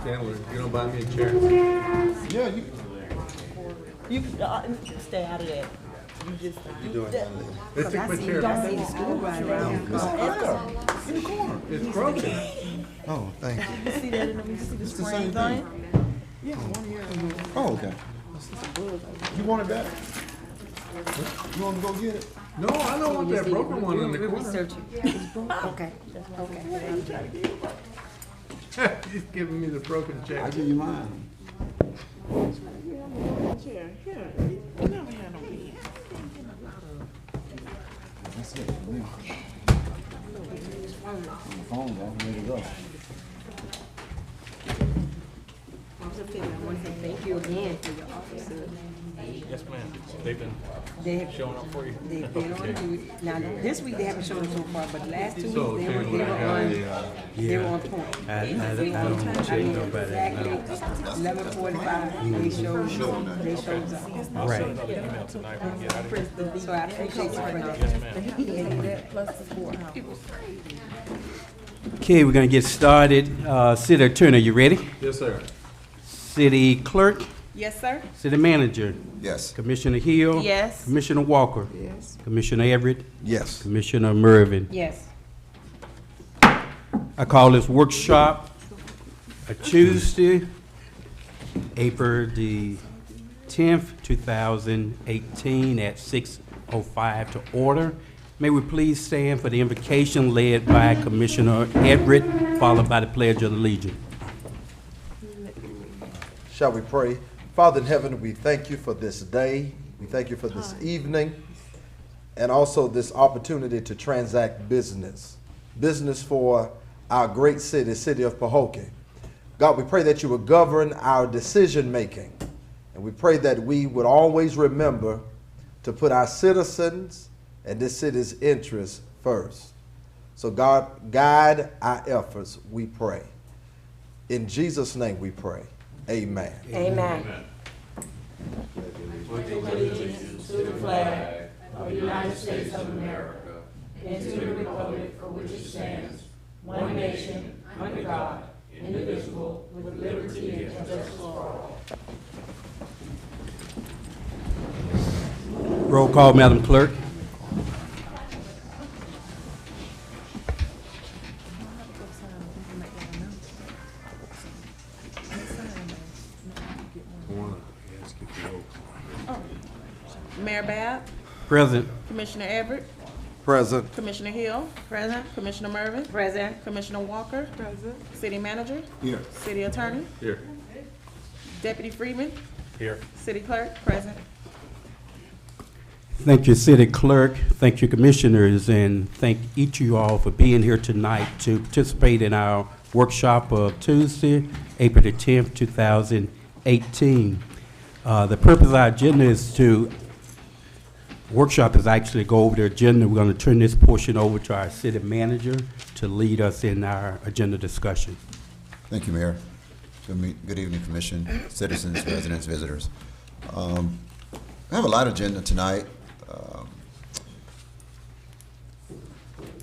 Chandler, you don't buy me a chair? Yeah, You stay out of that. You just you doing that? They took my chair. Don't see the school right around. In the corner. It's broken. Oh, thank you. you see that in the, you see the It's the springs same on it? thing. Oh, okay. You want it back? You want to go get it? No, I don't want that broken one in the corner. Research it. Okay, okay. He's giving me the broken chair. I'll give you mine. That's it. On the phone, I'm ready to go. I want to say thank you again for your officers. Yes, ma'am. They've been They showing up for you. They've been on duty. Now, this week they haven't shown up so far, but the last 2 weeks So, they Taylor, were on. They were on point. I don't check nobody. Exactly 11:45. They showed up. Right. Email tonight when we get out of here. So I appreciate you for that. Okay, we're gonna get started. City Attorney, you ready? Yes, sir. City Clerk, Yes, sir. City Manager, Yes. Commissioner Hill. Yes. Commissioner Walker. Yes. Commissioner Everett, Yes. Commissioner Mervin. Yes. I call this workshop a Tuesday, April the 10th, 2018 at 6:05 to order. May we please stand for the invocation led by Commissioner Everett, followed by the Pledge of Allegiance. Shall we pray? Father in heaven, we thank you for this day. We thank you for this evening and also this opportunity to transact business. Business for our great city, city of Pahokee. God, we pray that you would govern our decision making. And we pray that we would always remember to put our citizens and this city's interests first. So God, guide our efforts, we pray. In Jesus' name we pray. Amen. Amen. Roll call, Madam Clerk. Mayor Bab, Present. Commissioner Everett, Present. Commissioner Hill. Present. Commissioner Mervin. Present. Commissioner Walker. Present. City Manager. Here. City Attorney. Here. Deputy Freeman. Here. City Clerk. Present. Thank you, City Clerk. Thank you, Commissioners, and thank each of you all for being here tonight to participate in our workshop of Tuesday, April the 10th, 2018. The purpose of our agenda is to workshop is actually go over the agenda. We're going to turn this portion over to our city manager to lead us in our agenda discussion. Thank you, Mayor. Good evening, Commission, citizens, residents, visitors. I have a light agenda tonight.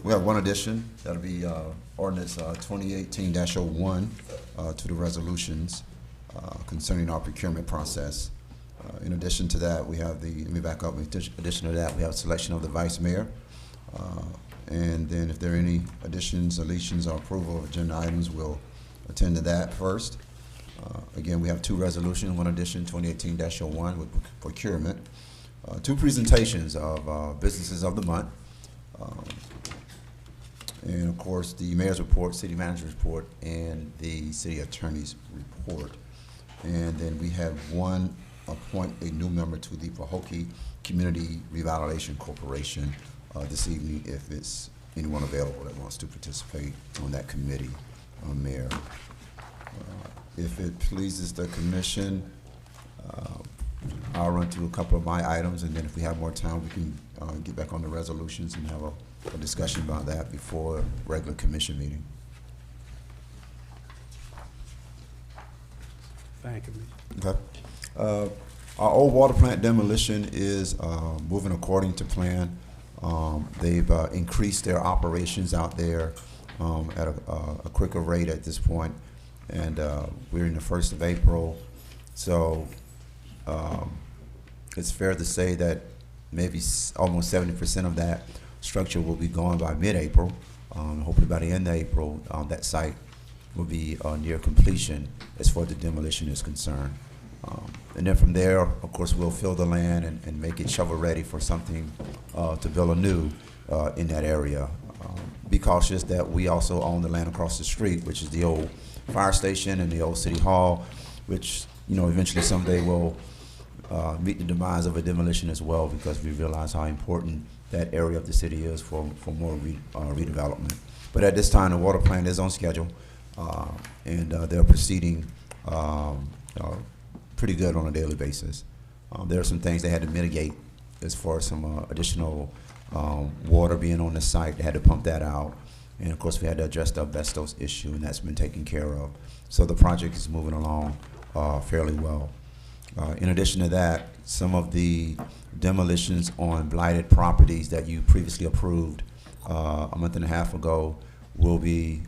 We have one addition. That'll be ordinance 2018-01 to the resolutions concerning our procurement process. In addition to that, we have let me back up. In addition to that, we have selection of the vice mayor. And then if there are any additions, deletions, or approval of agenda items, we'll attend to that first. Again, we have two resolutions, one addition, 2018-01 with procurement, two presentations of businesses of the month, and of course the mayor's report, city manager's report, and the city attorney's report. And then we have one appoint a new member to the Pahokee Community Revitalization Corporation this evening, if it's anyone available that wants to participate on that committee, Mayor. If it pleases the commission, I'll run through a couple of my items, and then if we have more time, we can get back on the resolutions and have a discussion about that before regular commission meeting. Thank you. Okay. Our old water plant demolition is moving according to plan. They've increased their operations out there at a quicker rate at this point. and we're in the 1st of April. So it's fair to say that maybe almost 70% of that structure will be gone by mid-April. Hopefully by the end of April, that site will be near completion as far as the demolition is concerned. And then from there, of course, we'll fill the land and make it shovel-ready for something to build anew in that area. Be cautious that we also own the land across the street, which is the old fire station and the old city hall, which, eventually someday will meet the demise of a demolition as well, because we realize how important that area of the city is for more redevelopment. But at this time, the water plant is on schedule, and they're proceeding pretty good on a daily basis. There are some things they had to mitigate as far as some additional water being on the site. They had to pump that out. And of course, we had to address the asbestos issue, and that's been taken care of. So the project is moving along fairly well. In addition to that, some of the demolitions on blighted properties that you previously approved a month and a half ago will be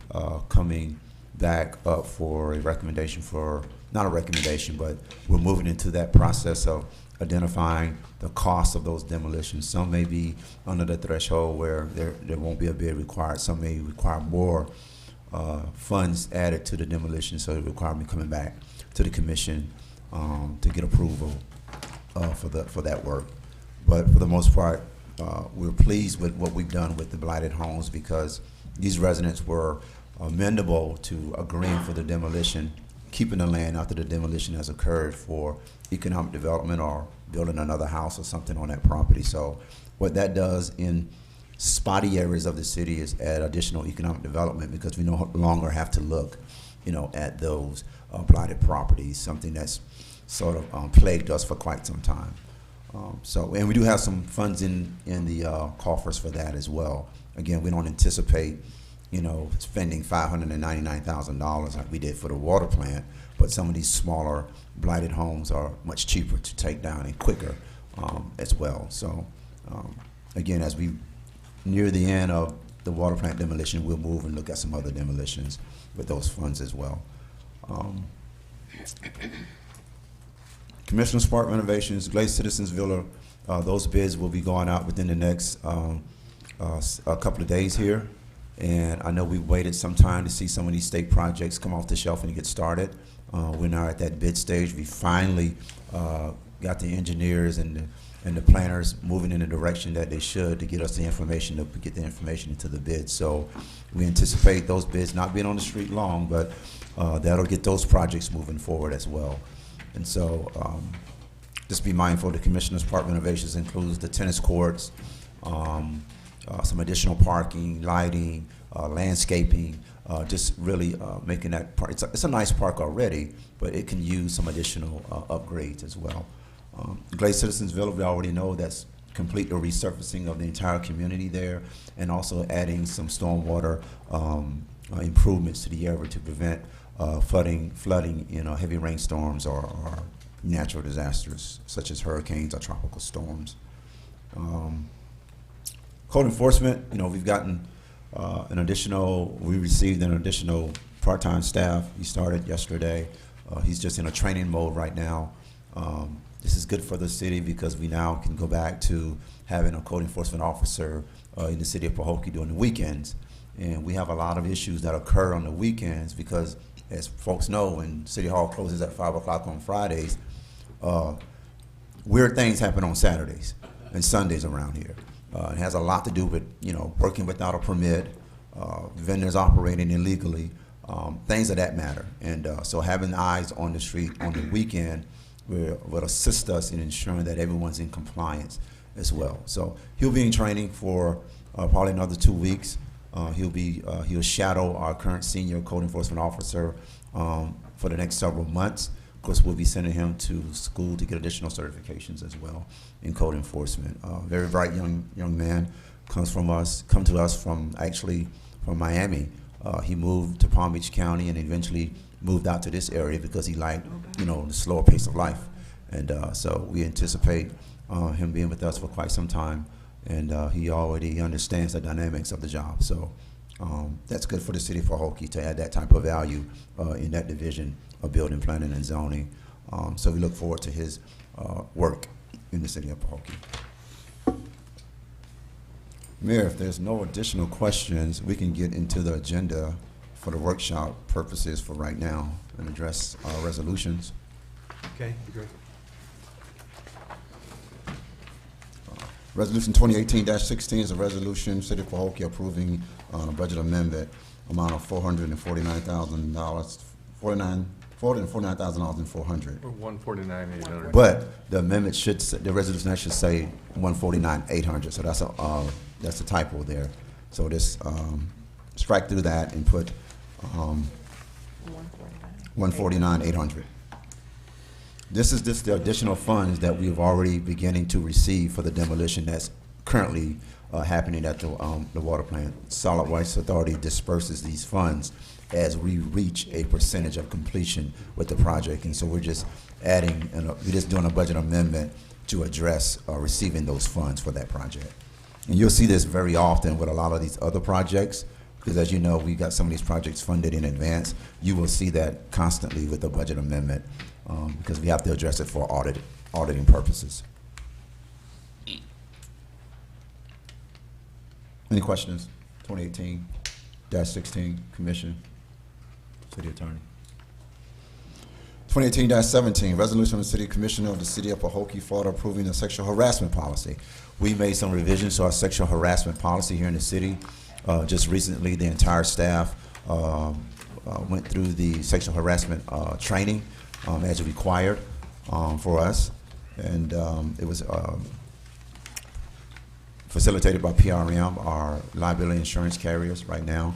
coming back up for a recommendation for, not a recommendation, but we're moving into that process of identifying the cost of those demolitions. Some may be under the threshold where there won't be a bid required. Some may require more funds added to the demolition, so it requires me coming back to the commission to get approval for that work. But for the most part, we're pleased with what we've done with the blighted homes, because these residents were amendable to agreeing for the demolition, keeping the land after the demolition has occurred for economic development or building another house or something on that property. So what that does in spotty areas of the city is add additional economic development, because we no longer have to look, at those blighted properties, something that's sort of plagued us for quite some time. And we do have some funds in the coffers for that as well. Again, we don't anticipate, spending $599,000 like we did for the water plant, but some of these smaller blighted homes are much cheaper to take down and quicker as well. So again, as we near the end of the water plant demolition, we'll move and look at some other demolitions with those funds as well. Commissioner's Park renovations, Glaze Citizens Villa, those bids will be going out within the next a couple of days here. And I know we waited some time to see some of these state projects come off the shelf and get started. We're now at that bid stage. We finally got the engineers and the planners moving in the direction that they should to get us the information, to get the information into the bid. So we anticipate those bids not being on the street long, but that'll get those projects moving forward as well. And so just be mindful, the Commissioner's Park renovations includes the tennis courts, some additional parking, lighting, landscaping, just really making that park. It's a nice park already, but it can use some additional upgrades as well. Glaze Citizens Villa, we already know that's complete the resurfacing of the entire community there, and also adding some stormwater improvements to the area to prevent flooding in heavy rainstorms or natural disasters such as hurricanes or tropical storms. Code enforcement, we've gotten we received an additional part-time staff. He started yesterday. He's just in a training mode right now. This is good for the city because we now can go back to having a code enforcement officer in the city of Pahokee during the weekends. And we have a lot of issues that occur on the weekends because, as folks know, when City Hall closes at 5 o'clock on Fridays, weird things happen on Saturdays and Sundays around here. It has a lot to do with, working without a permit, vendors operating illegally, things of that matter. And so having eyes on the street on the weekend will assist us in ensuring that everyone's in compliance as well. So he'll be in training for probably another 2 weeks. He'll shadow our current senior code enforcement officer for the next several months. Of course, we'll be sending him to school to get additional certifications as well in code enforcement. Very bright young man, come to us from Miami. He moved to Palm Beach County and eventually moved out to this area because he liked, the slower pace of life. And so we anticipate him being with us for quite some time. And he already understands the dynamics of the job. So That's good for the city of Pahokee to add that type of value in that division of building, planning, and zoning. So we look forward to his work in the city of Pahokee. Mayor, if there's no additional questions, we can get into the agenda for the workshop purposes for right now and address resolutions. Okay, great. Resolution 2018-16 is a resolution, City of Pahokee approving a budget amendment amount of $449,000, $449,400. Or 149,800. But the amendment should, the resolution should say 149,800. So that's a typo there. So just strike through that and put 149,800. This is just the additional funds that we've already beginning to receive for the demolition that's currently happening at the water plant. Solid Waste Authority disperses these funds as we reach a percentage of completion with the project, and so we're just adding, we're just doing a budget amendment to address receiving those funds for that project. And you'll see this very often with a lot of these other projects, because as you know, we got some of these projects funded in advance. You will see that constantly with the budget amendment because we have to address it for auditing purposes. Any questions? 2018-16, Commission, City Attorney. 2018-17, resolution of the City Commissioner of the City of Pahokee, Florida, approving a sexual harassment policy. We made some revisions to our sexual harassment policy here in the city. Just recently, the entire staff went through the sexual harassment training as required for us, and it was facilitated by PRM, our liability insurance carriers right now.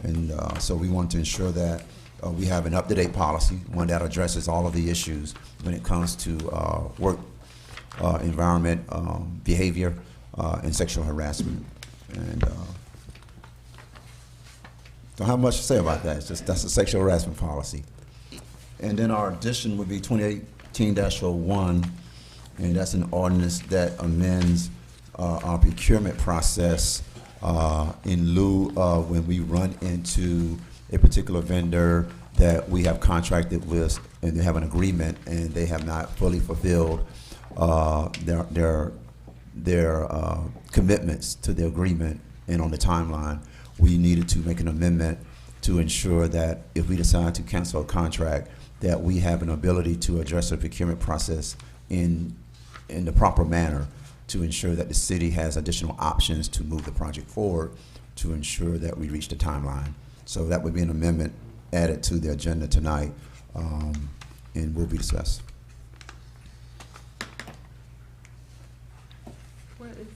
And so we want to ensure that we have an up-to-date policy, one that addresses all of the issues when it comes to work environment, behavior, and sexual harassment. And don't have much to say about that. It's just that's a sexual harassment policy. And then our addition would be 2018-01, and that's an ordinance that amends our procurement process in lieu of when we run into a particular vendor that we have contracted with and they have an agreement and they have not fully fulfilled their commitments to the agreement and on the timeline. We needed to make an amendment to ensure that if we decide to cancel a contract, that we have an ability to address the procurement process in the proper manner to ensure that the city has additional options to move the project forward to ensure that we reach the timeline. So that would be an amendment added to the agenda tonight and will be discussed.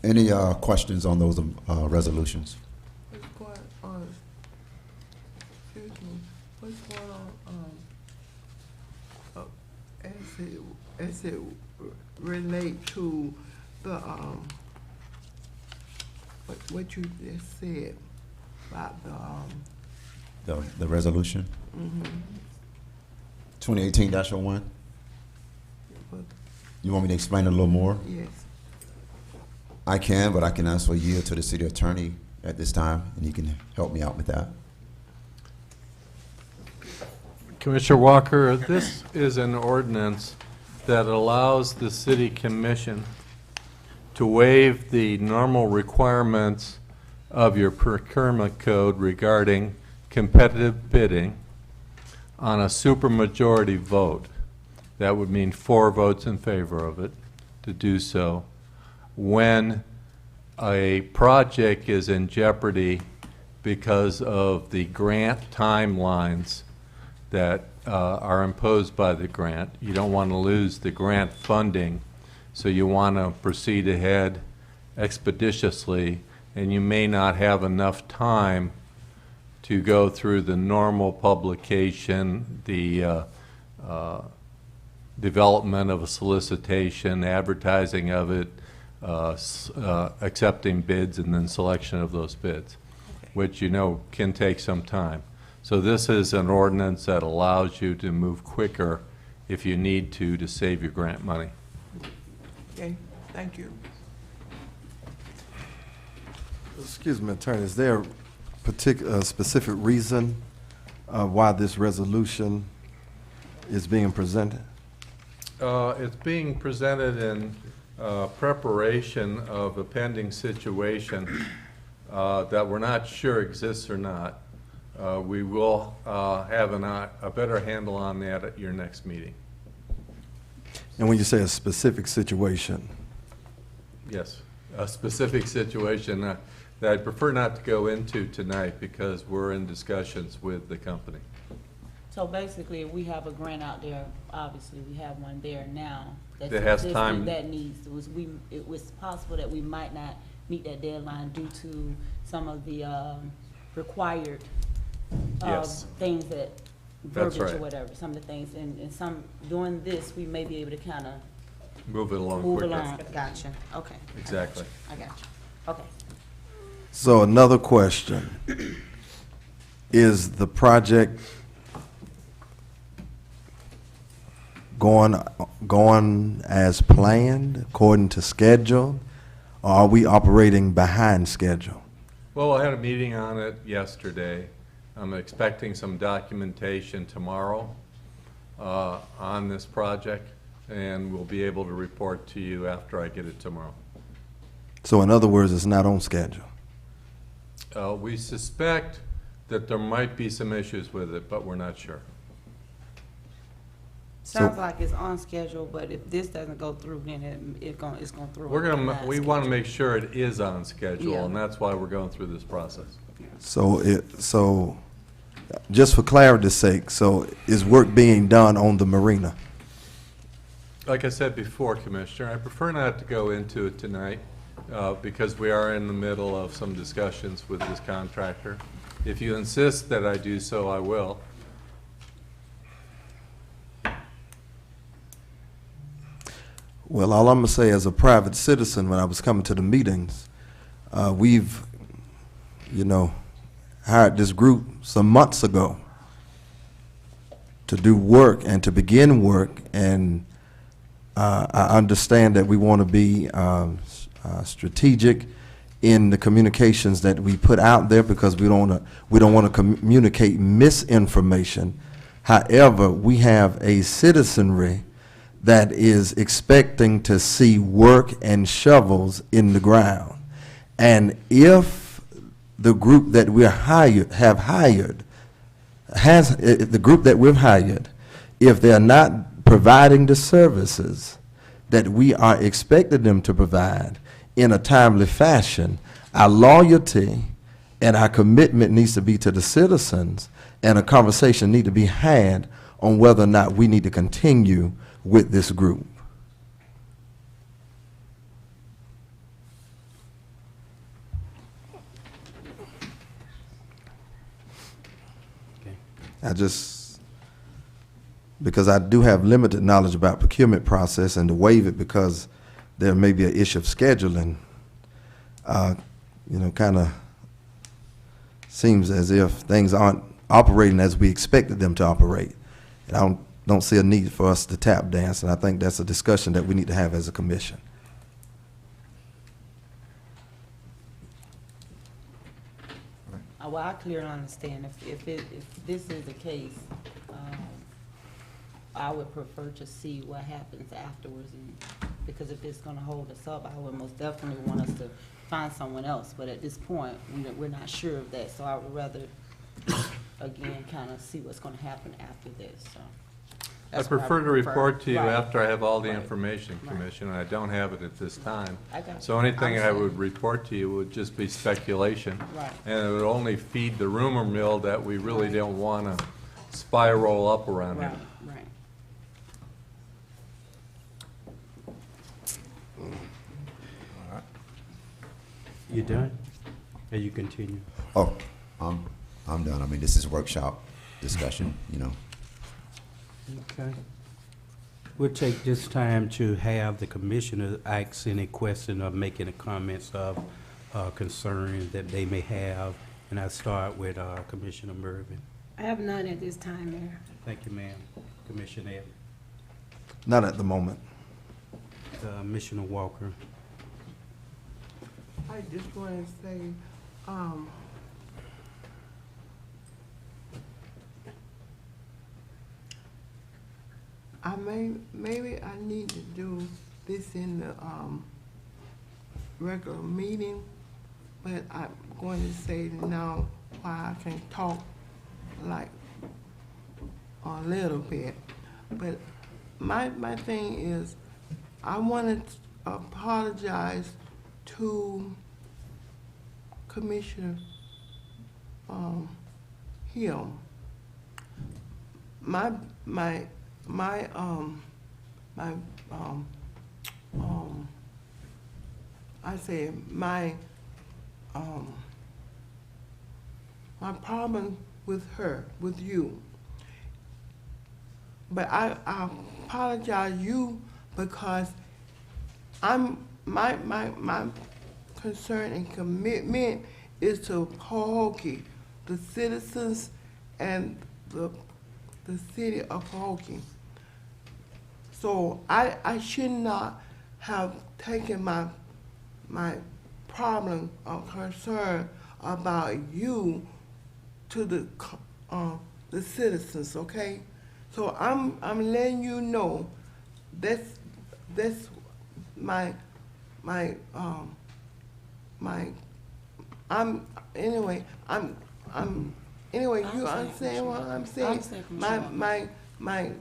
Any questions on those resolutions? What's going on, as it relate to the, what you just said about The resolution? 2018-01? You want me to explain it a little more? yes. I can, but I can also yield to the city attorney at this time, and he can help me out with that. Commissioner Walker, this is an ordinance that allows the city commission to waive the normal requirements of your procurement code regarding competitive bidding on a supermajority vote. That would mean 4 votes in favor of it to do so. When a project is in jeopardy because of the grant timelines that are imposed by the grant, you don't want to lose the grant funding, so you want to proceed ahead expeditiously, and you may not have enough time to go through the normal publication, the development of a solicitation, advertising of it, accepting bids, and then selection of those bids, which you know can take some time. So this is an ordinance that allows you to move quicker if you need to save your grant money. Okay, thank you. Excuse me, Attorney, is there a particular, specific reason why this resolution is being presented? It's being presented in preparation of a pending situation that we're not sure exists or not. We will have a better handle on that at your next meeting. And when you say a specific situation, Yes, a specific situation that I'd prefer not to go into tonight because we're in discussions with the company. So basically, we have a grant out there, obviously, we have one there now. that's That has existing time. That needs, it was possible that we might not meet that deadline due to some of the required Yes. things that, That's verbiage or right. whatever, some of the things, and some, doing this, we may be able to kind of Move it along move quicker. along. Gotcha, okay. Exactly. I got you, okay. so another question. Is the project going as planned, according to schedule, or are we operating behind schedule? Well, I had a meeting on it yesterday. I'm expecting some documentation tomorrow on this project, and we'll be able to report to you after I get it tomorrow. So in other words, it's not on schedule. We suspect that there might be some issues with it, but we're not sure. Sounds like it's on schedule, but if this doesn't go through, then it's gonna throw. We want to make sure it is on schedule, Yeah. and that's why we're going through this process. So just for clarity's sake, so is work being done on the marina? Like I said before, Commissioner, I prefer not to go into it tonight because we are in the middle of some discussions with this contractor. If you insist that I do so, I will. Well, all I'm gonna say as a private citizen, when I was coming to the meetings, we've, hired this group some months ago to do work and to begin work, and I understand that we want to be strategic in the communications that we put out there because we don't want to communicate misinformation. However, we have a citizenry that is expecting to see work and shovels in the ground. And if the group that we've hired, if they're not providing the services that we are expecting them to provide in a timely fashion, our loyalty and our commitment needs to be to the citizens, and a conversation need to be had on whether or not we need to continue with this group. Because I do have limited knowledge about procurement process, and to waive it because there may be an issue of scheduling, kind of seems as if things aren't operating as we expected them to operate. And I don't see a need for us to tap dance, and I think that's a discussion that we need to have as a commission. Well, I clearly understand if this is the case, I would prefer to see what happens afterwards, and because if it's gonna hold us up, I would most definitely want us to find someone else, but at this point, we're not sure of that, so I would rather, again, kind of see what's gonna happen after this, so. I That's what prefer to report to you Right. after I have all the Right. information, Right. Commissioner, and I don't have it at this time. I got So you. anything I Understand. would report to you would just be speculation. Right. And it would only feed the rumor mill that we really don't want to spiral up around here. Right, right. You done? Or you continue? Oh, I'm done. I mean, this is workshop discussion, Okay. We'll take this time to have the commissioner ask any question or make any comments of concerns that they may have. And I start with Commissioner Mervin. I have none at this time, Mayor. Thank you, ma'am. Commissioner Evans. Not at the moment. Commissioner Walker. I just want to say, maybe I need to do this in the, regular meeting, but I'm going to say now why I can talk like a little bit. But my thing is, I want to apologize to Commissioner Hill. I say my problem with her, with you. But I apologize you because my concern and commitment is to Pahokee, the citizens and the city of Pahokee. So I should not have taken my problem or concern about you to the citizens, okay? So I'm letting you know that's my anyway you understand what I'm saying? I understand, Commissioner. My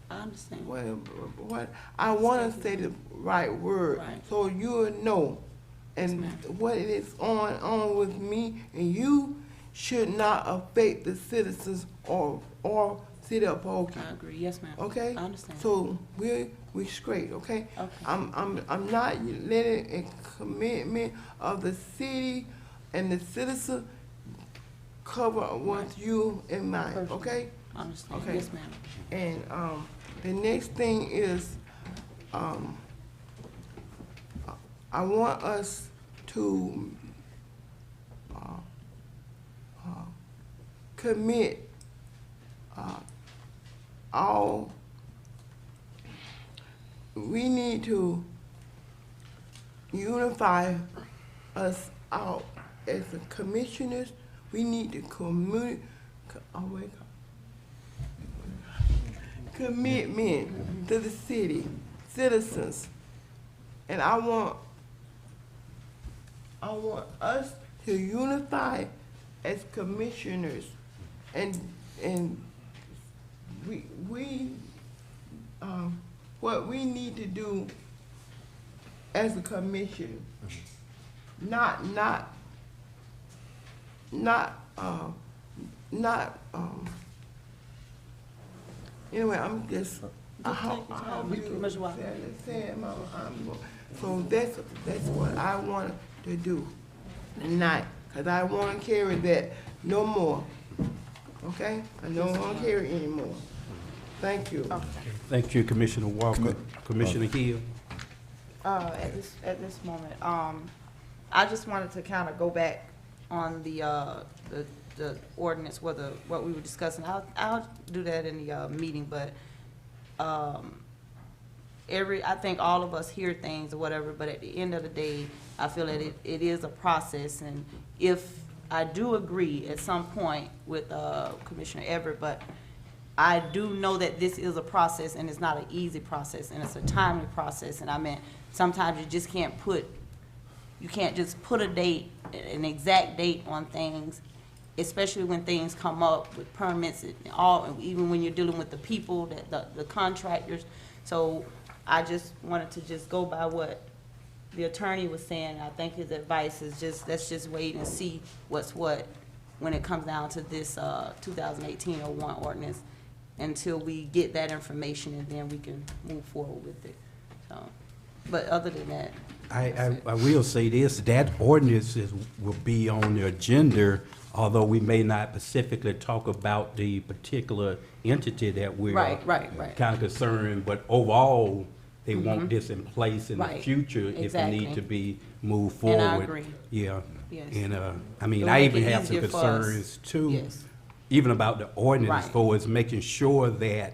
I understand. what I want to say the right word, Right. so you'll know, and ma'am. what it is on with me, and you should not affect the citizens or city of Pahokee. I agree, yes, ma'am. Okay? I understand. So we straight, okay? Okay. I'm not letting a commitment of the city and the citizen cover what you in mind, Perfect. okay? I understand, Okay. yes, ma'am. And the next thing is, I want us to commit all. We need to unify us out as the commissioners. We need to commitment to the city, citizens. And I want us to unify as commissioners, and what we need to do as a commission, anyway, I'm just, Commissioner Walker. so that's what I want to do tonight, because I want to carry that no more, okay? I don't want to carry it anymore. Thank you. Thank you, Commissioner Walker. Commissioner Hill. At this moment, I just wanted to kind of go back on the ordinance, what we were discussing. I'll do that in the meeting, but I think all of us hear things or whatever, but at the end of the day, I feel that it is a process, and if I do agree at some point with Commissioner Everett, but I do know that this is a process, and it's not an easy process, and it's a timely process, and I mean, sometimes you just can't just put a date, an exact date on things, especially when things come up with permits and all, even when you're dealing with the people, the contractors. So I just wanted to just go by what the attorney was saying. I think his advice is let's just wait and see what's what when it comes down to this 2018-01 ordinance, until we get that information, and then we can move forward with it. So, but other than that, I will say this, that ordinance will be on the agenda, although we may not specifically talk about the particular entity that we're Right. kind of concerned, but overall, they want this in place in the Right. future if it Exactly. need to be moved forward. And I agree. Yeah. Yes. And, I mean, It'll I make even it have some easier for us. concerns too. Yes. Even about the ordinance Right. for is making sure that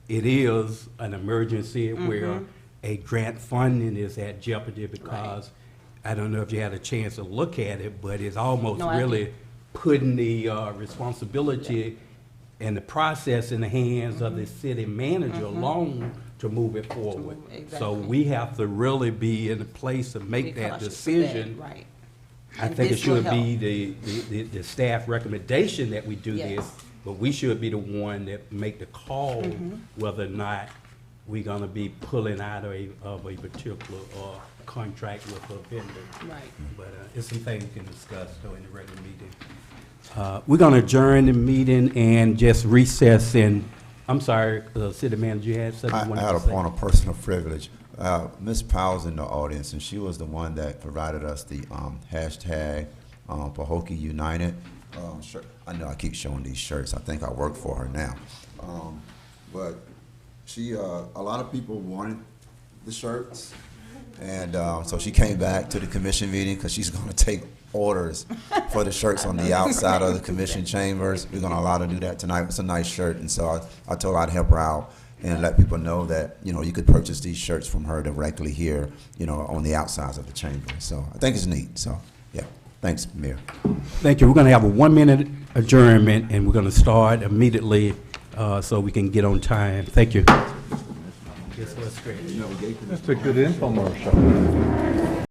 it is an emergency Mm-hmm. where a grant funding is at jeopardy, because I don't know if you had a chance to look at it, but it's almost No, I really did. putting the responsibility and the process in the hands of the city manager alone to move it forward. So exactly. we have to really be in a place to make Be that cautious of decision. Right. I And think it this will should be help. the staff recommendation that we do Yes. this, but we should be the one that make the call Mm-hmm. whether or not we're gonna be pulling out of a particular, contract with a vendor. Right. But, it's some things we can discuss during the regular meeting. We're gonna adjourn the meeting and just recess and, I'm sorry, city manager, you had something I you wanted had to a say? point of personal privilege. Ms. Powell's in the audience, and she was the one that provided us the hashtag Pahokee United shirt. I know I keep showing these shirts. I think I work for her now. But she, a lot of people wanted the shirts, and so she came back to the commission meeting because she's going to take orders for the shirts on the outside of the commission chambers. We're going to allow her to do that tonight. It's a nice shirt, and so I told her I'd help her out and let people know that, you know, you could purchase these shirts from her directly here, you know, on the outsides of the chamber. So I think it's neat. So, yeah. Thanks, Mayor. Thank you. We're gonna have a 1-minute adjournment and we're gonna start immediately, so we can get on time. Thank you. Yes, that's great. That's a good infomercial.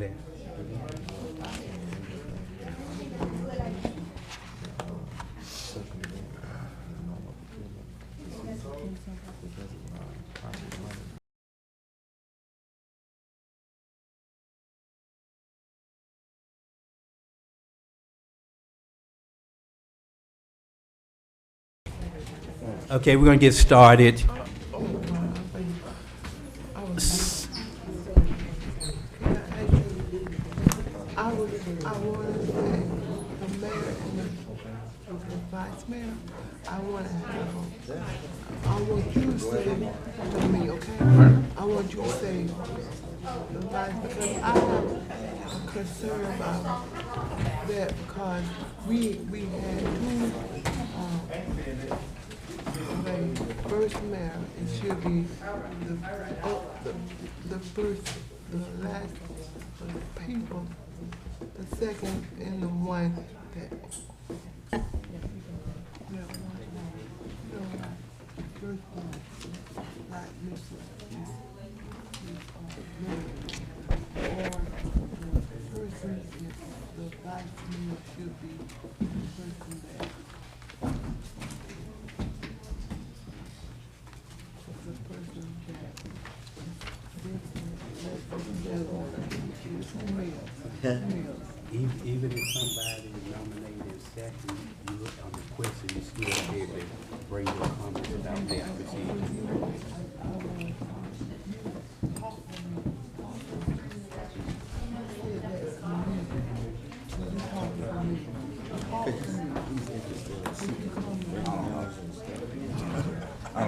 that? Okay, we're gonna get started. I want to say the mayor and the vice mayor, I want you to say to me, okay? I want you to say the vice, because I have a concern about that, because we had two, the first mayor, it should be the first, the last people, the second and the one that. First one, like Miss, or the person is the vice mayor should be the person that. The person Even if somebody nominated second, you look on the question, you still be able to bring your comments about that procedure. I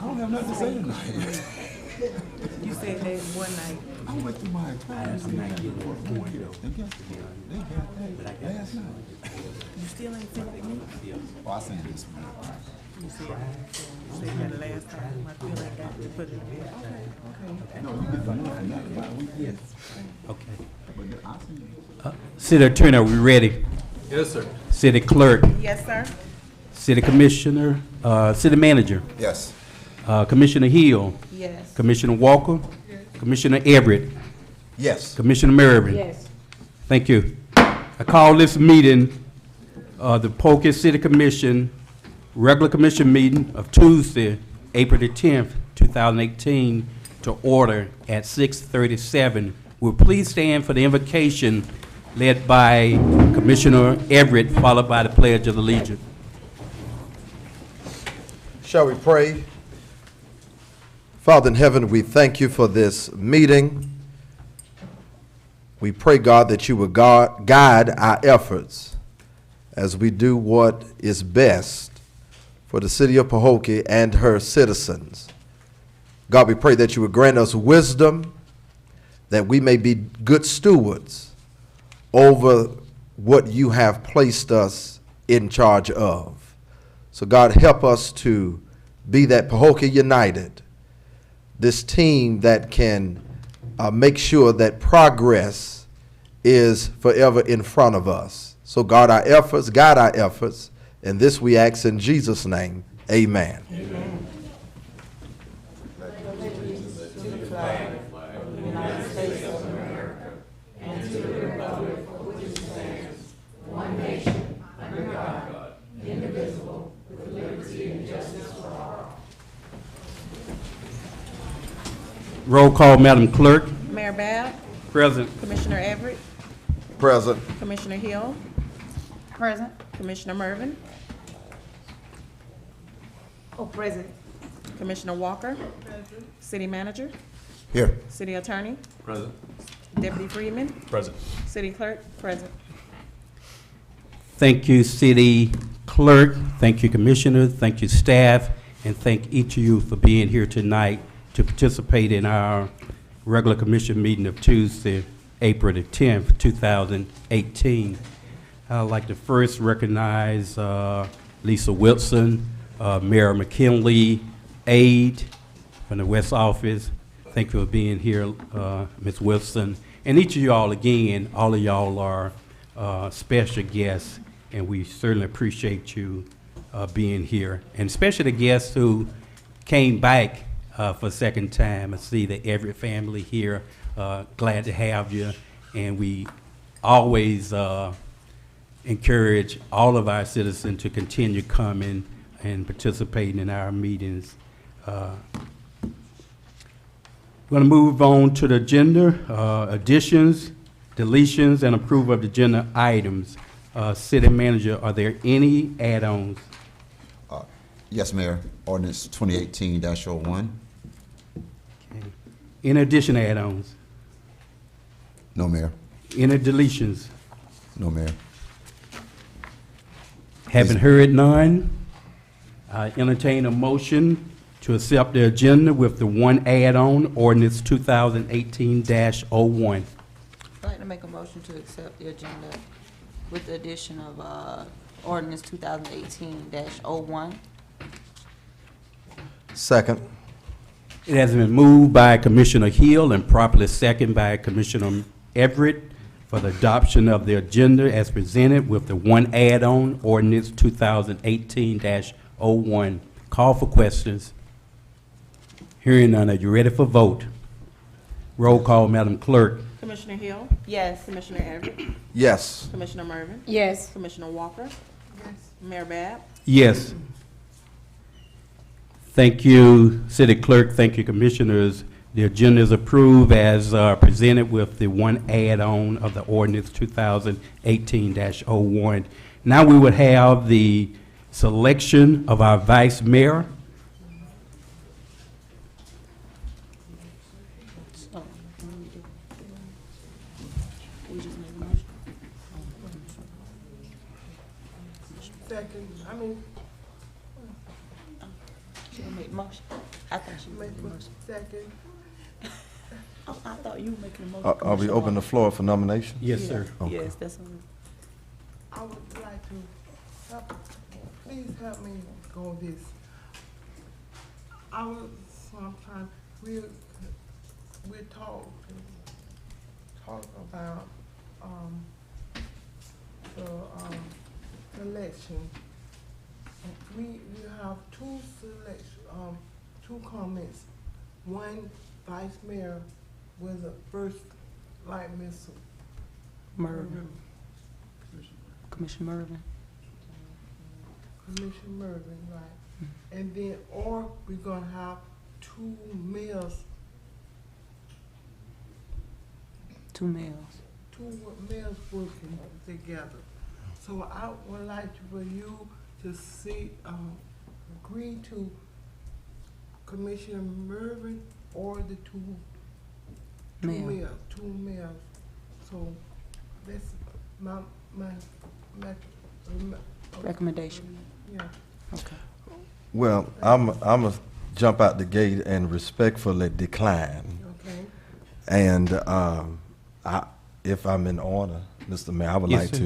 don't have nothing to say tonight. You said that one night. I went through my attorneys and not getting a point, though. they got that last night. You still ain't sent it to me? Oh, I sent this one. You said that last time. I feel like I could put it in there. Okay. No, you get the one from that. About a week. Yes. Okay. But I sent you. City Attorney, are we ready? Yes, sir. City Clerk, Yes, sir. City Commissioner, City Manager, Yes. Commissioner Hill, Yes. Commissioner Walker, Commissioner Everett, Yes. Commissioner Mervin. Yes. Thank you. I call this meeting, the Pahokee City Commission, regular commission meeting of Tuesday, April the 10th, 2018, to order at 6:37. Will please stand for the invocation led by Commissioner Everett, followed by the Pledge of Allegiance. Shall we pray? Father in heaven, we thank you for this meeting. We pray, God, that you will guide our efforts as we do what is best for the city of Pahokee and her citizens. God, we pray that you would grant us wisdom, that we may be good stewards over what you have placed us in charge of. So God, help us to be that Pahokee United, this team that can make sure that progress is forever in front of us. So God, our efforts, guide our efforts, and this we ask in Jesus' name, amen. Amen. Roll call, Madam Clerk. Mayor Bab, Present. Commissioner Everett, Present. Commissioner Hill. Present. Commissioner Mervin, Oh, present. Commissioner Walker. City Manager, Here. City Attorney, Present. Deputy Freeman, Present. City Clerk, present. Thank you, City Clerk. Thank you, Commissioner. Thank you, staff. And thank each of you for being here tonight to participate in our regular commission meeting of Tuesday, April the 10th, 2018. I'd like to first recognize Lisa Wilson, Mayor McKinley, aide from the West Office. Thank you for being here, Ms. Wilson. And each of y'all, again, all of y'all are special guests, and we certainly appreciate you being here. And especially the guests who came back for a second time. I see that every family here, glad to have you, and we always encourage all of our citizens to continue coming and participating in our meetings. We're going to move on to the agenda, additions, deletions, and approval of the agenda items. City Manager, are there any add-ons? Yes, Mayor. Ordinance 2018-01. Any addition add-ons? No, Mayor. Any deletions? No, Mayor. Haven't heard none. I entertain a motion to accept the agenda with the one add-on, ordinance 2018-01. I'd like to make a motion to accept the agenda with the addition of ordinance 2018-01. Second. It has been moved by Commissioner Hill and properly seconded by Commissioner Everett for the adoption of the agenda as presented with the one add-on, ordinance 2018-01. Call for questions. Hearing none, are you ready for vote? Roll call, Madam Clerk. Commissioner Hill, Yes. Commissioner Everett, Yes. Commissioner Mervin, Yes. Commissioner Walker, Yes. Mayor Bab. Yes. Thank you, City Clerk. Thank you, Commissioners. The agenda is approved as presented with the one add-on of the ordinance 2018-01. Now we would have the selection of our vice mayor. Second, I mean, She gonna make the motion? I thought she make made the motion. second. Oh, I thought you were making the motion. Are we open the floor for nomination? Yes, sir. Okay. Yes, that's what. I would like to help, please help me go this. I was sometimes, we talk about, the, election. We have two two comments. One, Vice Mayor was the first, like Ms. Mervin. Commissioner Mervin. Commissioner Mervin, right. And then, or we're gonna have two mayors, Two males. two mayors working together. So I would like for you to see, agree to Commissioner Mervin or the two Mayor. mayors. So that's my Recommendation. yeah. Okay. Well, I'm gonna jump out the gate and respectfully decline. Okay. And if I'm in order, Mr. Mayor, I would Yes, like sir.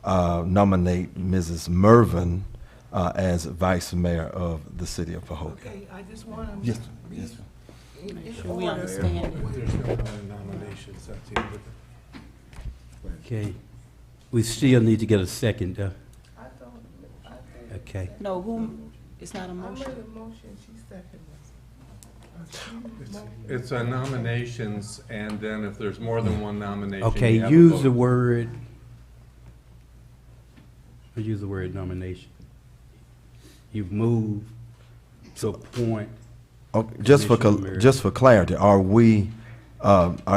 to nominate Mrs. Mervin as vice mayor of the city of Pahokee. Okay, I just wanna Yes, be yes, sir. in Make sure we order. understand it. There's no other nominations, that's the end of it. Okay. We still need to get a second, I think, okay. No, who, it's not a I made motion. a motion, she seconded. It's a nominations, and then if there's more than one nomination, Okay, you have a use the vote. word, use the word nomination. You've moved to appoint. Okay, Commissioner Merritt. just for clarity, are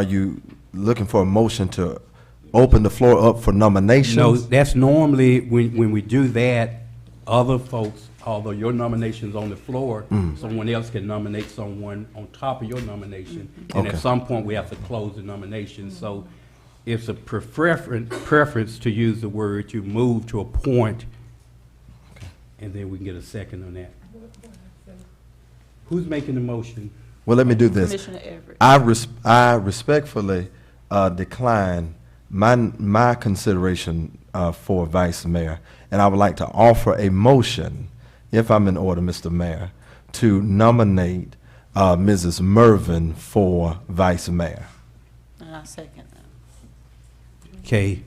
you looking for a motion to open the floor up for nominations? No, that's normally, when we do that, other folks, although your nomination's on the floor, someone else can nominate someone on top of your nomination. And at Okay. some point, we have to close the nomination. So it's a preference to use the word you move to appoint, and then we can get a second on that. Who's making the motion? Well, let me do this. Commissioner Everett. I respectfully decline my consideration for vice mayor, and I would like to offer a motion, if I'm in order, Mr. Mayor, to nominate Mrs. Mervin for vice mayor. And I second that. Okay.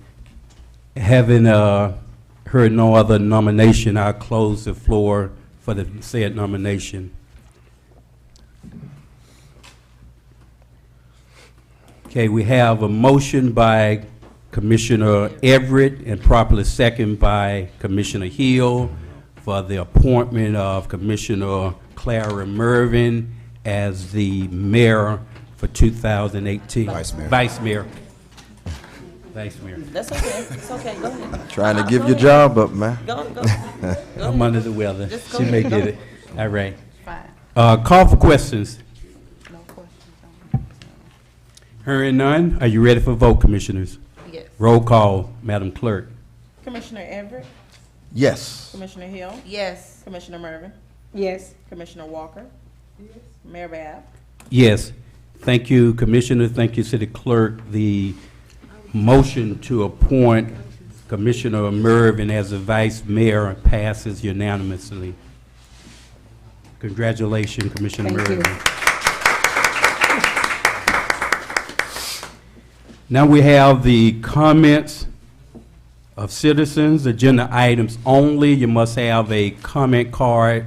Having heard no other nomination, I'll close the floor for the said nomination. Okay, we have a motion by Commissioner Everett and properly second by Commissioner Hill for the appointment of Commissioner Clara Mervin as the mayor for 2018. Vice mayor. Vice mayor. Vice mayor. That's okay, it's okay, go ahead. Trying to give your job up, man. Go I'm under the weather. Just go She may ahead. get it. All right. Fine. Call for questions. No questions. Hearing none, are you ready for vote, commissioners? Yes. Roll call, Madam Clerk. Commissioner Everett, Yes. Commissioner Hill, Yes. Commissioner Mervin, Yes. Commissioner Walker, Mayor Bab. Yes. Thank you, Commissioner. Thank you, City Clerk. The motion to appoint Commissioner Mervin as the Vice Mayor passes unanimously. Congratulations, Commissioner Thank you. Mervin. Now we have the comments of citizens, agenda items only. You must have a comment card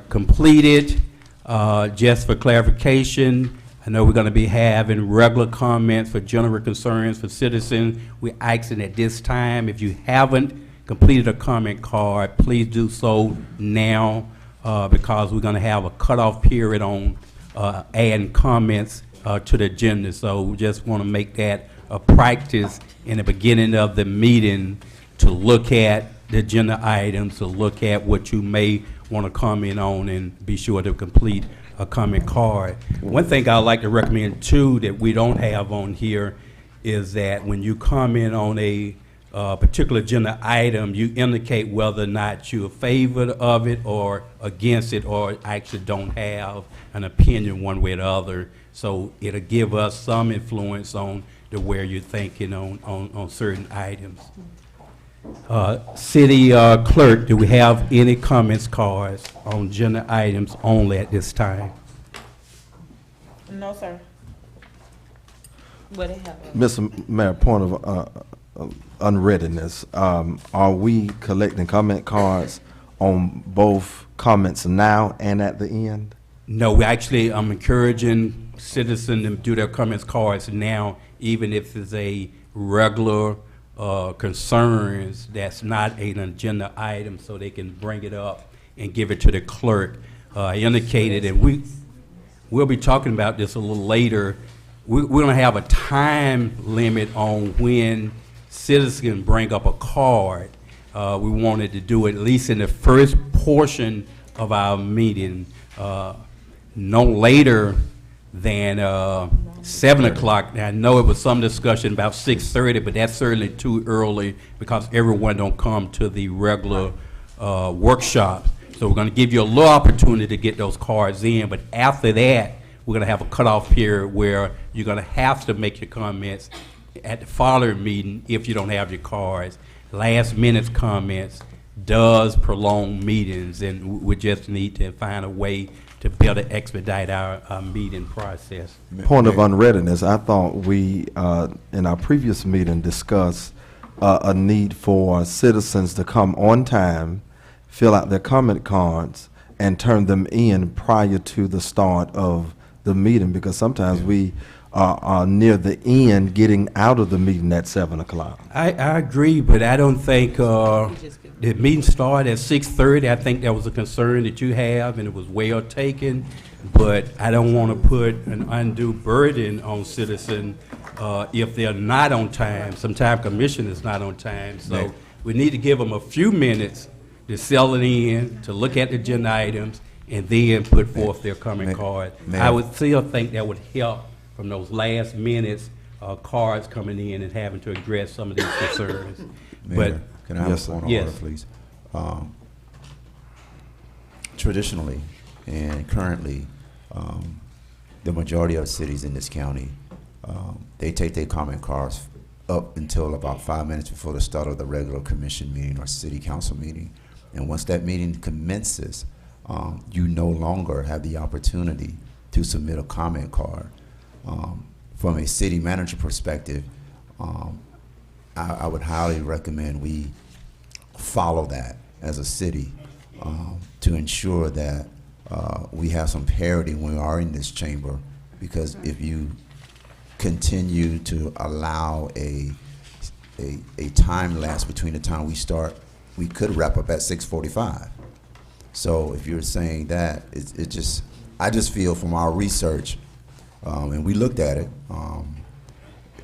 completed. Just for clarification, I know we're going to be having regular comments for general concerns for citizens. We're asking at this time, if you haven't completed a comment card, please do so now because we're going to have a cutoff period on adding comments to the agenda. So we just want to make that a practice in the beginning of the meeting to look at the agenda items, to look at what you may want to comment on, and be sure to complete a comment card. One thing I'd like to recommend too that we don't have on here is that when you comment on a particular agenda item, you indicate whether or not you're in favor of it or against it, or actually don't have an opinion one way or the other. So it'll give us some influence on to where you're thinking on certain items. City Clerk, do we have any comments cards on agenda items only at this time? No, sir. What they have? Mr. Mayor, point of unreadiness. Are we collecting comment cards on both comments now and at the end? No, we actually, I'm encouraging citizens to do their comments cards now, even if it's a regular concerns that's not an agenda item, so they can bring it up and give it to the clerk. I indicated, and we'll be talking about this a little later. We're going to have a time limit on when citizens can bring up a card. We wanted to do it at least in the first portion of our meeting, no later than 7 o'clock. Now, I know it was some discussion about 6:30, but that's certainly too early because everyone don't come to the regular workshop. So we're going to give you a little opportunity to get those cards in, but after that, we're going to have a cutoff period where you're going to have to make your comments at the following meeting if you don't have your cards. Last minute comments does prolong meetings, and we just need to find a way to better expedite our meeting process. Point of unreadiness, I thought we, in our previous meeting, discussed a need for citizens to come on time, fill out their comment cards, and turn them in prior to the start of the meeting, because sometimes we are near the end getting out of the meeting at 7 o'clock. I agree, but I don't think the meeting started at 6:30. I think that was a concern that you have, and it was well taken. But I don't want to put an undue burden on citizens if they're not on time. Sometimes commission is not on time, so we need to give them a few minutes to sell it in, to look at the agenda items, and then put forth their comment card. I would still think that would help from those last minutes cards coming in and having to address some of these concerns. Mayor, can I have Yes, a point of Yes. order, please? Traditionally and currently, the majority of cities in this county, they take their comment cards up until about 5 minutes before the start of the regular commission meeting or city council meeting. And once that meeting commences, you no longer have the opportunity to submit a comment card. From a city manager perspective, I would highly recommend we follow that as a city to ensure that we have some parity when we are in this chamber, because if you continue to allow a time lapse between the time we start, we could wrap up at 6:45. So if you're saying that, I just feel from our research, and we looked at it,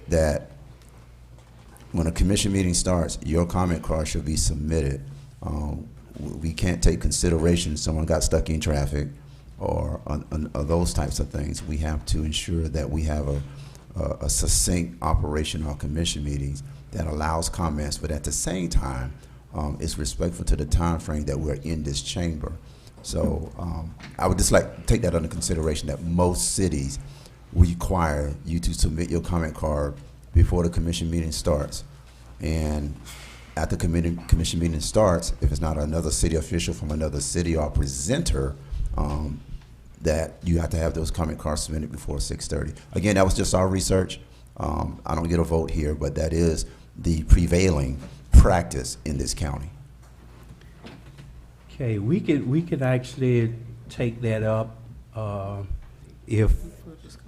that when a commission meeting starts, your comment card should be submitted. We can't take consideration someone got stuck in traffic or those types of things. We have to ensure that we have a succinct operation on commission meetings that allows comments, but at the same time, is respectful to the time frame that we're in this chamber. So I would just like to take that under consideration that most cities require you to submit your comment card before the commission meeting starts. And after commission meeting starts, if it's not another city official from another city or presenter, that you have to have those comment cards submitted before 6:30. Again, that was just our research. I don't get a vote here, but that is the prevailing practice in this county. Okay, we could actually take that up if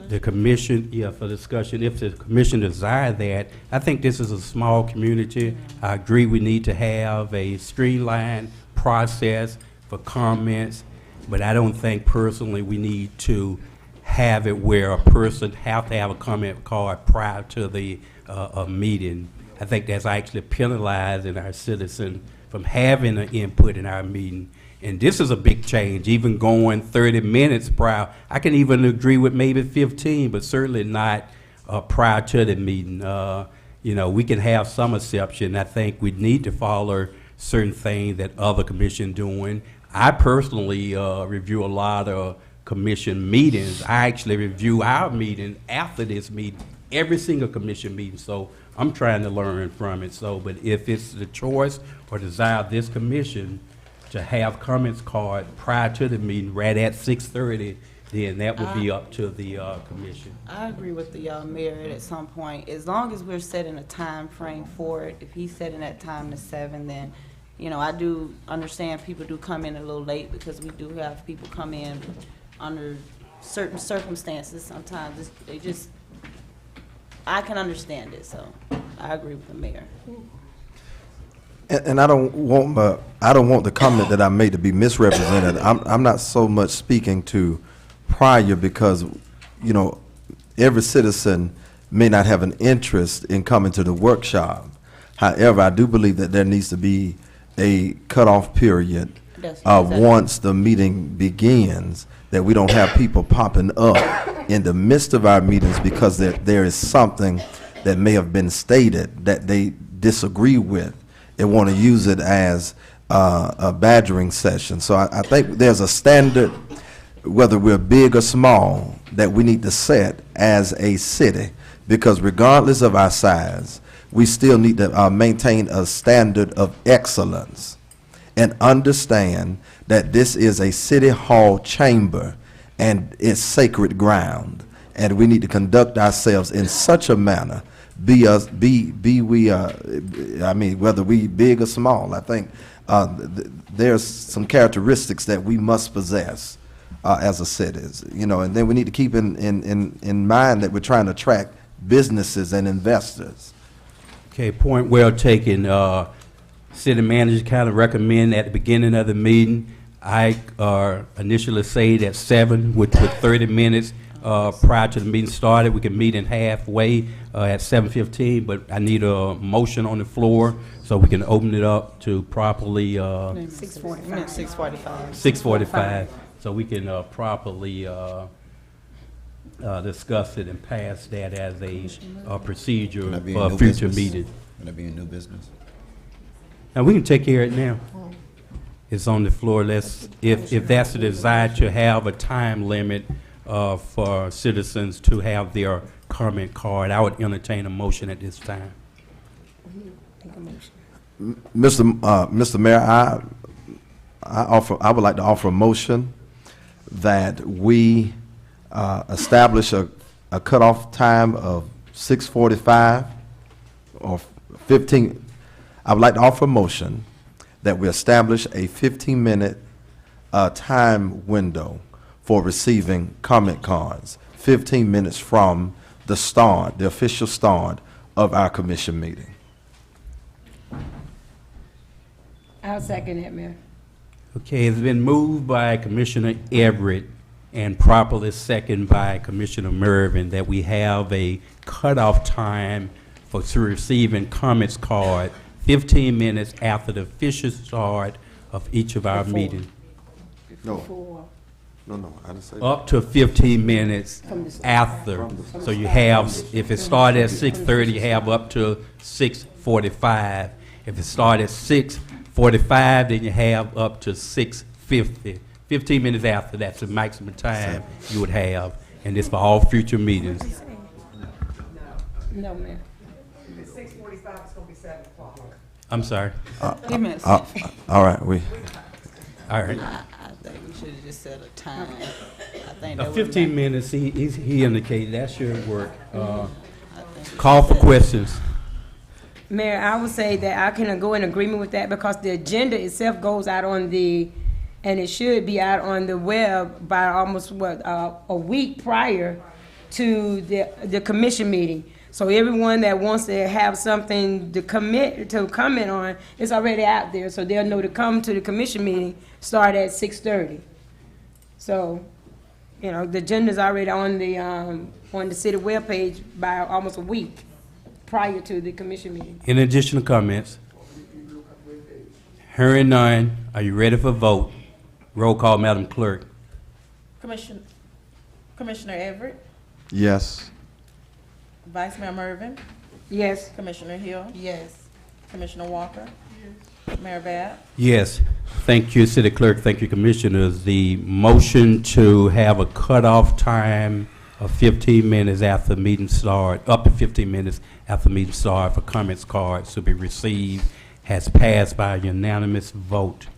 the commission, for discussion, if the commission desire that. I think this is a small community. I agree we need to have a streamlined process for comments, but I don't think personally we need to have it where a person have to have a comment card prior to the a meeting. I think that's actually penalizing our citizens from having an input in our meeting. And this is a big change, even going 30 minutes prior. I can even agree with maybe 15, but certainly not prior to the meeting. We can have some exception. I think we need to follow certain things that other commission doing. I personally review a lot of commission meetings. I actually review our meeting after this meeting, every single commission meeting. So I'm trying to learn from it. So, but if it's the choice or desire of this commission to have comments card prior to the meeting, right at 6:30, then that would be up to the commission. I agree with the mayor at some point. As long as we're setting a time frame for it, if he's setting that time to 7, then, I do understand people do come in a little late because we do have people come in under certain circumstances. Sometimes I can understand it, so I agree with the mayor. And I don't want the comment that I made to be misrepresented. I'm not so much speaking to prior because, every citizen may not have an interest in coming to the workshop. However, I do believe that there needs to be a cutoff period once the meeting begins, that we don't have people popping up in the midst of our meetings because there is something that may have been stated that they disagree with and want to use it as a badgering session. So I think there's a standard, whether we're big or small, that we need to set as a city, because regardless of our size, we still need to maintain a standard of excellence and understand that this is a city hall chamber and it's sacred ground, and we need to conduct ourselves in such a manner, whether we big or small. I think there's some characteristics that we must possess as a city, and then we need to keep in mind that we're trying to attract businesses and investors. Okay, point well taken. City manager kind of recommend at the beginning of the meeting, I initially say that 7 with 30 minutes prior to the meeting started. We can meet in halfway at 7:15, but I need a motion on the floor so we can open it up to properly 6:45. So we can properly discuss it and pass that as a procedure for a future meeting. Can that be a new business? Now, we can take care of it now. It's on the floor. If that's the desire to have a time limit for citizens to have their comment card, I would entertain a motion at this time. Mr. Mayor, I would like to offer a motion that we establish a cutoff time of 6:45 or 15. I would like to offer a motion that we establish a 15-minute time window for receiving comment cards, 15 minutes from the start, the official start of our commission meeting. I'll second that, Mayor. Okay, it's been moved by Commissioner Everett and properly seconded by Commissioner Mervin that we have a cutoff time for receiving comments card 15 minutes after the official start of each of our meetings. No, I didn't say that. Up to 15 minutes after. So you have, if it started at 6:30, you have up to 6:45. If it started at 6:45, then you have up to 6:50. 15 minutes after, that's the maximum time you would have, and it's for all future meetings. No, Mayor. I'm sorry. He meant, All right, All right. I think we should have just set a time. I think Now, that would 15 minutes, he indicated, that should work. I think we Call should for set- questions. Mayor, I would say that I can go in agreement with that because the agenda itself goes out on and it should be out on the web by almost, a week prior to the commission meeting. So everyone that wants to have something to comment on, it's already out there, so they'll know to come to the commission meeting, start at 6:30. So, the agenda's already on the city webpage by almost a week prior to the commission meeting. Any additional comments? Hearing none, are you ready for vote? Roll call, Madam Clerk. Commissioner Everett, yes. Vice Mayor Mervin, Yes. Commissioner Hill, Yes. Commissioner Walker, Mayor Bab. Yes. Thank you, City Clerk. Thank you, Commissioners. The motion to have a cutoff time of 15 minutes after meeting start, up to 15 minutes after meeting start for comments cards to be received has passed by unanimous vote.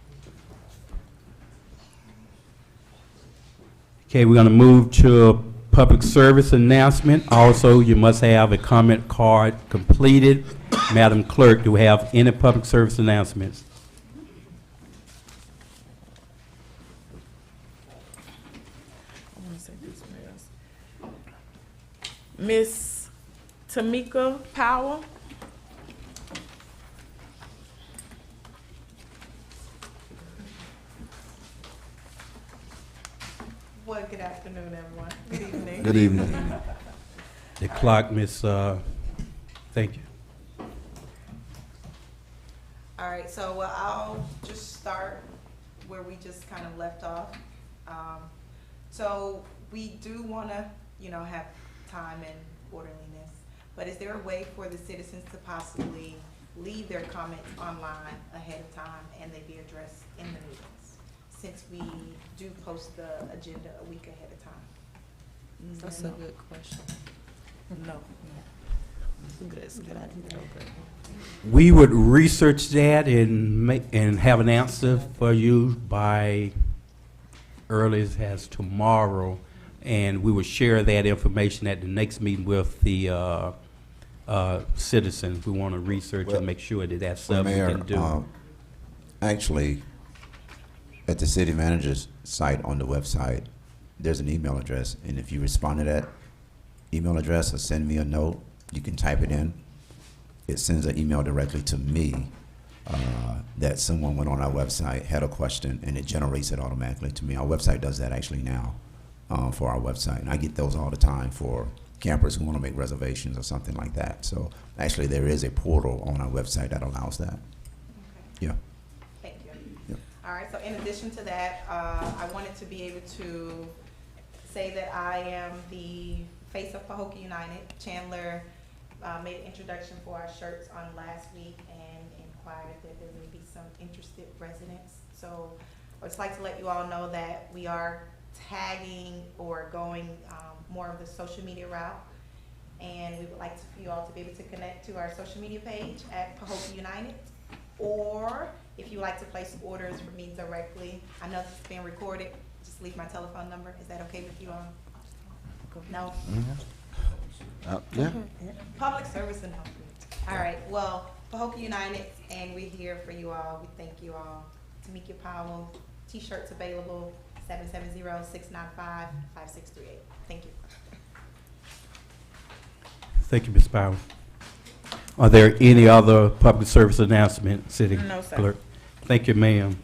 Okay, we're going to move to a public service announcement. Also, you must have a comment card completed. Madam Clerk, do we have any public service announcements? I want to say this one else. Miss Tamika Powell. Well, good afternoon, everyone. Good evening. Good evening. The clock, Miss, thank you. All right, so I'll just start where we just kind of left off. So we do want to, have time and orderliness, but is there a way for the citizens to possibly leave their comments online ahead of time and they be addressed in the meetings, since we do post the agenda a week ahead of time? That's a good question. No. That's a good idea. Okay. We would research that and have an answer for you by early as tomorrow, and we will share that information at the next meeting with the citizens. We want to research and make sure that that's Well, something we Mayor, can do. actually, at the city manager's site on the website, there's an email address, and if you respond to that email address or send me a note, you can type it in. It sends an email directly to me that someone went on our website, had a question, and it generates it automatically to me. Our website does that actually now for our website, and I get those all the time for campers who want to make reservations or something like that. So actually, there is a portal on our website that allows that. Okay. Yeah. Thank you. Yep. All right, so in addition to that, I wanted to be able to say that I am the face of Pahokee United. Chandler made an introduction for our shirts on last week and inquired if there may be some interested residents. So I would just like to let you all know that we are tagging or going more of the social media route. And we would like for you all to be able to connect to our social media page at Pahokee United. Or if you would like to place orders for me directly, I know this is being recorded, just leave my telephone number. Is that okay with you all? No? Yeah. Public service announcement. All right, well, Pahokee United, and we're here for you all. We thank you all. Tamika Powell, t-shirts available, 770-695-5638. Thank you. Thank you, Ms. Powell. Are there any other public service announcements, City No, sir. Clerk? Thank you, ma'am.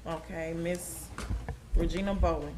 Okay, Miss Regina Bowen.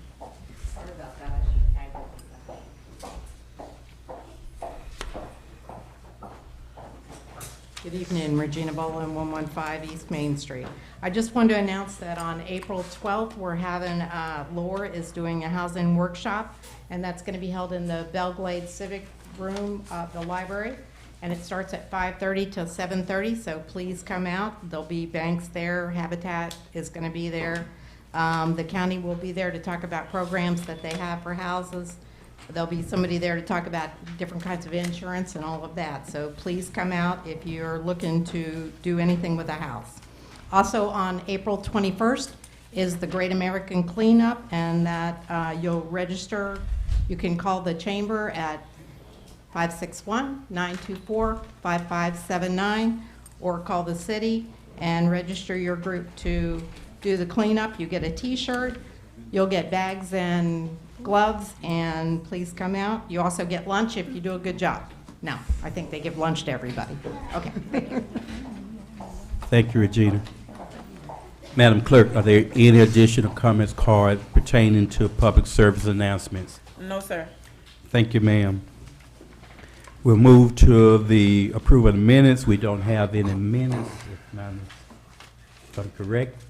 Good evening, Regina Boland, 115 East Main Street. I just wanted to announce that on April 12th, we're having, Laura is doing a housing workshop, and that's going to be held in the Belglade Civic Room of the library, and it starts at 5:30 till 7:30, so please come out. There'll be banks there, Habitat is going to be there. The county will be there to talk about programs that they have for houses. There'll be somebody there to talk about different kinds of insurance and all of that. So please come out if you're looking to do anything with a house. Also on April 21st is the Great American Cleanup, and that you'll register. You can call the chamber at 561-924-5579 or call the city and register your group to do the cleanup. You get a t-shirt, you'll get bags and gloves, and please come out. You also get lunch if you do a good job. No, I think they give lunch to everybody. Okay, thank you. Thank you, Regina. Madam Clerk, are there any additional comments card pertaining to public service announcements? No, sir. Thank you, ma'am. We'll move to the approval of the minutes. We don't have any minutes, if I'm correct.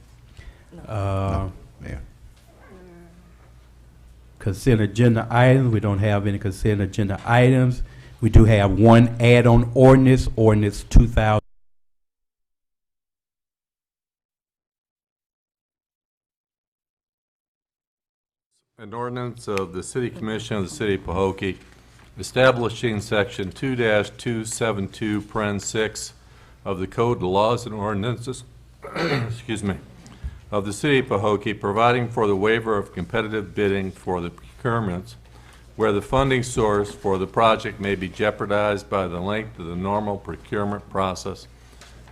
Mayor. Consent agenda items, we don't have any consent agenda items. We do have one add-on ordinance, ordinance 2000. An ordinance of the City Commission of the City of Pahokee establishing section 2-272, paren 6 of the Code of Laws and Ordinances, excuse me, of the City of Pahokee, providing for the waiver of competitive bidding for the procurements where the funding source for the project may be jeopardized by the length of the normal procurement process,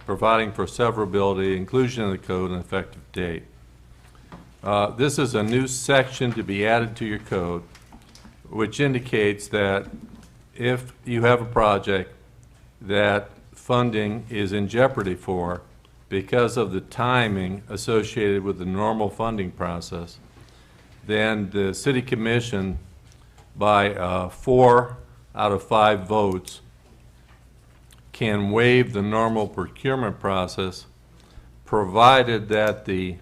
providing for severability, inclusion in the code, and effective date. This is a new section to be added to your code, which indicates that if you have a project that funding is in jeopardy for because of the timing associated with the normal funding process, then the City Commission, by 4 out of 5 votes, can waive the normal procurement process, provided that the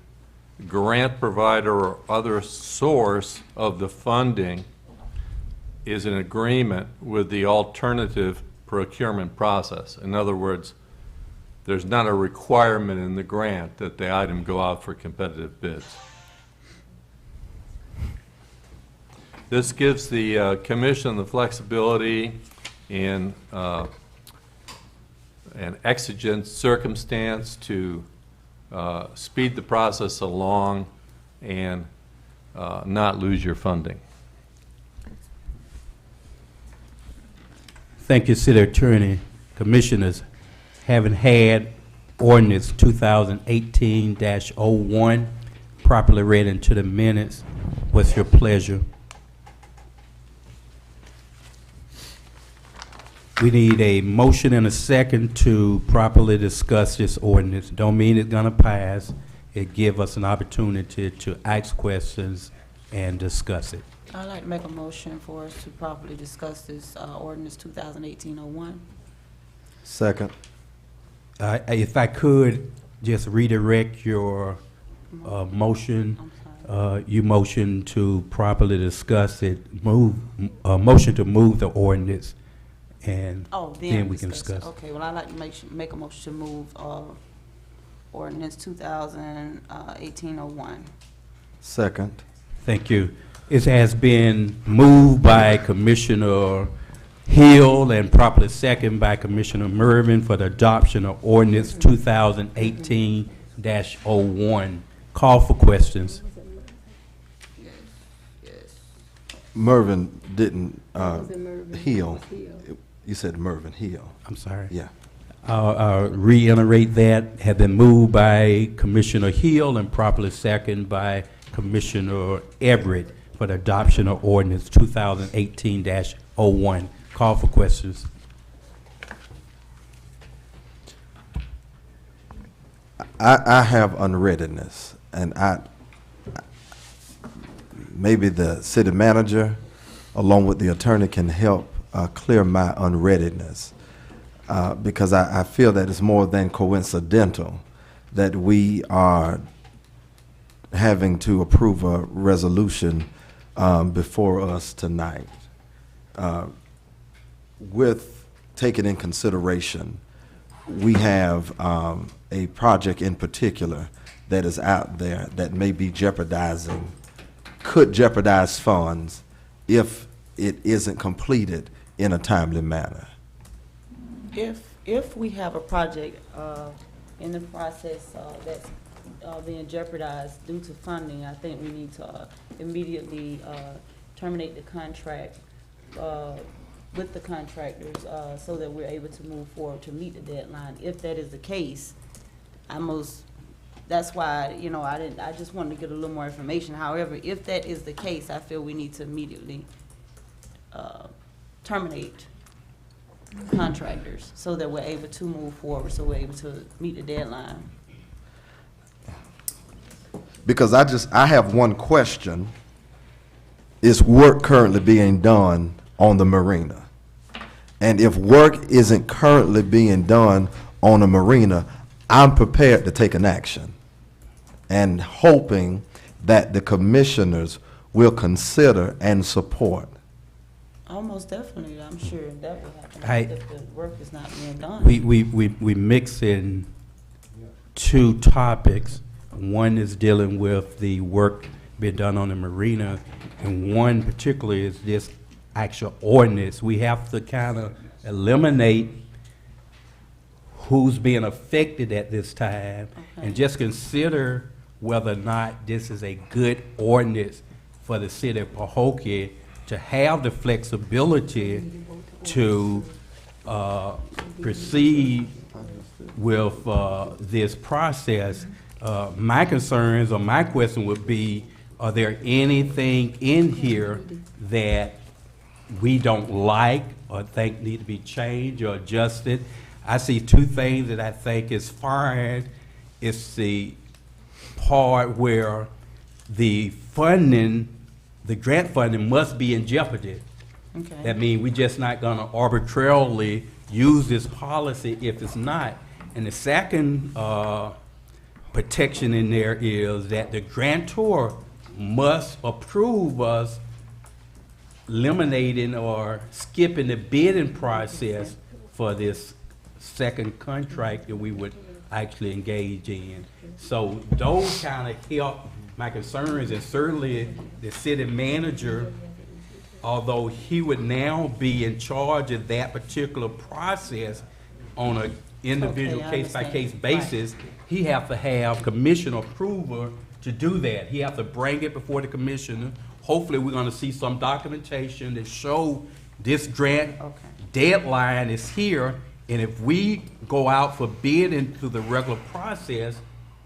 grant provider or other source of the funding is in agreement with the alternative procurement process. In other words, there's not a requirement in the grant that the item go out for competitive bids. This gives the Commission the flexibility in an exigent circumstance to speed the process along and not lose your funding. Thank you, City Attorney. Commissioners, having had ordinance 2018-01 properly read into the minutes, what's your pleasure? We need a motion and a second to properly discuss this ordinance. Don't mean it's gonna pass. It give us an opportunity to ask questions and discuss it. I'd like to make a motion for us to properly discuss this ordinance 2018-01. Second. If I could just redirect your motion, you motion to properly discuss it, motion to move the ordinance, and then we can discuss. Okay, well, I'd like to make a motion to move ordinance 2018-01. Second. Thank you. It has been moved by Commissioner Hill and properly seconded by Commissioner Mervin for the adoption of ordinance 2018-01. Call for questions. Mervin didn't, Hill. You said Mervin Hill. I'm sorry. Yeah. I'll reiterate that. Have been moved by Commissioner Hill and properly seconded by Commissioner Everett for the adoption of ordinance 2018-01. Call for questions. I have unreadiness, and maybe the city manager, along with the attorney, can help clear my unreadiness, because I feel that it's more than coincidental that we are having to approve a resolution before us tonight, with taking in consideration we have a project in particular that is out there that may be jeopardizing, could jeopardize funds if it isn't completed in a timely manner. If we have a project in the process that's being jeopardized due to funding, I think we need to immediately terminate the contract with the contractors so that we're able to move forward to meet the deadline. If that is the case, that's why, you know, I just wanted to get a little more information. However, if that is the case, I feel we need to immediately terminate contractors so that we're able to move forward, so we're able to meet the deadline. Because I have one question. Is work currently being done on the marina? And if work isn't currently being done on the marina, I'm prepared to take an action, and hoping that the commissioners will consider and support. Almost definitely, I'm sure that will happen if the work is not being done. We mix in two topics. One is dealing with the work being done on the marina, and one particularly is this actual ordinance. We have to kind of eliminate who's being affected at this time, and just consider whether or not this is a good ordinance for the city of Pahokee to have the flexibility to proceed with this process. My concerns or my question would be, are there anything in here that we don't like or think need to be changed or adjusted? I see two things that I think is fine. It's the part where the funding, the grant funding must be in jeopardy. Okay. That means we're just not gonna arbitrarily use this policy if it's not. And the second protection in there is that the grantor must approve us eliminating or skipping the bidding process for this second contract that we would actually engage in. So those kind of help my concerns, and certainly the city manager, although he would now be in charge of that particular process on an individual case-by-case basis, he have to have commission approval to do that. He have to bring it before the commissioner. Hopefully, we're gonna see some documentation that show this grant deadline is here, and if we go out for bidding through the regular process,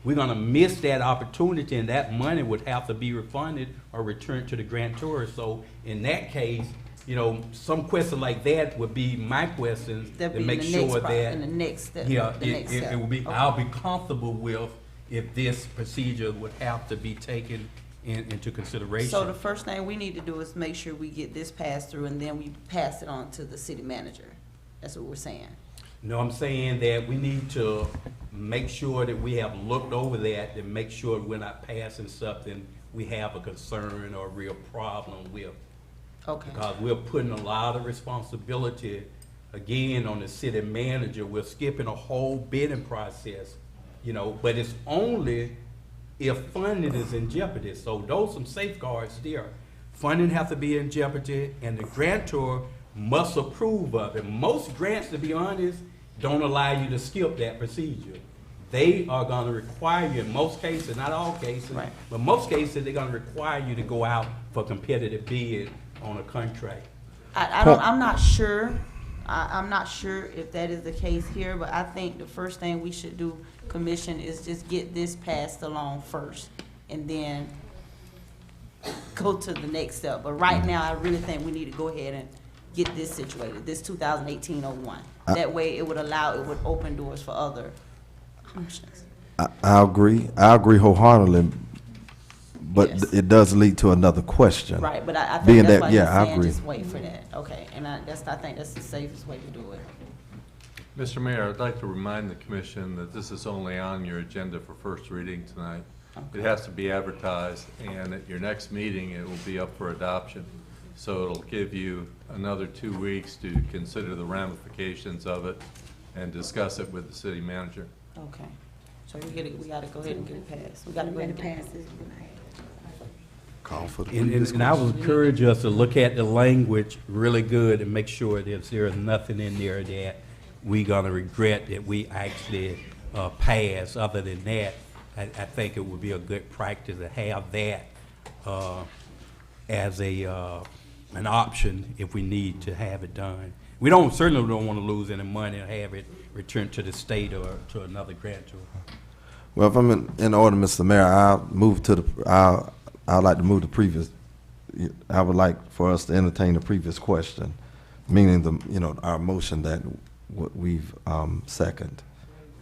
we're gonna miss that opportunity, and that money would have to be refunded or returned to the grantor. So in that case, you know, some question like that would be my questions to make sure that in the next step. yeah, it will be. I'll be comfortable with if this procedure would have to be taken into consideration. So the first thing we need to do is make sure we get this passed through, and then we pass it on to the city manager. That's what we're saying. No, I'm saying that we need to make sure that we have looked over that and make sure we're not passing something we have a concern or a real problem with. Okay. Because we're putting a lot of responsibility, again, on the city manager. We're skipping a whole bidding process, you know, but it's only if funding is in jeopardy. So those some safeguards there. Funding have to be in jeopardy, and the grantor must approve of it. Most grants, to be honest, don't allow you to skip that procedure. They are gonna require you, in most cases, not all cases, but most cases, they're gonna require you to go out for competitive bid on a contract. I'm not sure. I'm not sure if that is the case here, but I think the first thing we should do, commission, is just get this passed along first, and then go to the next step. But right now, I really think we need to go ahead and get this situated, this 2018-01. That way, it would open doors for other options. I agree wholeheartedly, but Yes. it does lead to another question. Right, but I Being think that's that- why yeah, he's I saying agree. just wait for that. Okay, and I think that's the safest way to do it. Mr. Mayor, I'd like to remind the commission that this is only on your agenda for first reading tonight. It has to be advertised, and at your next meeting, it will be up for adoption. So it'll give you another 2 weeks to consider the ramifications of it and discuss it with the city manager. Okay, so we gotta go ahead and get it passed. We gotta go ahead and pass it. Call for the And I would encourage us to look at the language really good and make sure that there is nothing in there that we gonna regret that we actually pass. Other than that, I think it would be a good practice to have that as an option if we need to have it done. We certainly don't want to lose any money and have it returned to the state or to another grantor. Well, if I'm in order, Mr. Mayor, I'd like to move the previous, I would like for us to entertain the previous question, meaning our motion that we've second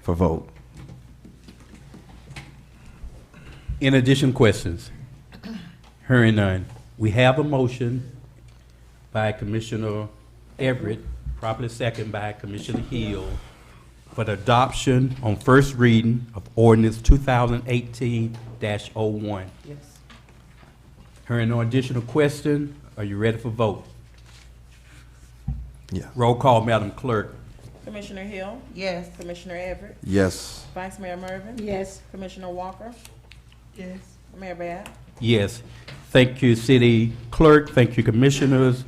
for vote. In addition, questions? Hearing none. We have a motion by Commissioner Everett, properly second by Commissioner Hill, for the adoption on first reading of ordinance 2018-01. Yes. Hearing no additional question, are you ready for vote? Yeah. Roll call, Madam Clerk. Commissioner Hill, Yes. Commissioner Everett, Yes. Vice Mayor Mervin, Yes. Commissioner Walker. Yes. Mayor Bab. Yes. Thank you, City Clerk. Thank you, Commissioners.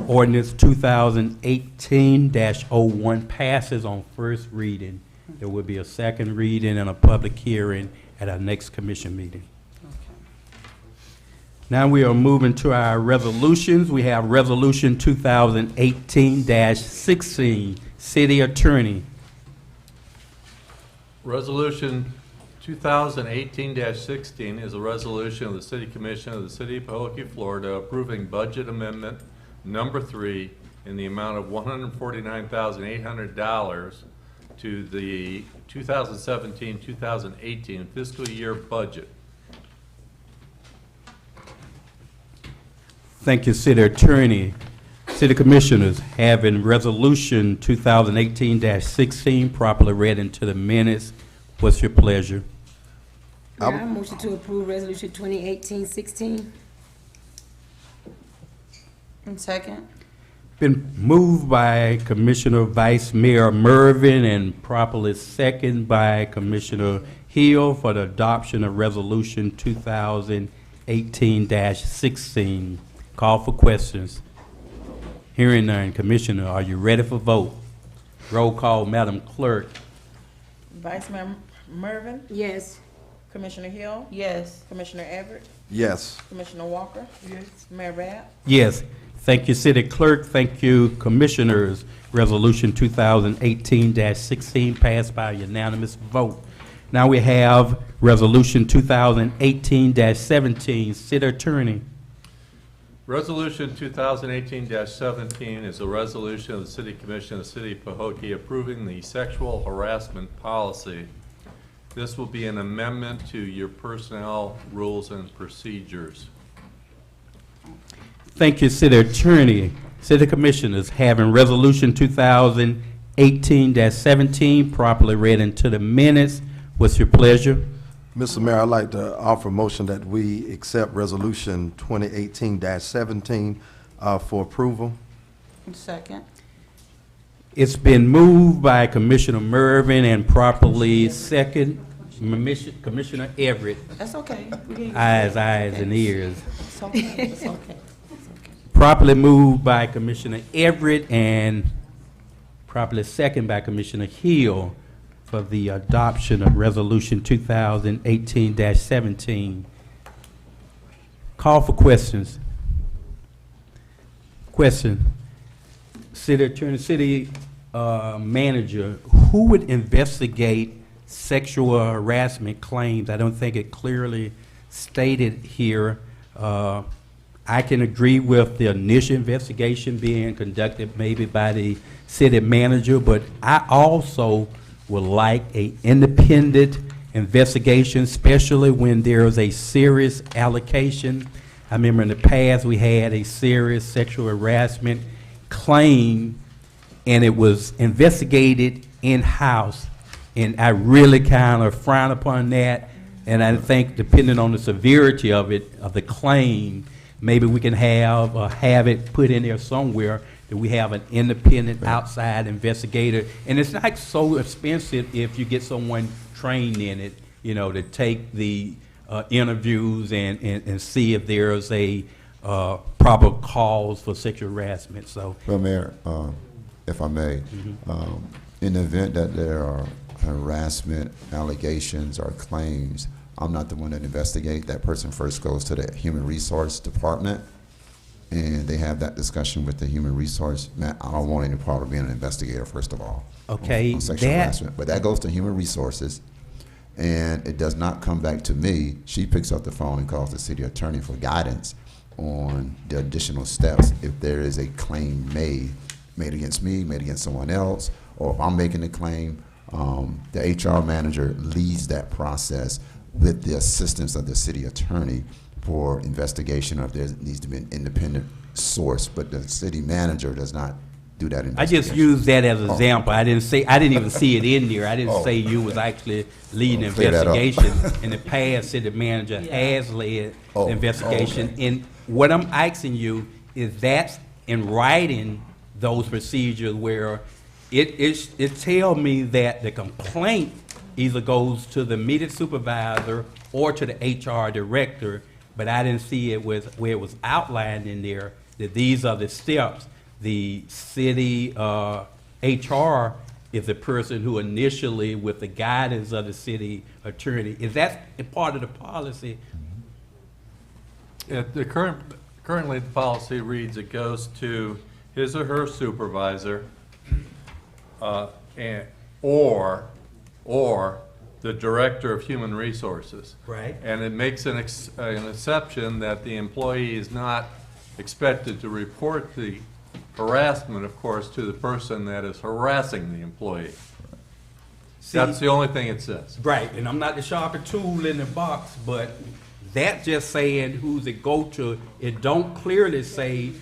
Ordinance 2018-01 passes on first reading. There will be a second reading and a public hearing at our next commission meeting. Now we are moving to our resolutions. We have Resolution 2018-16, City Attorney. Resolution 2018-16 is a resolution of the City Commission of the City of Pahokee, Florida, approving budget amendment number 3 in the amount of $149,800 to the 2017-2018 fiscal year budget. Thank you, City Attorney. City Commissioners, having Resolution 2018-16 properly read into the minutes, what's your pleasure? Mayor, I motion to approve resolution 2018-16. And second? Been moved by Commissioner Vice Mayor Mervin and properly second by Commissioner Hill for the adoption of Resolution 2018-16. Call for questions. Hearing none. Commissioner, are you ready for vote? Roll call, Madam Clerk. Vice Mayor Mervin, Yes. Commissioner Hill, Yes. Commissioner Everett, Yes. Commissioner Walker. Yes. Mayor Bab. Yes. Thank you, City Clerk. Thank you, Commissioners. Resolution 2018-16 passed by unanimous vote. Now we have Resolution 2018-17, City Attorney. Resolution 2018-17 is a resolution of the City Commission of the City of Pahokee approving the sexual harassment policy. This will be an amendment to your personnel rules and procedures. Thank you, City Attorney. City Commissioners, having Resolution 2018-17 properly read into the minutes, what's your pleasure? Mr. Mayor, I'd like to offer a motion that we accept Resolution 2018-17 for approval. And second? It's been moved by Commissioner Mervin and properly second, Commissioner Everett. That's okay. Eyes and ears. It's okay. It's okay. Properly moved by Commissioner Everett and properly second by Commissioner Hill for the adoption of Resolution 2018-17. Call for questions. Question. City Attorney, City Manager, who would investigate sexual harassment claims? I don't think it clearly stated here. I can agree with the initial investigation being conducted maybe by the city manager, but I also would like a independent investigation, especially when there is a serious allocation. I remember in the past, we had a serious sexual harassment claim, and it was investigated in-house, and I really kind of frown upon that, and I think depending on the severity of it, of the claim, maybe we can have it put in there somewhere that we have an independent outside investigator, and it's not so expensive if you get someone trained in it, you know, to take the interviews and see if there's a proper cause for sexual harassment. So, Well, Mayor, if I may, in the event that there are harassment allegations or claims, I'm not the one that investigate. That person first goes to the Human Resource Department, and they have that discussion with the Human Resource. Man, I don't want any part of being an investigator, first of all, okay, on sexual harassment. But that goes to Human Resources, and it does not come back to me. She picks up the phone and calls the city attorney for guidance on the additional steps if there is a claim made against me, made against someone else, or if I'm making a claim. The HR manager leads that process with the assistance of the city attorney for investigation, or if there needs to be an independent source, but the city manager does not do that I investigation. just used that as an example. I didn't even see it in there. I didn't say you was actually leading the Clear that up. investigation. In the past, city manager has led the investigation. Okay. And what I'm asking you is that's in writing those procedures where it tell me that the complaint either goes to the immediate supervisor or to the HR director, but I didn't see it where it was outlined in there that these are the steps. The city HR is the person who initially, with the guidance of the city attorney, is that a part of the policy? Currently, the policy reads it goes to his or her supervisor, or the director of human resources. Right. And it makes an exception that the employee is not expected to report the harassment, of course, to the person that is harassing the employee. That's the only thing it says. Right, and I'm not the sharpest tool in the box, but that just saying who's it go to, it don't clearly say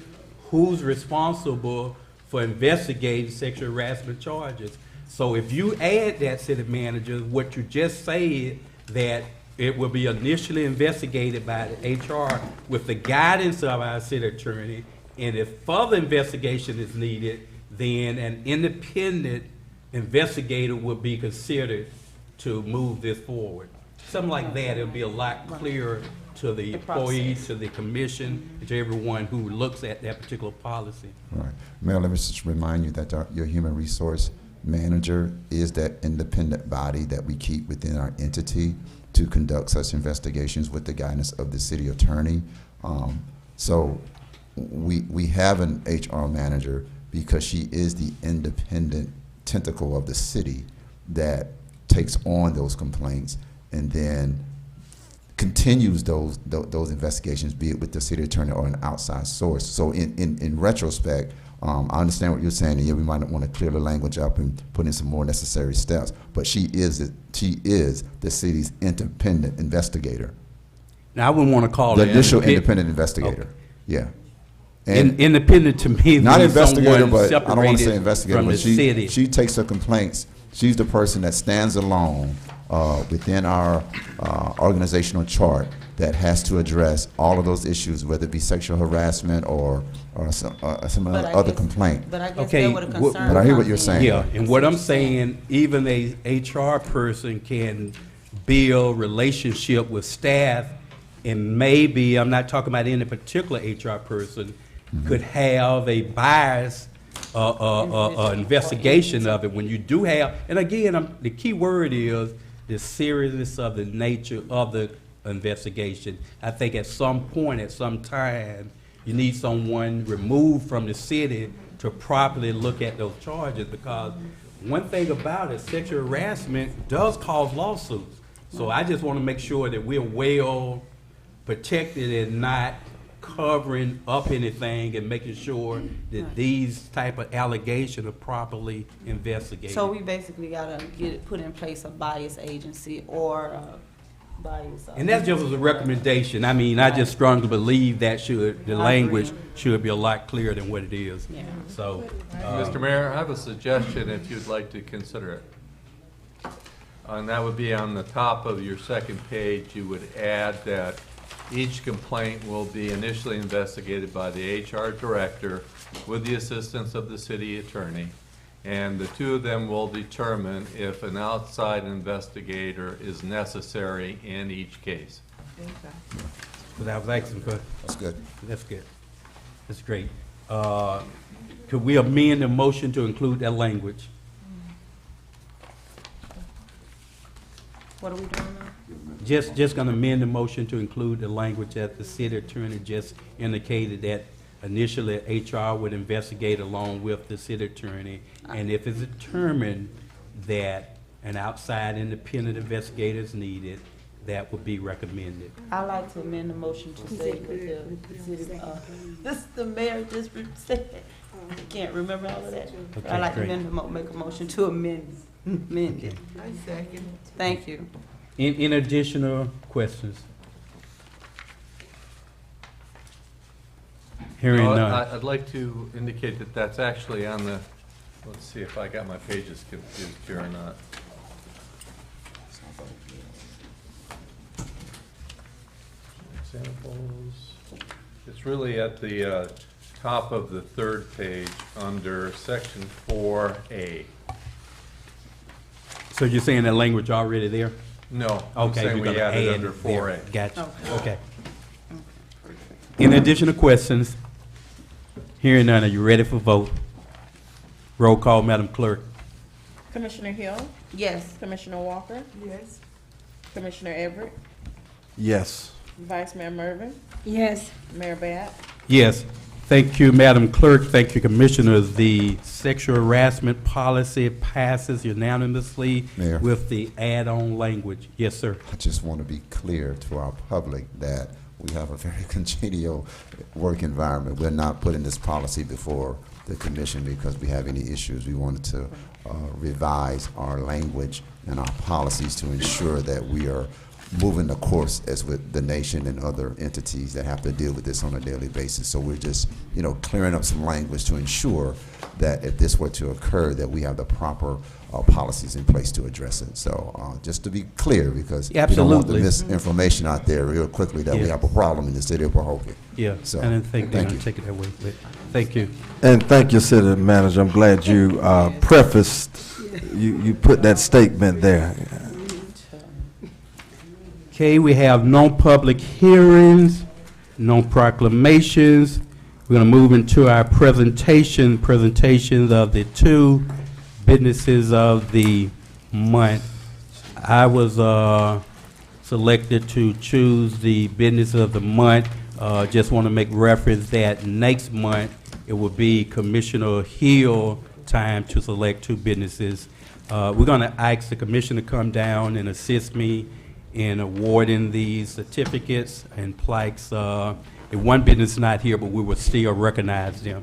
who's responsible for investigating sexual harassment charges. So if you add that, city manager, what you just said, that it will be initially investigated by the HR with the guidance of our city attorney, and if further investigation is needed, then an independent investigator would be considered to move this forward. Something like that, it'll be a lot clearer to the employees, to the commission, to everyone who looks at that particular policy. Right. Mayor, let me just remind you that your human resource manager is that independent body that we keep within our entity to conduct such investigations with the guidance of the city attorney. So we have an HR manager because she is the independent tentacle of the city that takes on those complaints and then continues those investigations, be it with the city attorney or an outside source. So in retrospect, I understand what you're saying, and yeah, we might want to clear the language up and put in some more necessary steps, but she is the city's independent investigator. Now, I wouldn't want to call The it initial independent investigator, Okay. yeah. And independent to me, not means investigator, someone but I don't want to say separated investigator, from but the city. she takes the complaints. She's the person that stands alone within our organizational chart that has to address all of those issues, whether it be sexual harassment or some other complaint. But I guess Okay, that would have concerned. But I hear what you're saying. Yeah, and what I'm saying, even a HR person can build relationship with staff, and maybe, I'm not talking about any particular HR person, could have a bias investigation of it when you do have, and again, the key word is the seriousness of the nature of the investigation. I think at some point, at some time, you need someone removed from the city to properly look at those charges, because one thing about it, sexual harassment does cause lawsuits. So I just want to make sure that we're well protected and not covering up anything and making sure that these type of allegations are properly investigated. So we basically gotta get it put in place a bias agency or bias. And that's just as a recommendation. I mean, I just strongly believe that the language should be a lot clearer than what it is. Yeah. So, Mr. Mayor, I have a suggestion if you'd like to consider it. And that would be on the top of your second page, you would add that each complaint will be initially investigated by the HR director with the assistance of the city attorney. And the two of them will determine if an outside investigator is necessary in each case. but I was asking for, That's good. that's good. That's great. Could we amend the motion to include that language? What are we doing now? Just gonna amend the motion to include the language that the city attorney just indicated that initially HR would investigate along with the city attorney. And if it's determined that an outside independent investigator is needed, that would be recommended. I'd like to amend the motion to say that the city, this the mayor just said. I can't remember all of that. Okay, I'd like to great. make a motion to amend it. I second. Thank you. In additional questions? Hearing No, none. I'd like to indicate that that's actually on the, let's see if I got my pages confused here or not. Examples. It's really at the top of the third page under section 4A. So you're saying that language already there? No, I'm Okay, saying we're we gonna added add under it there. 4A. Gotcha, okay. In additional questions, hearing none, are you ready for vote? Roll call, Madam Clerk. Commissioner Hill, Yes. Commissioner Walker, Yes. Commissioner Everett, Yes. Vice Mayor Mervin, Yes. Mayor Bat. Yes. Thank you, Madam Clerk. Thank you, Commissioners. The sexual harassment policy passes unanimously Mayor. with the add-on language. Yes, sir. I just want to be clear to our public that we have a very congenial work environment. We're not putting this policy before the commission because we have any issues. We wanted to revise our language and our policies to ensure that we are moving the course as with the nation and other entities that have to deal with this on a daily basis. So we're just, clearing up some language to ensure that if this were to occur, that we have the proper policies in place to address it. So just to be clear, because we don't want the Absolutely. misinformation out there real quickly that we Yeah. have a problem in the city of Pahokee. Yeah, So, I didn't think they thank would you. take it that way. But thank you. And thank you, City Manager. I'm glad you prefaced, you put that statement there. Okay, we have no public hearings, no proclamations. We're going to move into our presentations of the two businesses of the month. I was selected to choose the business of the month. Just want to make reference that next month it will be Commissioner Hill time to select two businesses. We're going to ask the commissioner to come down and assist me in awarding these certificates and plaques. If one business is not here, but we will still recognize them.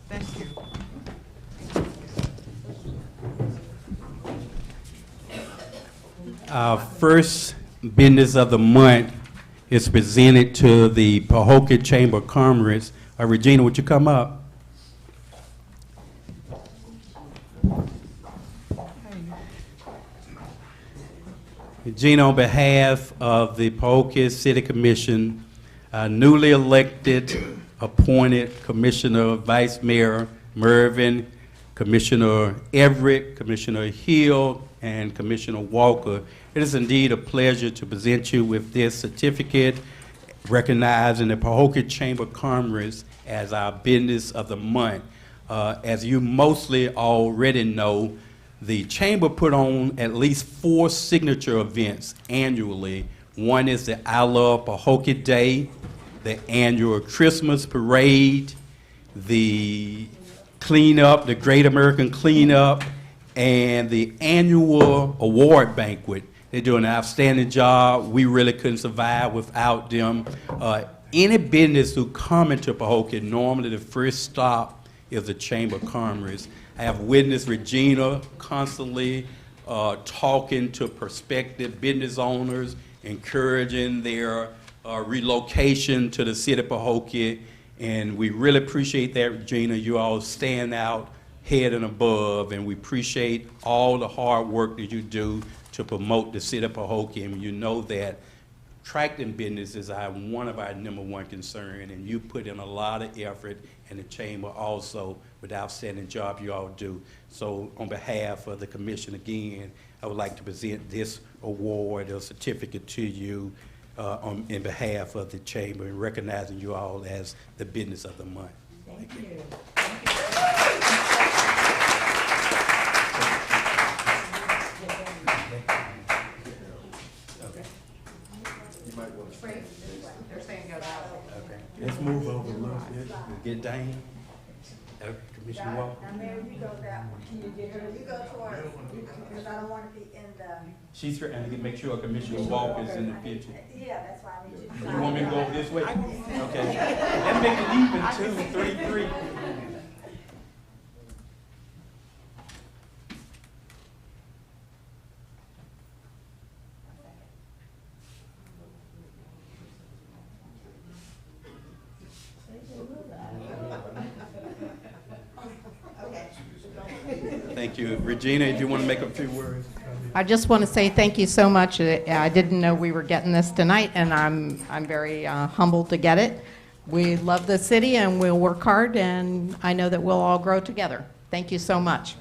Thank you. Our first business of the month is presented to the Pahokee Chamber of Commerce. Regina, would you come up? Regina, on behalf of the Pahokee City Commission, newly elected, appointed Commissioner Vice Mayor Mervin, Commissioner Everett, Commissioner Hill, and Commissioner Walker. It is indeed a pleasure to present you with this certificate recognizing the Pahokee Chamber of Commerce as our business of the month. As you mostly already know, the Chamber put on at least 4 signature events annually. One is the I Love Pahokee Day, the annual Christmas Parade, the cleanup, the Great American Cleanup, and the annual award banquet. They do an outstanding job. We really couldn't survive without them. Any business who come into Pahokee, normally the first stop is the Chamber of Commerce. I have witnessed Regina constantly talking to prospective business owners, encouraging their relocation to the city of Pahokee, and we really appreciate that, Regina. You all stand out head and above, and we appreciate all the hard work that you do to promote the city of Pahokee, and you know that attracting business is one of our #1 concern, and you put in a lot of effort, and the chamber also with the outstanding job you all do. So on behalf of the commission again, I would like to present this award or certificate to you in behalf of the chamber, and recognizing you all as the business of the month. Thank you. Okay. Let's move over a little bit. Get Dane. Commissioner Walker. Mayor, you go that way. Can you get her? You go towards, because I don't want to be in the. She's trying to make sure Commissioner Walker is in the picture. Yeah, that's why I need you to. You want me to go over this way? Okay. Let's make it even, 2, 3, 3. Thank you. Regina, if you want to make a few words. I just want to say thank you so much. I didn't know we were getting this tonight, and I'm very humbled to get it. We love the city, and we'll work hard, and I know that we'll all grow together. Thank you so much.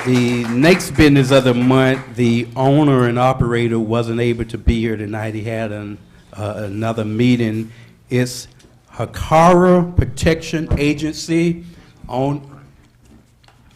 The next business of the month, the owner and operator wasn't able to be here tonight. He had another meeting. It's Hakara Protection Agency, owned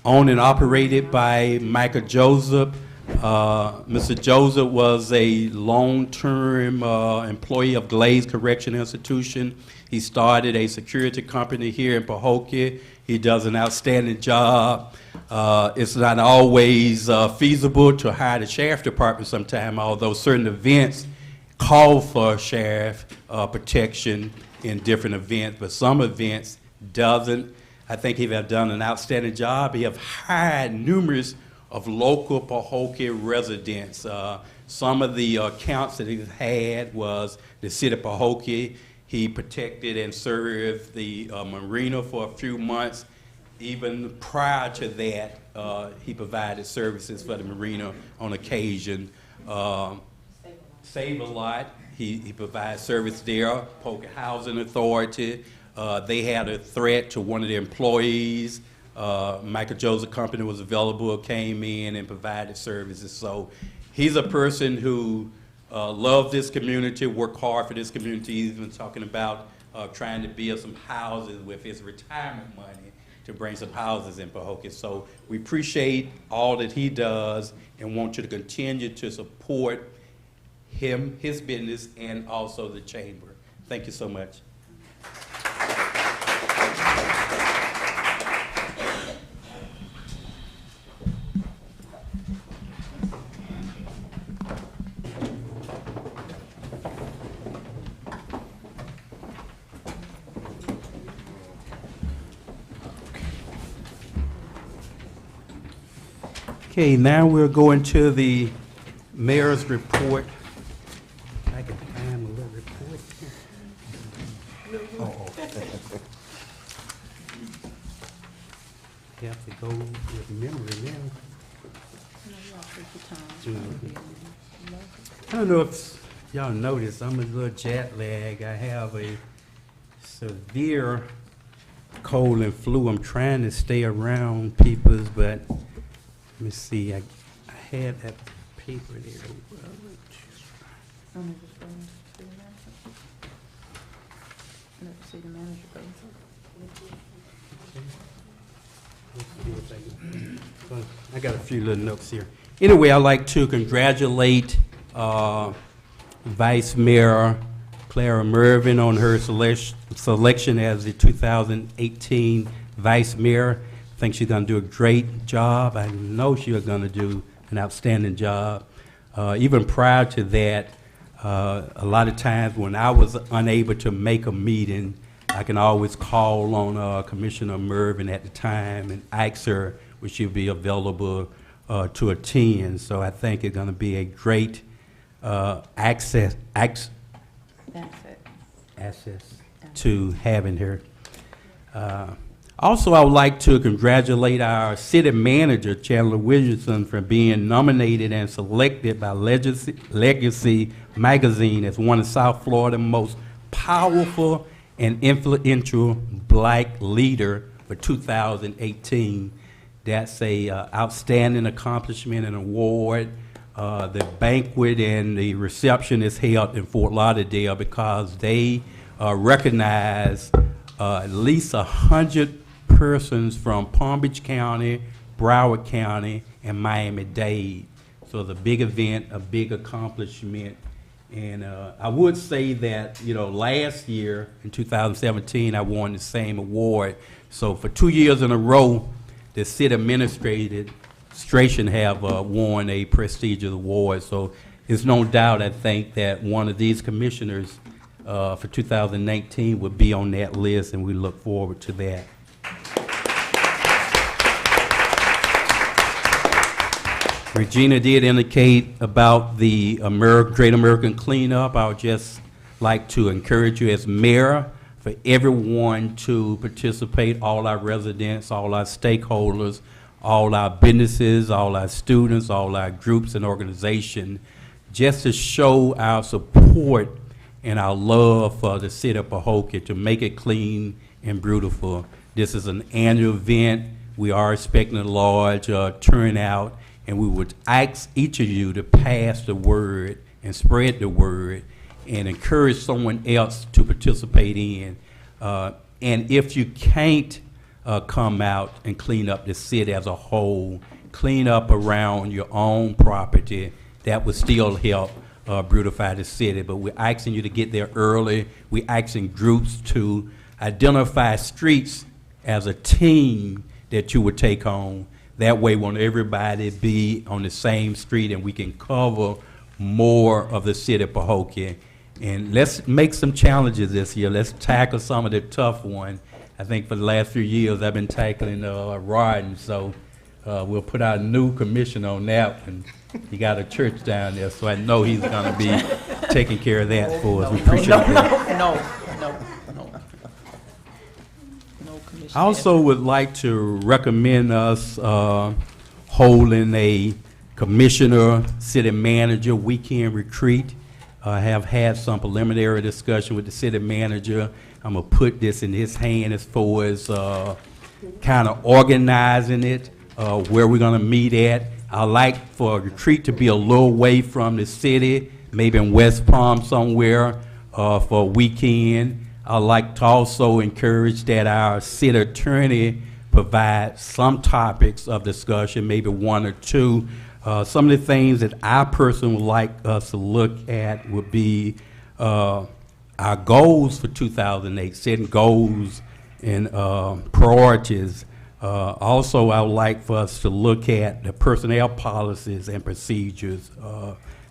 and operated by Michael Joseph. Mr. Joseph was a long-term employee of Glaze Correction Institution. He started a security company here in Pahokee. He does an outstanding job. It's not always feasible to hire the sheriff department sometime, although certain events call for sheriff protection in different events, but some events doesn't. I think he have done an outstanding job. He have hired numerous of local Pahokee residents. Some of the accounts that he had was the city of Pahokee. He protected and served the marina for a few months. Even prior to that, he provided services for the marina on occasion. Save a Lot, he provides service there. Pahokee Housing Authority, they had a threat to one of their employees. Michael Joseph Company was available, came in and provided services. So he's a person who loves this community, worked hard for this community. He's been talking about trying to build some houses with his retirement money to bring some houses in Pahokee. So we appreciate all that he does and want you to continue to support him, his business, and also the chamber. Thank you so much. Okay, now we're going to the mayor's report. I can find a little report here. You have to go with memory now. I don't know if y'all noticed, I'm a little jet lag. I have a severe cold and flu. I'm trying to stay around people's, but let me see, I had that paper there. I got a few little notes here. Anyway, I'd like to congratulate Vice Mayor Clara Mervin on her selection as the 2018 Vice Mayor. I think she's going to do a great job. I know she's going to do an outstanding job. Even prior to that, a lot of times when I was unable to make a meeting, I can always call on Commissioner Mervin at the time and ask her would she be available to attend. So I think it's going to be a great access to having her. Also, I would like to congratulate our city manager, Chandler Williamson, for being nominated and selected by Legacy Magazine as one of South Florida's most powerful and influential black leader for 2018. That's a outstanding accomplishment and award. The banquet and the reception is held in Fort Lauderdale because they recognize at least 100 persons from Palm Beach County, Broward County, and Miami-Dade. So it's a big event, a big accomplishment. And I would say that, you know, last year in 2017, I won the same award. So for 2 years in a row, the city administration have won a prestigious award. So there's no doubt, I think, that one of these commissioners for 2019 would be on that list, and we look forward to that. Regina did indicate about the Great American Cleanup. I would just like to encourage you as mayor for everyone to participate, all our residents, all our stakeholders, all our businesses, all our students, all our groups and organizations, just to show our support and our love for the city of Pahokee to make it clean and beautiful. This is an annual event. We are expecting a large turnout, and we would ask each of you to pass the word and spread the word and encourage someone else to participate in. And if you can't come out and clean up the city as a whole, clean up around your own property, that would still help beautify the city. But we're asking you to get there early. We're asking groups to identify streets as a team that you would take on. That way, won't everybody be on the same street, and we can cover more of the city of Pahokee. And let's make some challenges this year. Let's tackle some of the tough ones. I think for the last few years, I've been tackling riding, so we'll put our new commissioner on that, and he got a church down there, so I know he's going to be taking care of that for us. We appreciate that. No. I also would like to recommend us holding a commissioner, city manager weekend retreat. I have had some preliminary discussion with the city manager. I'm going to put this in his hand as far as kind of organizing it, where we're going to meet at. I'd like for a retreat to be a little away from the city, maybe in West Palm somewhere for a weekend. I'd like to also encourage that our city attorney provide some topics of discussion, maybe one or two. Some of the things that I personally would like us to look at would be our goals for 2008, setting goals and priorities. Also, I would like for us to look at the personnel policies and procedures,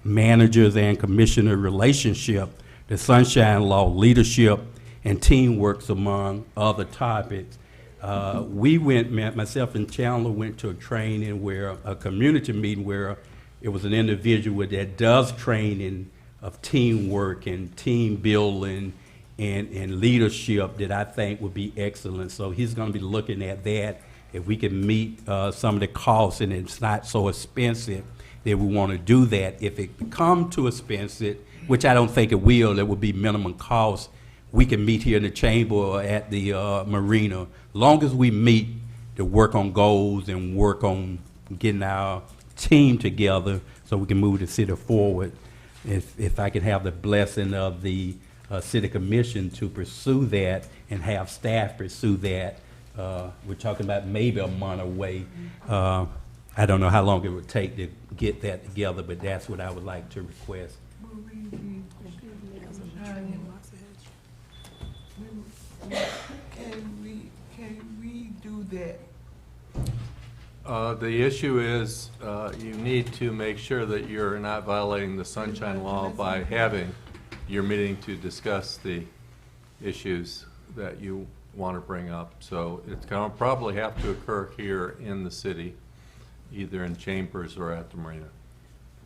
managers and commissioner relationship, the Sunshine Law, leadership, and teamwork, among other topics. Myself and Chandler went to a training where, a community meeting where it was an individual that does training of teamwork and team building and leadership that I think would be excellent. So he's going to be looking at that. If we can meet some of the costs and it's not so expensive, then we want to do that. If it becomes too expensive, which I don't think it will, it would be minimum cost, we can meet here in the chamber or at the marina. Long as we meet to work on goals and work on getting our team together so we can move the city forward. if I could have the blessing of the city commission to pursue that and have staff pursue that, we're talking about maybe a month away. I don't know how long it would take to get that together, but that's what I would like to request. Can we do that? The issue is, you need to make sure that you're not violating the sunshine law by having your meeting to discuss the issues that you want to bring up. So it's going to probably have to occur here in the city, either in chambers or at the marina.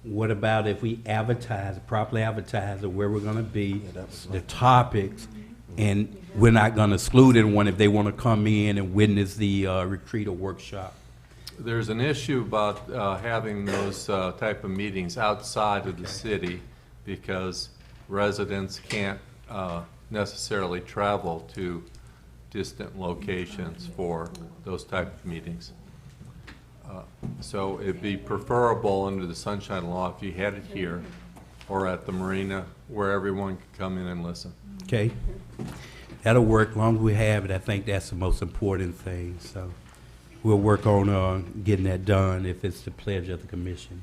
What about if we advertise, properly advertise of where we're gonna be, the topics, and we're not gonna exclude anyone if they wanna come in and witness the retreat or workshop? There's an issue about having those type of meetings outside of the city because residents can't necessarily travel to distant locations for those type of meetings. So it'd be preferable under the sunshine law if you had it here or at the marina where everyone could come in and listen. Okay, that'll work. Long as we have it, I think that's the most important thing. So we'll work on getting that done if it's the pledge of the commission.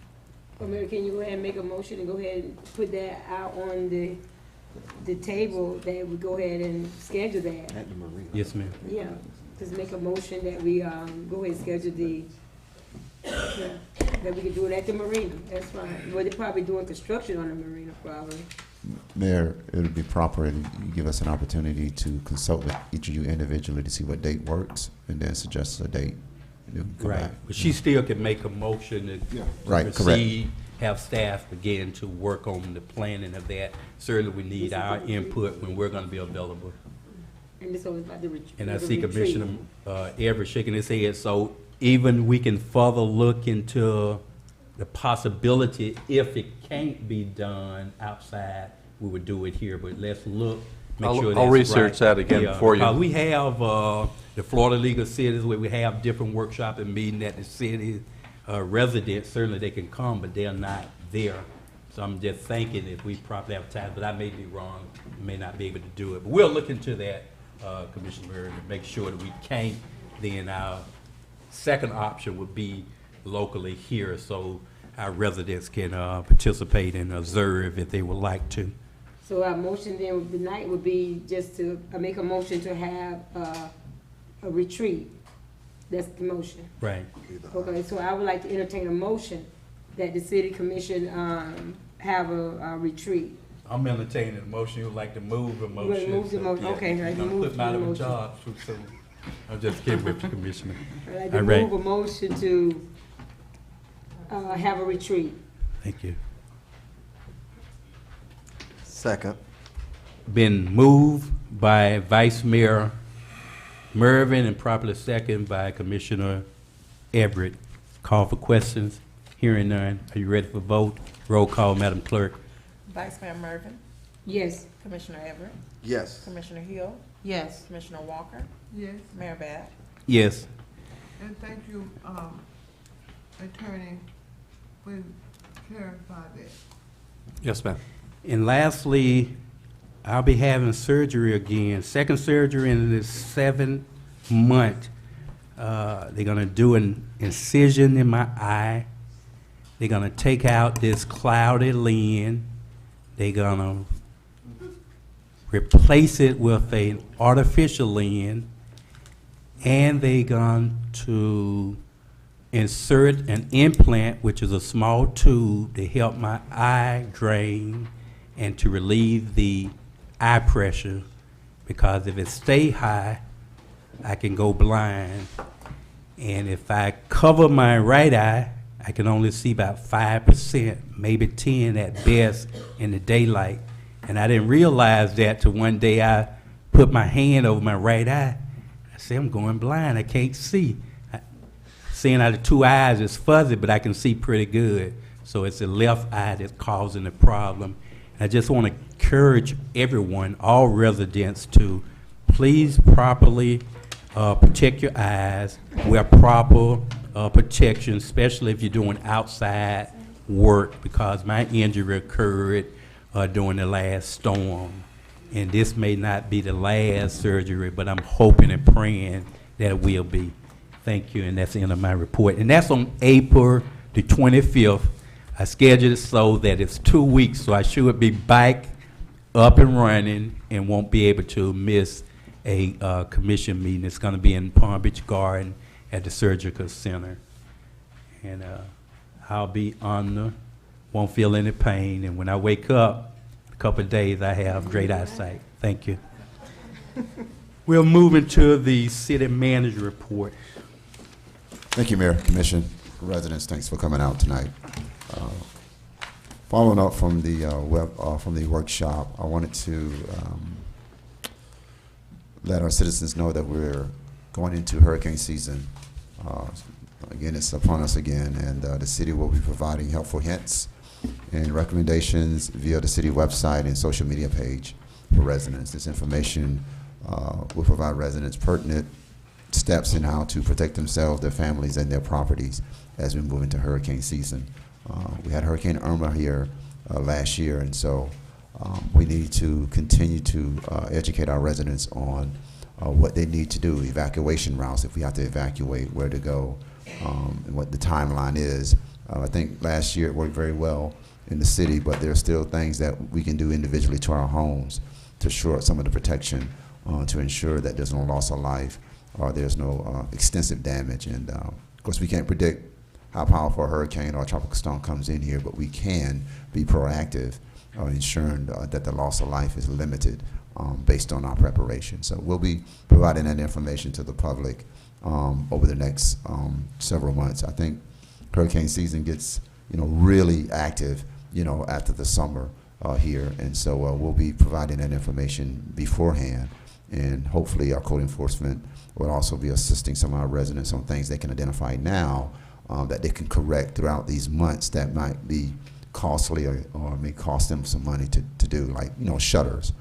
Well, Mayor, can you go ahead and make a motion and go ahead and put that out on the table, that we go ahead and schedule that? At the marina. Yes, ma'am. Yeah, just make a motion that we, go ahead and schedule that we can do it at the marina, that's fine. Well, they're probably doing construction on the marina, probably. Mayor, it would be proper and you give us an opportunity to consult with each of you individually to see what date works and then suggest a date. And then we come Right, back. but she still can make a motion to Right, proceed, have staff begin to work on the planning of that. Certainly, we need our input when we're gonna be available. And this was about the retreat. And I see Commissioner Everett shaking his head, so even we can further look into the possibility, if it can't be done outside, we would do it here, but let's look, make sure that's right. I'll research that again for you. We have the Florida League of Cities where we have different workshop and meeting at the city. Residents, certainly they can come, but they're not there. So I'm just thinking if we properly advertise, but I may be wrong, may not be able to do it. But we'll look into that, Commissioner, to make sure that we can't, then our second option would be locally here, so our residents can participate and observe if they would like to. So our motion then tonight would be just to make a motion to have a retreat. That's the motion. Right. Okay, so I would like to entertain a motion that the city commission have a retreat. I'm entertaining a motion. You would like to move a motion? We'll move the motion. Okay, right, I'm move putting out the of a motion. job too soon. I'm just kidding with you, Commissioner. I'd like to All right. move a motion to have a retreat. Thank you. Second. Been moved by Vice Mayor Mervin and properly second by Commissioner Everett. Call for questions. Hearing none. Are you ready for vote? Roll call, Madam Clerk. Vice Mayor Mervin, Yes. Commissioner Everett, Yes. Commissioner Hill, Yes. Commissioner Walker, Yes, Mayor Bab. Yes. and thank you, Attorney, for clarifying that. Yes, ma'am. And lastly, I'll be having surgery again, second surgery in the 7th month. They're gonna do an incision in my eye. They're gonna take out this cloudy lens. They're gonna replace it with an artificial lens. And they're going to insert an implant, which is a small tube, to help my eye drain and to relieve the eye pressure, because if it stay high, I can go blind. And if I cover my right eye, I can only see about 5%, maybe 10 at best in the daylight. And I didn't realize that till one day I put my hand over my right eye. I said, I'm going blind, I can't see. Seeing out of two eyes is fuzzy, but I can see pretty good. So it's the left eye that's causing the problem. I just want to encourage everyone, all residents, to please properly protect your eyes, wear proper protection, especially if you're doing outside work because my injury occurred during the last storm. And this may not be the last surgery, but I'm hoping and praying that it will be. Thank you, and that's the end of my report. And that's on April the 25th. I scheduled it so that it's 2 weeks, so I should be back up and running and won't be able to miss a commission meeting. It's going to be in Palm Beach Garden at the Surgical Center. And I'll be on the, won't feel any pain. And when I wake up, a couple of days, I have great eyesight. Thank you. We'll move into the city manager report. Thank you, Mayor, Commission, residents. Thanks for coming out tonight. Following up from the workshop, I wanted to let our citizens know that we're going into hurricane season. Again, it's upon us again, and the city will be providing helpful hints and recommendations via the city website and social media page for residents. This information will provide residents pertinent steps in how to protect themselves, their families, and their properties as we move into hurricane season. We had Hurricane Irma here last year, and so we need to continue to educate our residents on what they need to do, evacuation routes, if we have to evacuate, where to go, and what the timeline is. I think last year it worked very well in the city, but there are still things that we can do individually to our homes to shore up some of the protection, to ensure that there's no loss of life or there's no extensive damage. And of course, we can't predict how powerful a hurricane or a tropical storm comes in here, but we can be proactive, ensuring that the loss of life is limited based on our preparation. So we'll be providing that information to the public over the next several months. I think hurricane season gets really active after the summer here, and so we'll be providing that information beforehand, and hopefully our code enforcement will also be assisting some of our residents on things they can identify now that they can correct throughout these months that might be costly or may cost them some money to do, like shutters,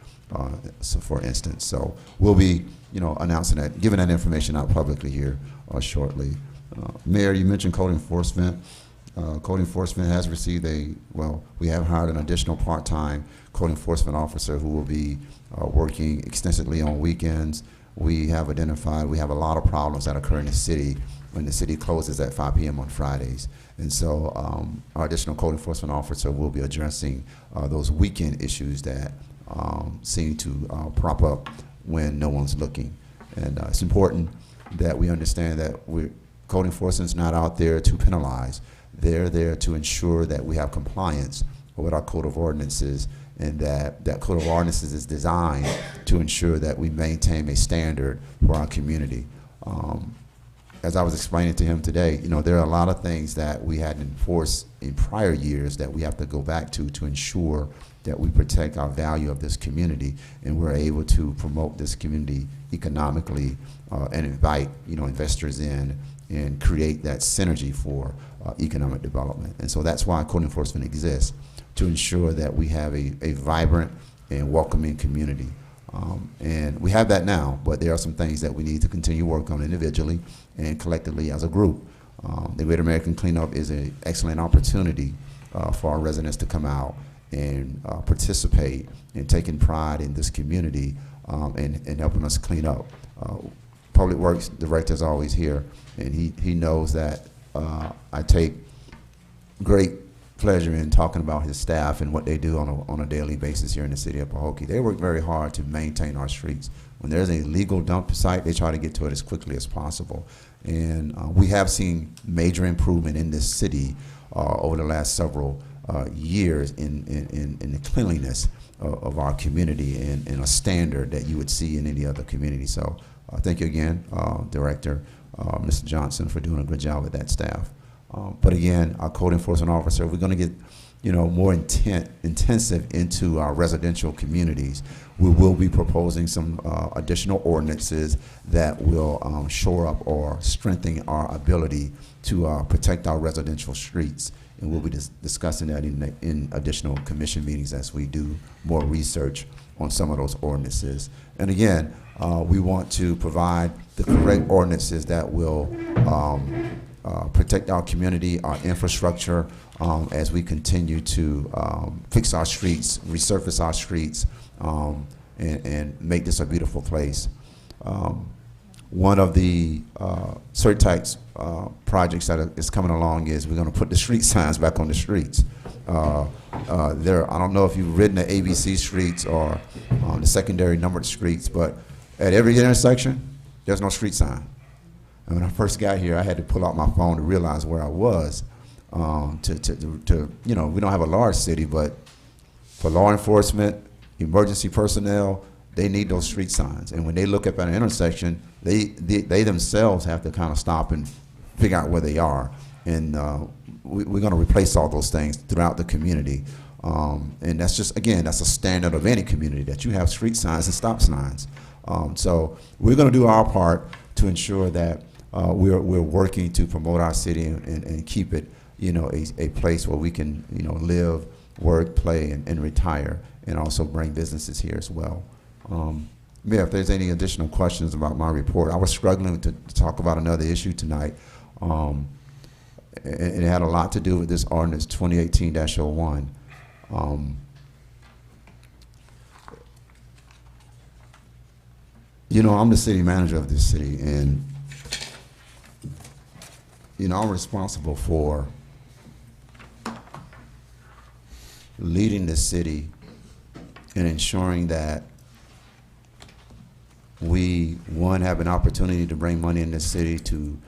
so for instance. So we'll be announcing that, giving that information out publicly here shortly. Mayor, you mentioned code enforcement. Code enforcement has received we have hired an additional part-time code enforcement officer who will be working extensively on weekends. We have identified we have a lot of problems that occur in the city when the city closes at 5 p.m. on Fridays. And so our additional code enforcement officer will be addressing those weekend issues that seem to prop up when no one's looking. And it's important that we understand that code enforcement is not out there to penalize. They're there to ensure that we have compliance with our code of ordinances, and that code of ordinances is designed to ensure that we maintain a standard for our community. As I was explaining to him today, there are a lot of things that we had enforced in prior years that we have to go back to ensure that we protect our value of this community, and we're able to promote this community economically and invite investors in and create that synergy for economic development. And so that's why code enforcement exists, to ensure that we have a vibrant and welcoming community. And we have that now, but there are some things that we need to continue work on individually and collectively as a group. The Great American Cleanup is an excellent opportunity for our residents to come out and participate in taking pride in this community and helping us clean up. Public Works Director is always here, and he knows that I take great pleasure in talking about his staff and what they do on a daily basis here in the city of Pahokee. They work very hard to maintain our streets. When there's a legal dump site, they try to get to it as quickly as possible. And we have seen major improvement in this city over the last several years in the cleanliness of our community and a standard that you would see in any other community. So thank you again, Director, Mr. Johnson, for doing a good job with that staff. But again, our code enforcement officer, we're going to get more intensive into our residential communities. We will be proposing some additional ordinances that will shore up or strengthen our ability to protect our residential streets. And we'll be discussing that in additional commission meetings as we do more research on some of those ordinances. And again, we want to provide the correct ordinances that will protect our community, our infrastructure, as we continue to fix our streets, resurface our streets, and make this a beautiful place. One of the certain projects that is coming along is we're going to put the street signs back on the streets. I don't know if you've ridden the ABC streets or on the secondary numbered streets, but at every intersection, there's no street sign. And when I first got here, I had to pull out my phone to realize where I was. We don't have a large city, but for law enforcement, emergency personnel, they need those street signs. And when they look up at an intersection, they themselves have to kind of stop and figure out where they are. And we're going to replace all those things throughout the community. And that's just, again, that's a standard of any community, that you have street signs and stop signs. So we're going to do our part to ensure that we're working to promote our city and keep it, a place where we can, live, work, play, and retire, and also bring businesses here as well. Mayor, if there's any additional questions about my report, I was struggling to talk about another issue tonight. It had a lot to do with this ordinance 2018-01. I'm the city manager of this city, and I'm responsible for leading the city and ensuring that we, one, have an opportunity to bring money in the city to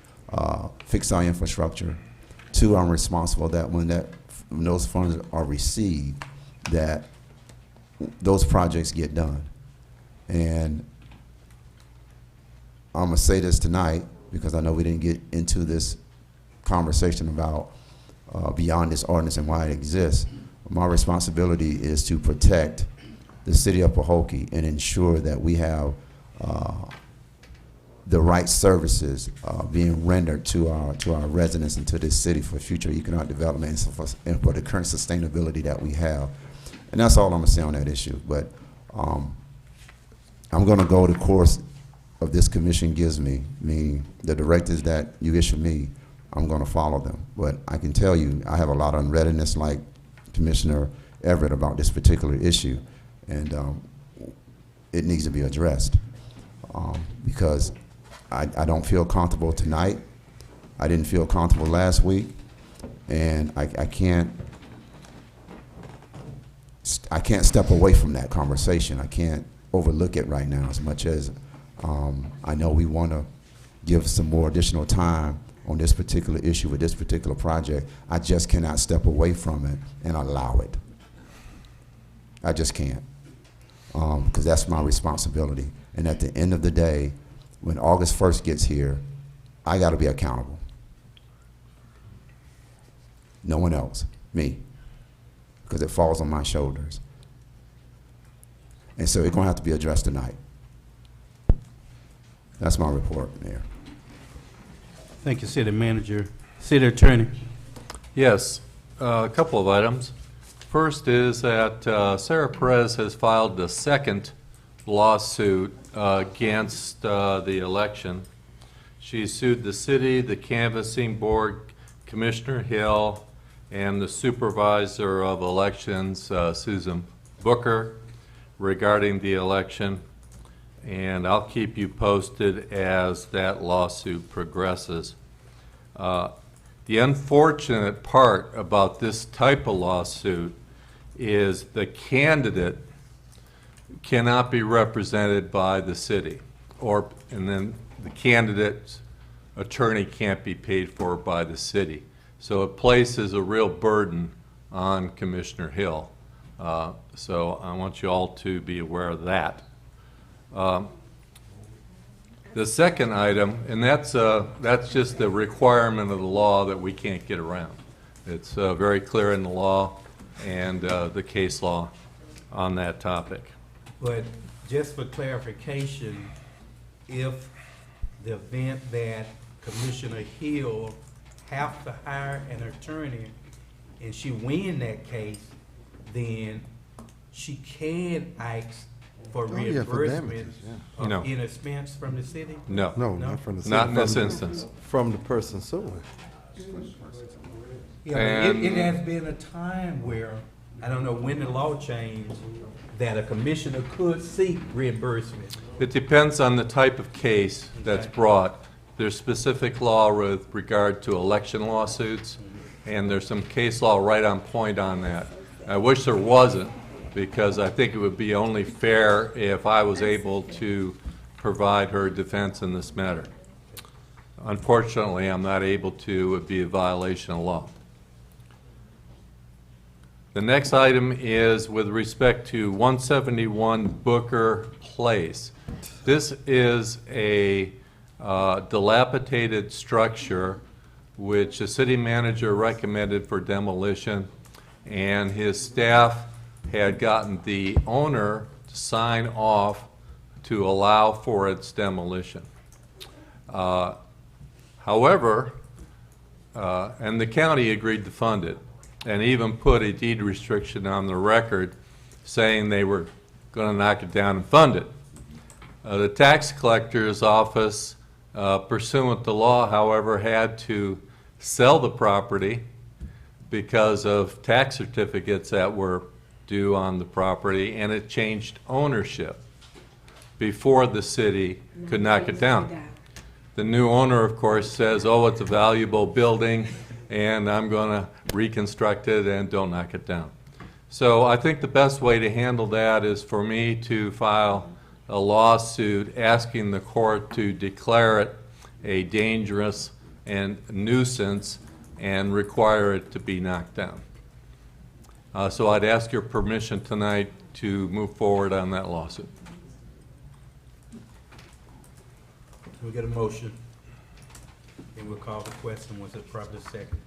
fix our infrastructure. Two, I'm responsible that when those funds are received, that those projects get done. And I'm gonna say this tonight because I know we didn't get into this conversation about beyond this ordinance and why it exists. My responsibility is to protect the city of Pahokee and ensure that we have the right services being rendered to our residents and to this city for future economic development and for the current sustainability that we have. And that's all I'm gonna say on that issue. But I'm gonna go the course of this commission gives me, meaning the directives that you issue me, I'm gonna follow them. But I can tell you, I have a lot of unreadiness, like Commissioner Everett, about this particular issue, and it needs to be addressed because I don't feel comfortable tonight. I didn't feel comfortable last week, and I can't step away from that conversation. I can't overlook it right now, as much as I know we want to give some more additional time on this particular issue with this particular project. I just cannot step away from it and allow it. I just can't, because that's my responsibility. And at the end of the day, when August 1st gets here, I got to be accountable. No one else, me, because it falls on my shoulders. And so it's going to have to be addressed tonight. That's my report, Mayor. Thank you, City Manager. City Attorney. Yes, a couple of items. First is that Sarah Perez has filed the second lawsuit against the election. She sued the city, the canvassing board, Commissioner Hill, and the supervisor of elections, Susan Booker, regarding the election. And I'll keep you posted as that lawsuit progresses. The unfortunate part about this type of lawsuit is the candidate cannot be represented by the city, and then the candidate's attorney can't be paid for by the city. So it places a real burden on Commissioner Hill. So I want you all to be aware of that. The second item, and that's just the requirement of the law that we can't get around. It's very clear in the law and the case law on that topic. But just for clarification, if the event that Commissioner Hill have to hire an attorney and she win that case, then she can ask for Oh, yeah, for reimbursement damages, yeah. of No. any expense from the city? No, No, not from the city. not in this from- instance. From the person suing. Yeah, it has been a time where, I don't know when the law changed, that a commissioner could seek reimbursement. It depends on the type of case that's brought. There's specific law with regard to election lawsuits, and there's some case law right on point on that. I wish there wasn't, because I think it would be only fair if I was able to provide her defense in this matter. Unfortunately, I'm not able to. It would be a violation of law. The next item is with respect to 171 Booker Place. This is a dilapidated structure which the city manager recommended for demolition, and his staff had gotten the owner to sign off to allow for its demolition. However, and the county agreed to fund it, and even put a deed restriction on the record saying they were going to knock it down and fund it. The tax collector's office, pursuant to law, however, had to sell the property because of tax certificates that were due on the property, and it changed ownership before the city could knock it down. The new owner, of course, says, oh, it's a valuable building, and I'm going to reconstruct it and don't knock it down. So I think the best way to handle that is for me to file a lawsuit asking the court to declare it a dangerous and nuisance and require it to be knocked down. So I'd ask your permission tonight to move forward on that lawsuit. Can we get a motion? And we'll call the question once it's properly second.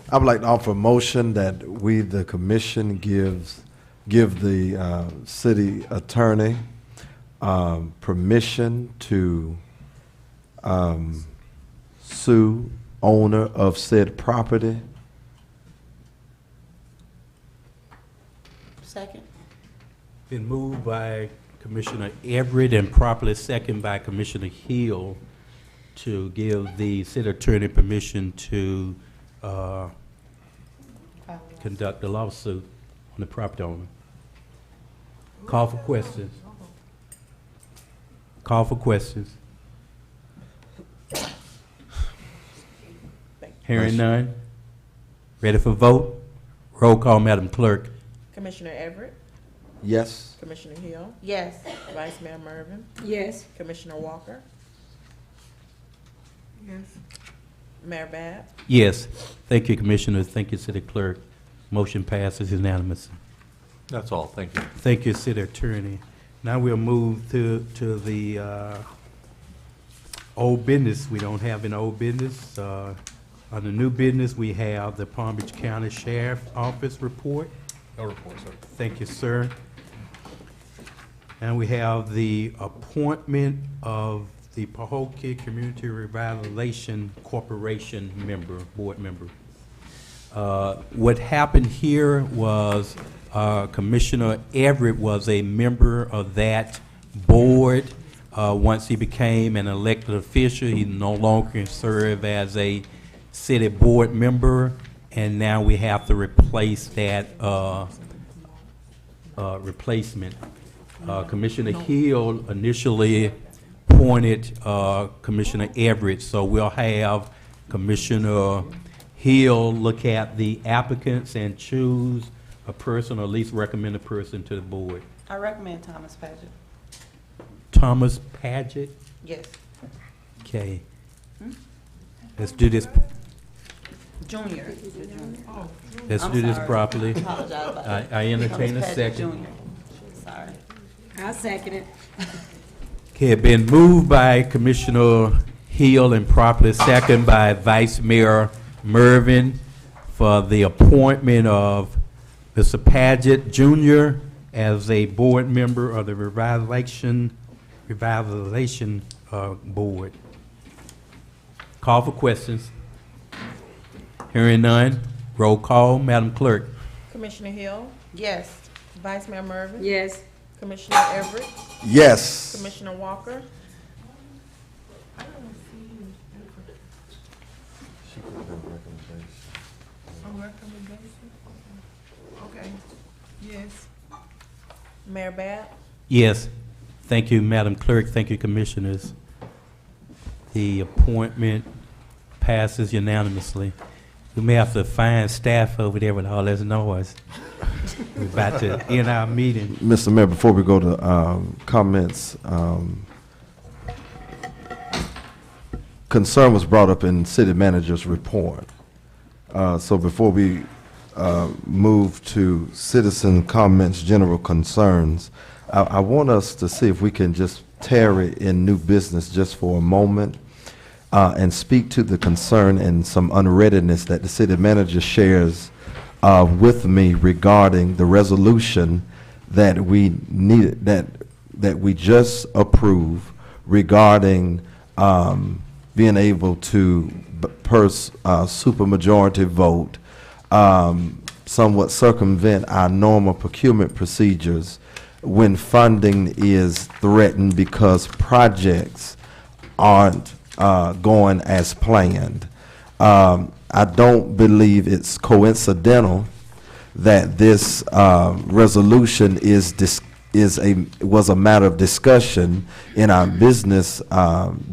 I would like to offer a motion that we, the commission, give the city attorney permission to sue owner of said property. Second? Been moved by Commissioner Everett and properly second by Commissioner Hill to give the city attorney permission to conduct a lawsuit on the property owner. Call for questions. Call for questions. Hearing none. Ready for vote? Roll call, Madam Clerk. Commissioner Everett, Yes. Commissioner Hill, Yes. Vice Mayor Mervin, Yes. Commissioner Walker. Yes. Mayor Bab. Yes. Thank you, Commissioner. Thank you, City Clerk. Motion passes unanimously. That's all. Thank you. Thank you, City Attorney. Now we'll move to the old business. We don't have any old business. On the new business, we have the Palm Beach County Sheriff Office report. No report, sir. Thank you, sir. And we have the appointment of the Pahokee Community Revitalization Corporation member, board member. What happened here was Commissioner Everett was a member of that board. Once he became an elected official, he no longer can serve as a city board member, and now we have to replace that replacement. Commissioner Hill initially appointed Commissioner Everett, so we'll have Commissioner Hill look at the applicants and choose a person, or at least recommend a person to the board. I recommend Thomas Paget. Thomas Paget? Yes. Okay. Let's do this. Junior. Let's I'm do this sorry. properly. Apologize about that. I entertain a Thomas Paget second. Jr. Sorry. I second it. Okay, been moved by Commissioner Hill and properly second by Vice Mayor Mervin for the appointment of Mr. Paget Jr. as a board member of the Revitalization Board. Call for questions. Hearing none, roll call, Madam Clerk. Commissioner Hill, Yes. Vice Mayor Mervin. Yes. Commissioner Everett. Yes. Commissioner Walker. Okay, yes. Mayor Bab. Yes. Thank you, Madam Clerk. Thank you, Commissioners. The appointment passes unanimously. We may have to find staff over there with all this noise. We're about to end our meeting. Mr. Mayor, before we go to comments, concern was brought up in city manager's report. So before we move to citizen comments, general concerns, I want us to see if we can just tarry in new business just for a moment and speak to the concern and some unreadiness that the city manager shares with me regarding the resolution that we needed, that we just approved regarding being able to, per supermajority vote, somewhat circumvent our normal procurement procedures when funding is threatened because projects aren't going as planned. I don't believe it's coincidental that this resolution was a matter of discussion in our business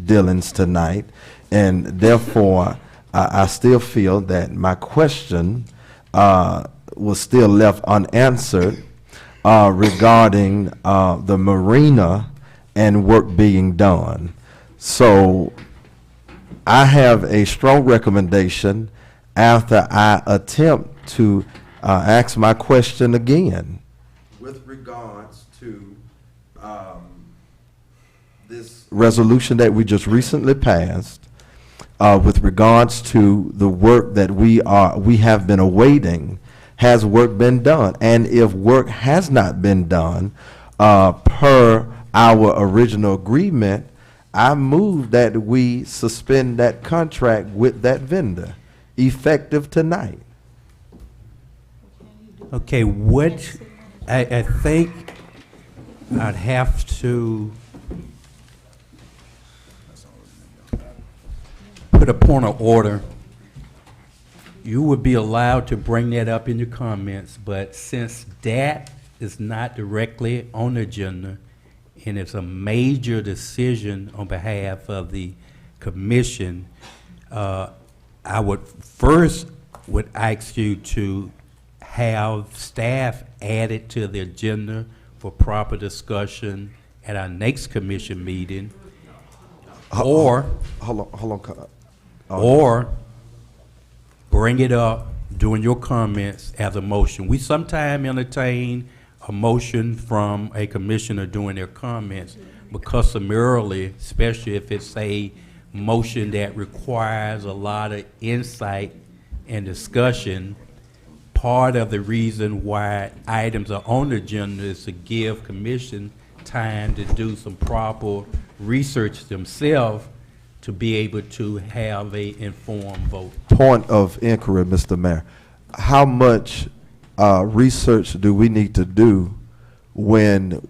dealings tonight, and therefore I still feel that my question was still left unanswered regarding the marina and work being done. So I have a strong recommendation after I attempt to ask my question again. With regards to this resolution that we just recently passed, with regards to the work that we have been awaiting, has work been done? And if work has not been done per our original agreement, I move that we suspend that contract with that vendor, effective tonight. Okay, what, I think I'd have to put a point of order. You would be allowed to bring that up in your comments, but since that is not directly on the agenda, and it's a major decision on behalf of the commission, I would first ask you to have staff added to the agenda for proper discussion at our next commission meeting, or bring it up during your comments as a motion. We sometimes entertain a motion from a commissioner during their comments, but customarily, especially if it's a motion that requires a lot of insight and discussion, part of the reason why items are on the agenda is to give commission time to do some proper research themselves to be able to have a informed vote. Point of inquiry, Mr. Mayor. How much research do we need to do when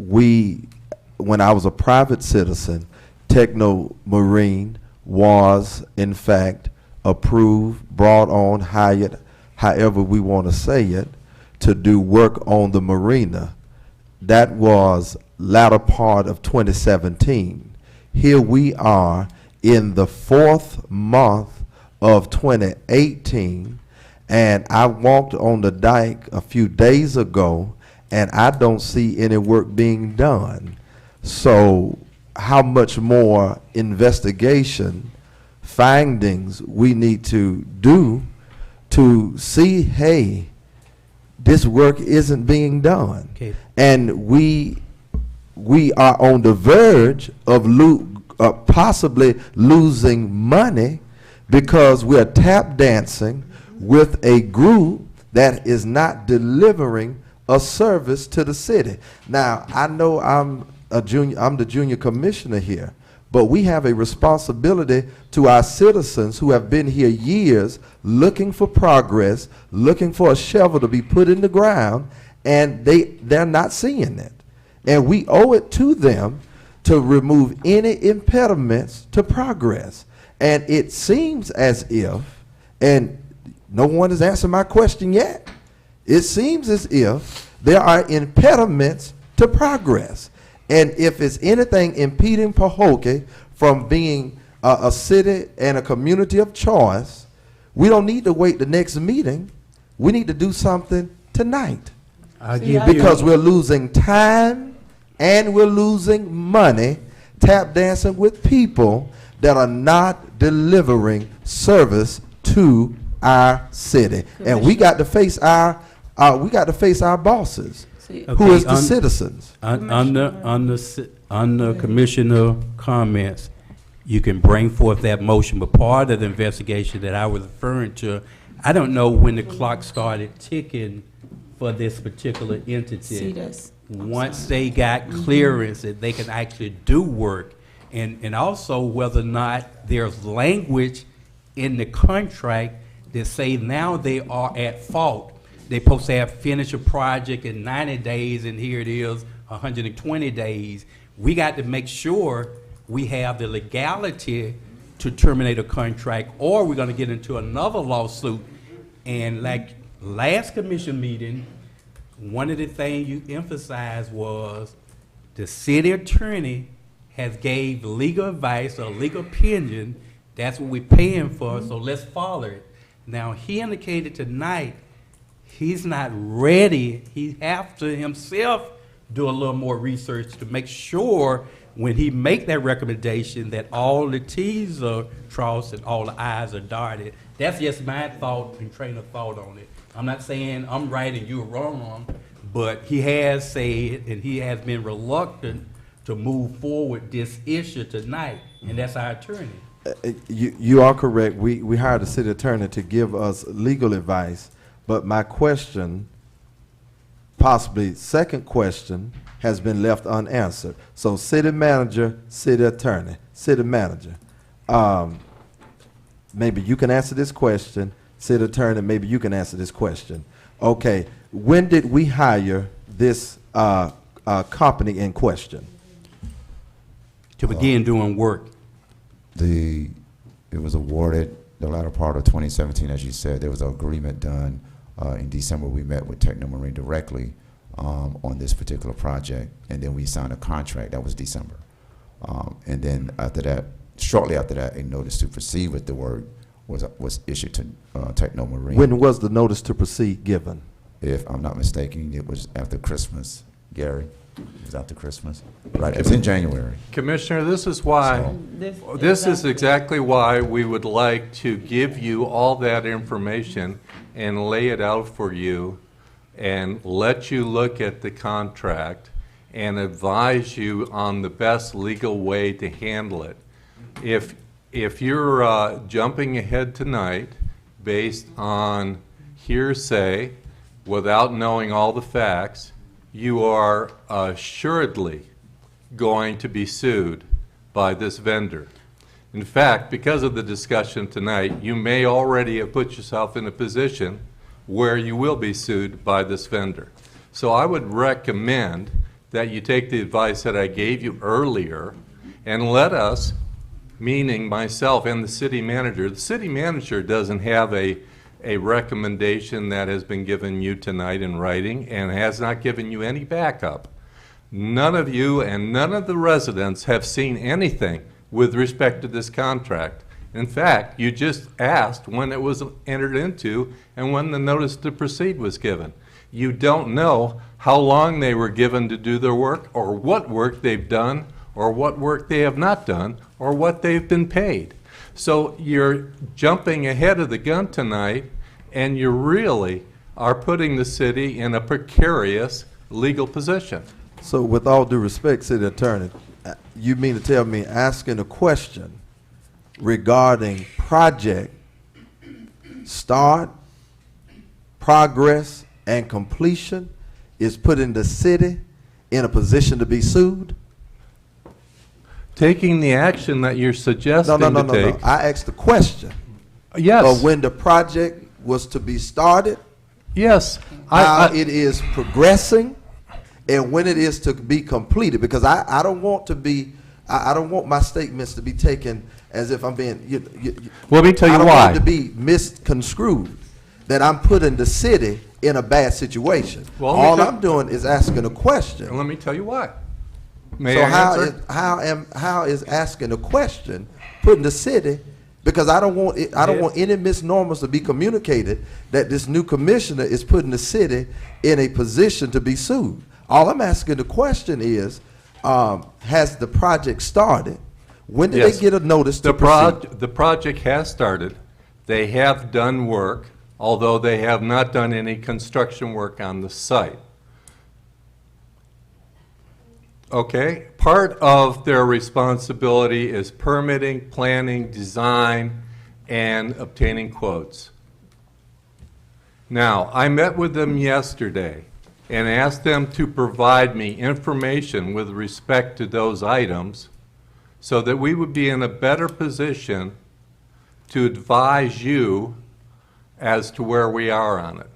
I was a private citizen, Techno Marine was in fact approved, brought on, hired, however we want to say it, to do work on the marina. That was latter part of 2017. Here we are in the 4th month of 2018, and I walked on the dike a few days ago, and I don't see any work being done. So how much more investigation, findings we need to do to see, hey, this work isn't being done. Okay. And we are on the verge of possibly losing money because we're tap dancing with a group that is not delivering a service to the city. Now, I know I'm the junior commissioner here, but we have a responsibility to our citizens who have been here years looking for progress, looking for a shovel to be put in the ground, and they're not seeing it. And we owe it to them to remove any impediments to progress. And it seems as if, and no one has answered my question yet, it seems as if there are impediments to progress. And if it's anything impeding Pahokee from being a city and a community of choice, we don't need to wait the next meeting. We need to do something tonight. Because we're losing time and we're losing money tap dancing with people that are not delivering service to our city. And we got to face our bosses, who is the citizens. Under Commissioner comments, you can bring forth that motion, but part of the investigation that I was referring to, I don't know when the clock started ticking for this particular entity. Once they got clearance that they can actually do work, and also whether or not there's language in the contract that say now they are at fault. They're supposed to have finished a project in 90 days, and here it is, 120 days. We got to make sure we have the legality to terminate a contract, or we're going to get into another lawsuit. And like last commission meeting, one of the things you emphasized was the city attorney has gave legal advice or legal opinion. That's what we're paying for, so let's follow it. Now, he indicated tonight he's not ready. He has to himself do a little more research to make sure when he make that recommendation that all the T's are crossed and all the I's are dotted. That's just my thought and train of thought on it. I'm not saying I'm right and you're wrong, but he has said and he has been reluctant to move forward this issue tonight, and that's our attorney. You are correct. We hired a city attorney to give us legal advice, but my question, possibly second question, has been left unanswered. So city manager, city attorney, city manager. Maybe you can answer this question. City attorney, maybe you can answer this question. Okay, when did we hire this company in question? To begin doing work. It was awarded the latter part of 2017, as you said. There was an agreement done in December. We met with Technomarine directly on this particular project, and then we signed a contract. That was December. And then after that, shortly after that, a notice to proceed with the work was issued to Technomarine. When was the notice to proceed given? If I'm not mistaken, it was after Christmas, Gary. It was after Christmas. Right, it was in January. Commissioner, this is why, this is exactly why we would like to give you all that information and lay it out for you and let you look at the contract and advise you on the best legal way to handle it. If you're jumping ahead tonight based on hearsay without knowing all the facts, you are assuredly going to be sued by this vendor. In fact, because of the discussion tonight, you may already have put yourself in a position where you will be sued by this vendor. So I would recommend that you take the advice that I gave you earlier and let us, meaning myself and the city manager doesn't have a recommendation that has been given you tonight in writing and has not given you any backup. None of you and none of the residents have seen anything with respect to this contract. In fact, you just asked when it was entered into and when the notice to proceed was given. You don't know how long they were given to do their work, or what work they've done, or what work they have not done, or what they've been paid. So you're jumping ahead of the gun tonight, and you really are putting the city in a precarious legal position. So with all due respect, city attorney, you mean to tell me asking a question regarding project start, progress, and completion is putting the city in a position to be sued? Taking the action that you're suggesting to take. I asked the question. Yes. Of when the project was to be started, Yes, how it is progressing, and when it is to be completed. Because I don't want to be, I don't want my statements to be taken as if I'm being. Let me tell you I don't why. want it to be misconstrued that I'm putting the city in a bad situation. Well, All I'm doing is asking a question. And let me tell you why. May So I answer? how is asking a question putting the city, because I don't want any misnomers to be communicated that this new commissioner is putting the city in a position to be sued. All I'm asking the question is, has the project started? When did Yes. they get a notice to proceed? The project has started. They have done work, although they have not done any construction work on the site. Okay, part of their responsibility is permitting, planning, design, and obtaining quotes. Now, I met with them yesterday and asked them to provide me information with respect to those items so that we would be in a better position to advise you as to where we are on it.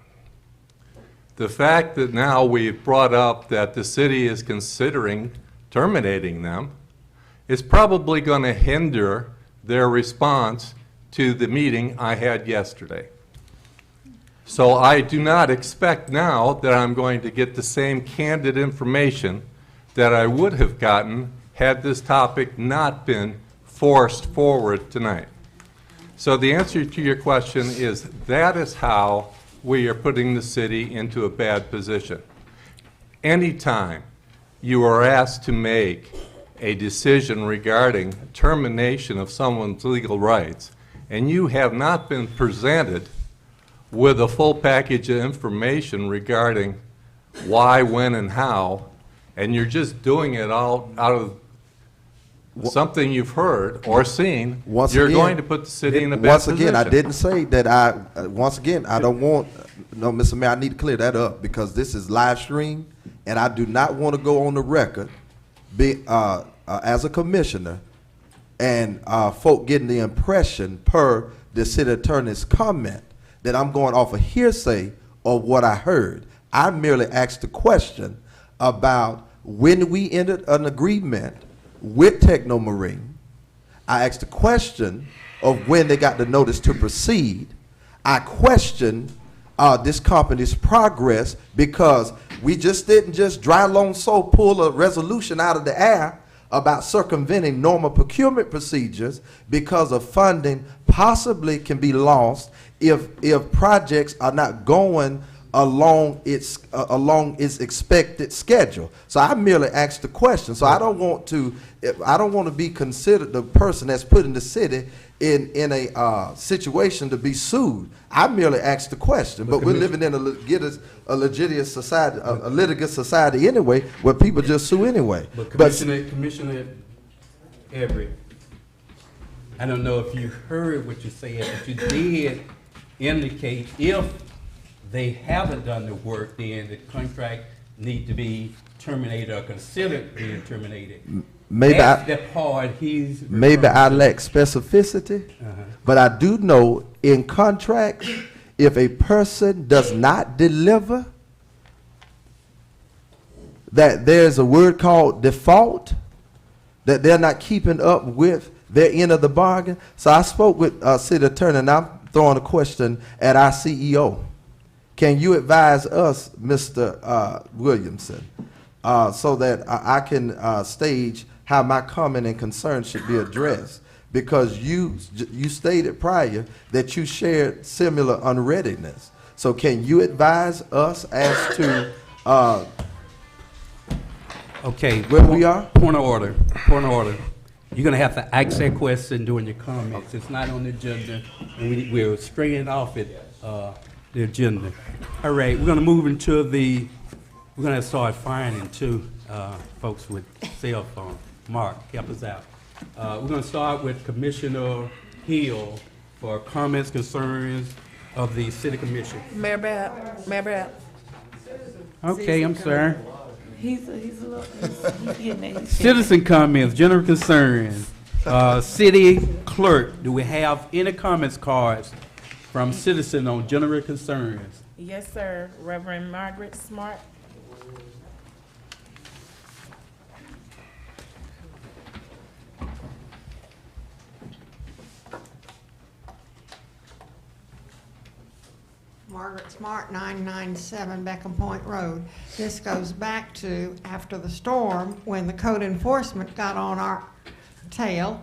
The fact that now we've brought up that the city is considering terminating them is probably going to hinder their response to the meeting I had yesterday. So I do not expect now that I'm going to get the same candid information that I would have gotten had this topic not been forced forward tonight. So the answer to your question is that is how we are putting the city into a bad position. Anytime you are asked to make a decision regarding termination of someone's legal rights, and you have not been presented with a full package of information regarding why, when, and how, and you're just doing it all out of something you've heard or seen, you're going to put the city in a bad position. Once again, I didn't say that I don't want, no, Mr. Mayor, I need to clear that up because this is live stream and I do not want to go on the record as a commissioner and folk getting the impression per the city attorney's comment that I'm going off a hearsay of what I heard. I merely asked a question about when we entered an agreement with Technomarine. I asked a question of when they got the notice to proceed. I questioned this company's progress because we just didn't just dry loan so pull a resolution out of the air about circumventing normal procurement procedures because of funding possibly can be lost if projects are not going along its expected schedule. So I merely asked the question. So I don't want to be considered the person that's putting the city in a situation to be sued. I merely asked the question. But we're living in a litigious society anyway, where people just sue anyway. But Commissioner Everett, I don't know if you heard what you said, but you did indicate if they haven't done the work, then the contract need to be terminated or considered being terminated. Maybe That's I referring lack specificity, but I do know in contracts, if a person does not deliver, that there's a word called default, that they're not keeping up with their end of the bargain. So I spoke with city attorney, and I'm throwing a question at our CEO. Can you advise us, Mr. Williamson, so that I can stage how my comment and concern should be addressed? Because you stated prior that you shared similar unreadiness. So can you advise us as to Okay. where we are? Point of order. Point of order. You're going to have to ask that question during your comments. It's not on the agenda, and we're straying off it, the agenda. All right, we're going to move into we're going to start firing into folks with cell phone. Mark, help us out. We're going to start with Commissioner Hill for comments, concerns of the City Commission. Mayor Bab. Okay, I'm sorry. He's getting it. Citizen comments, general concerns. City clerk, do we have any comments cards from citizen on general concerns? Yes, sir. Reverend Margaret Smart. Margaret Smart, 997 Beckham Point Road. This goes back to after the storm when the code enforcement got on our tail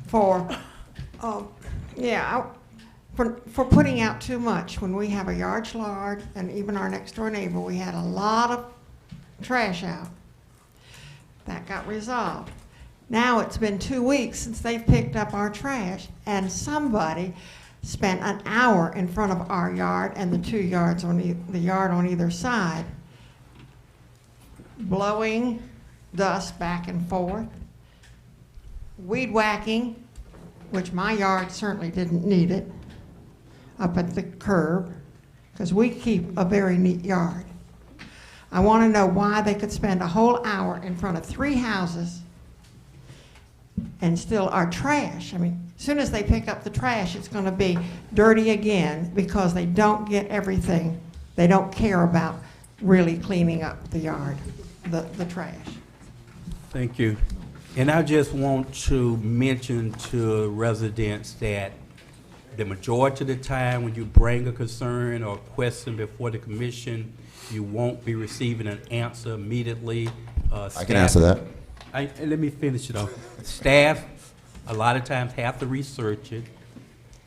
for, for putting out too much. When we have a yard yard, and even our next door neighbor, we had a lot of trash out. That got resolved. Now it's been 2 weeks since they've picked up our trash, and somebody spent an hour in front of our yard and the 2 yards on the yard on either side, blowing dust back and forth, weed whacking, which my yard certainly didn't need it, up at the curb, because we keep a very neat yard. I want to know why they could spend a whole hour in front of 3 houses and still our trash. I mean, as soon as they pick up the trash, it's going to be dirty again because they don't get everything. They don't care about really cleaning up the yard, the trash. Thank you. And I just want to mention to residents that the majority of the time when you bring a concern or question before the commission, you won't be receiving an answer immediately. I can answer that. Let me finish it off. Staff, a lot of times, have to research it,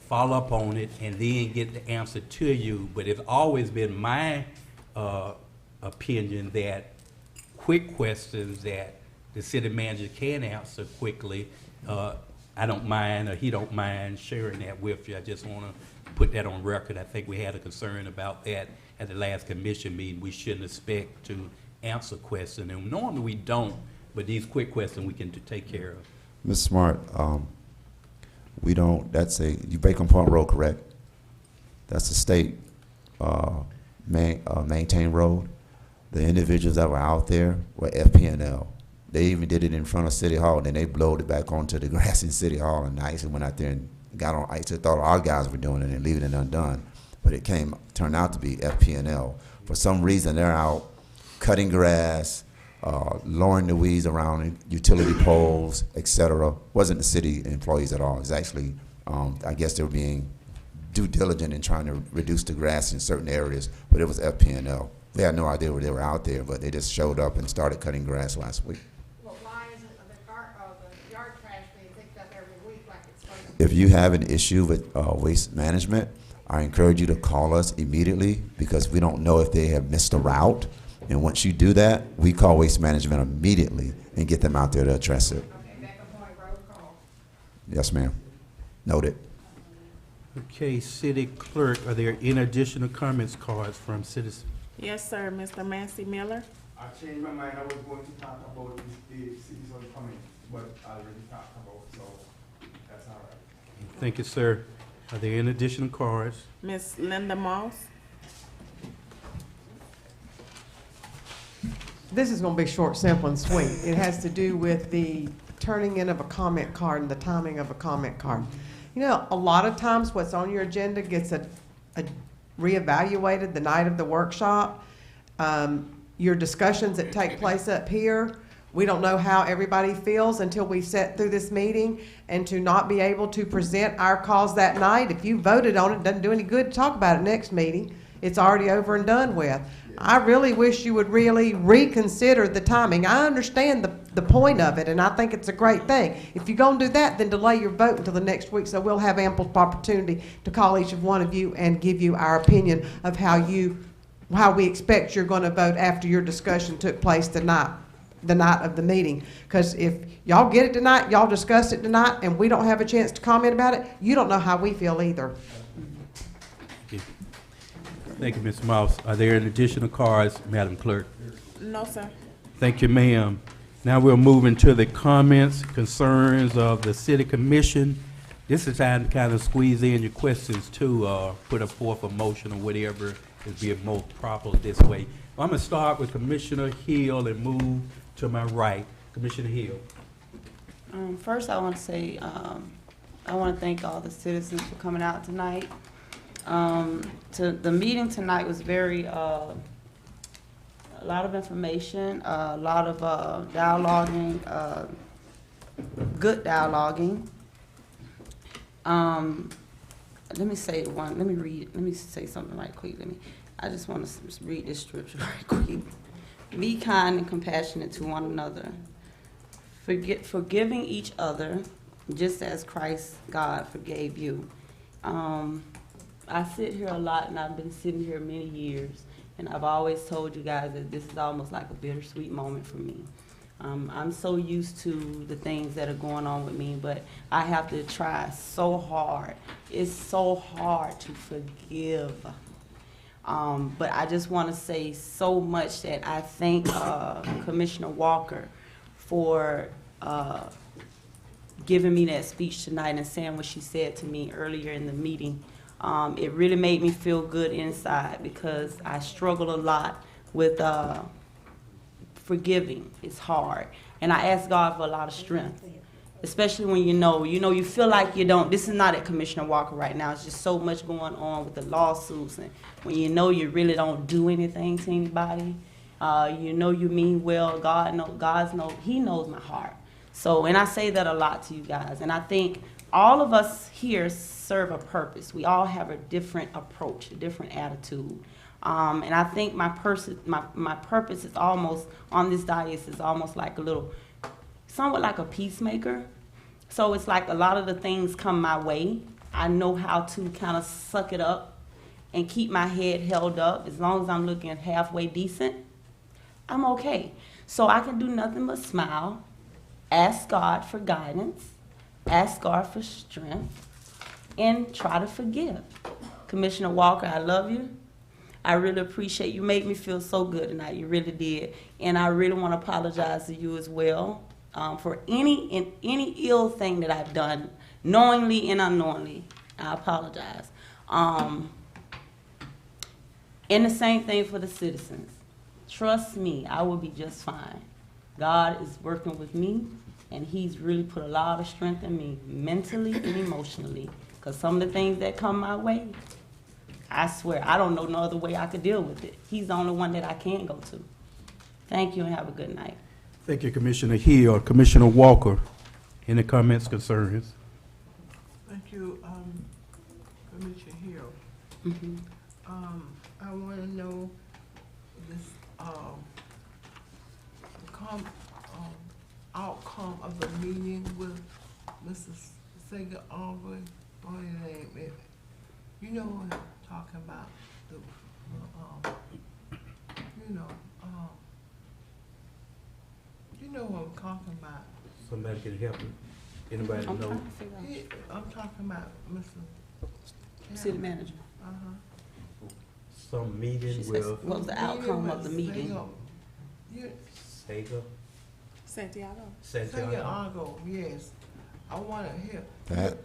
follow up on it, and then get the answer to you. But it's always been my opinion that quick questions that the city manager can answer quickly, I don't mind, or he don't mind sharing that with you. I just want to put that on record. I think we had a concern about that at the last commission meeting. We shouldn't expect to answer questions, and normally we don't, but these quick questions we can take care of. Ms. Smart, we don't, you Bacon Point Road, correct? That's a state maintained road. The individuals that were out there were FP&L. They even did it in front of City Hall, and then they blowed it back onto the grass in City Hall and ice and went out there and got on ice. I thought our guys were doing it and leaving it undone. But it turned out to be FP&L. For some reason, they're out cutting grass, lowering the weeds around utility poles, etc. Wasn't the city employees at all. It's actually, I guess they were being due diligent in trying to reduce the grass in certain areas, but it was FP&L. They had no idea where they were out there, but they just showed up and started cutting grass last week. Well, why isn't the yard trash being picked up every week like it's supposed to? If you have an issue with waste management, I encourage you to call us immediately because we don't know if they have missed a route. And once you do that, we call waste management immediately and get them out there to address it. Okay, Beckham Point Road call. Yes, ma'am. Noted. Okay, City Clerk, are there any additional comments cards from citizens? Yes, sir. Mr. Massey Miller. I changed my mind. I was going to talk about the cities on comment, but I already talked about it, so that's all right. Thank you, sir. Are there any additional cards? Miss Linda Moss. This is going to be short, simple, and sweet. It has to do with the turning in of a comment card and the timing of a comment card. You know, a lot of times what's on your agenda gets reevaluated the night of the workshop. Your discussions that take place up here, we don't know how everybody feels until we sit through this meeting, and to not be able to present our cause that night, if you voted on it, doesn't do any good to talk about it next meeting. It's already over and done with. I really wish you would really reconsider the timing. I understand the point of it, and I think it's a great thing. If you're going to do that, then delay your vote until the next week, so we'll have ample opportunity to call each of one of you and give you our opinion of how we expect you're going to vote after your discussion took place the night of the meeting. Because if y'all get it tonight, y'all discuss it tonight, and we don't have a chance to comment about it, you don't know how we feel either. Thank you, Ms. Mouse. Are there any additional cards, Madam Clerk? No, sir. Thank you, ma'am. Now we'll move into the comments, concerns of the City Commission. This is time to kind of squeeze in your questions too, put forth a motion or whatever is be most proper this way. I'm going to start with Commissioner Hill and move to my right. Commissioner Hill. First, I want to say I want to thank all the citizens for coming out tonight. The meeting tonight was very, a lot of information, a lot of dialoguing, good dialoguing. Let me say something right quick. I just want to read this scripture right quick. Be kind and compassionate to one another, forgiving each other, just as Christ, God, forgave you. I sit here a lot, and I've been sitting here many years, and I've always told you guys that this is almost like a bittersweet moment for me. I'm so used to the things that are going on with me, but I have to try so hard. It's so hard to forgive. But I just want to say so much that I thank Commissioner Walker for giving me that speech tonight and saying what she said to me earlier in the meeting. It really made me feel good inside because I struggle a lot with forgiving. It's hard. And I ask God for a lot of strength, especially when you feel like you don't. This is not at Commissioner Walker right now. It's just so much going on with the lawsuits. And when you really don't do anything to anybody, you mean well. He knows my heart. So, and I say that a lot to you guys. And I think all of us here serve a purpose. We all have a different approach, a different attitude. And I think my purpose is almost, on this dais, is almost like somewhat like a peacemaker. So it's like a lot of the things come my way. I know how to kind of suck it up and keep my head held up. As long as I'm looking halfway decent, I'm okay. So I can do nothing but smile, ask God for guidance, ask God for strength, and try to forgive. Commissioner Walker, I love you. I really appreciate you. Made me feel so good tonight. You really did. And I really want to apologize to you as well for any ill thing that I've done, knowingly and unknowingly. I apologize. And the same thing for the citizens. Trust me, I will be just fine. God is working with me, and he's really put a lot of strength in me, mentally and emotionally, because some of the things that come my way, I swear, I don't know no other way I could deal with it. He's the only one that I can go to. Thank you and have a good night. Thank you, Commissioner Hill. Commissioner Walker, any comments, concerns? Thank you, Commissioner Hill. Mm-hmm. I want to know this, outcome of the meeting with Mrs. Sega Aubrey, or your name is. You know what I'm talking about, you know what I'm talking about. Somebody can help me. Anybody I'm know? trying to figure out. I'm talking about Mr. City manager. Some meeting She says, with what was the outcome of the meeting? Sega, Santiago. Santiago, yes. I want to hear,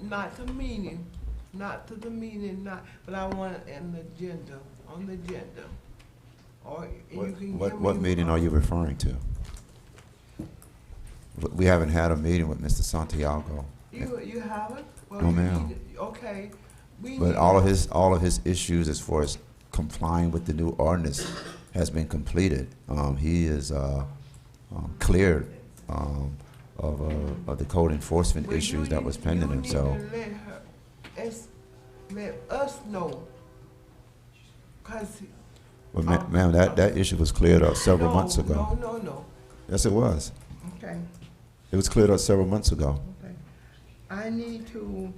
not the meeting, but I want it on the agenda. Or you can give What me- meeting are you referring to? We haven't had a meeting with Mr. Santiago. You haven't? Well, No, you ma'am. need- Okay. But all of his issues as far as complying with the new ordinance has been completed. He is cleared of the code enforcement Well, issues that was pending him. You So need to let us know. 'Cause well, ma'am, that issue was cleared up several months ago. No. Yes, it was. Okay. It was cleared up several months ago. Okay. I need to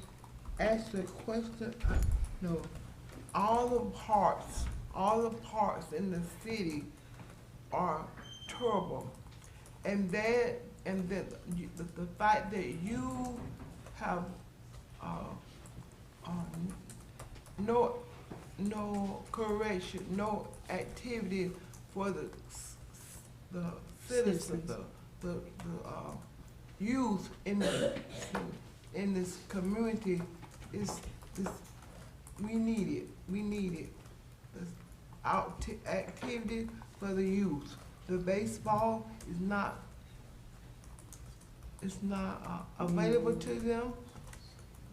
ask the question, no, all the parks in the city are terrible. And the fact that you have, no correction, no activity for the citizens, the youth in this community is we need it. This activity for the youth. The baseball is not available to them.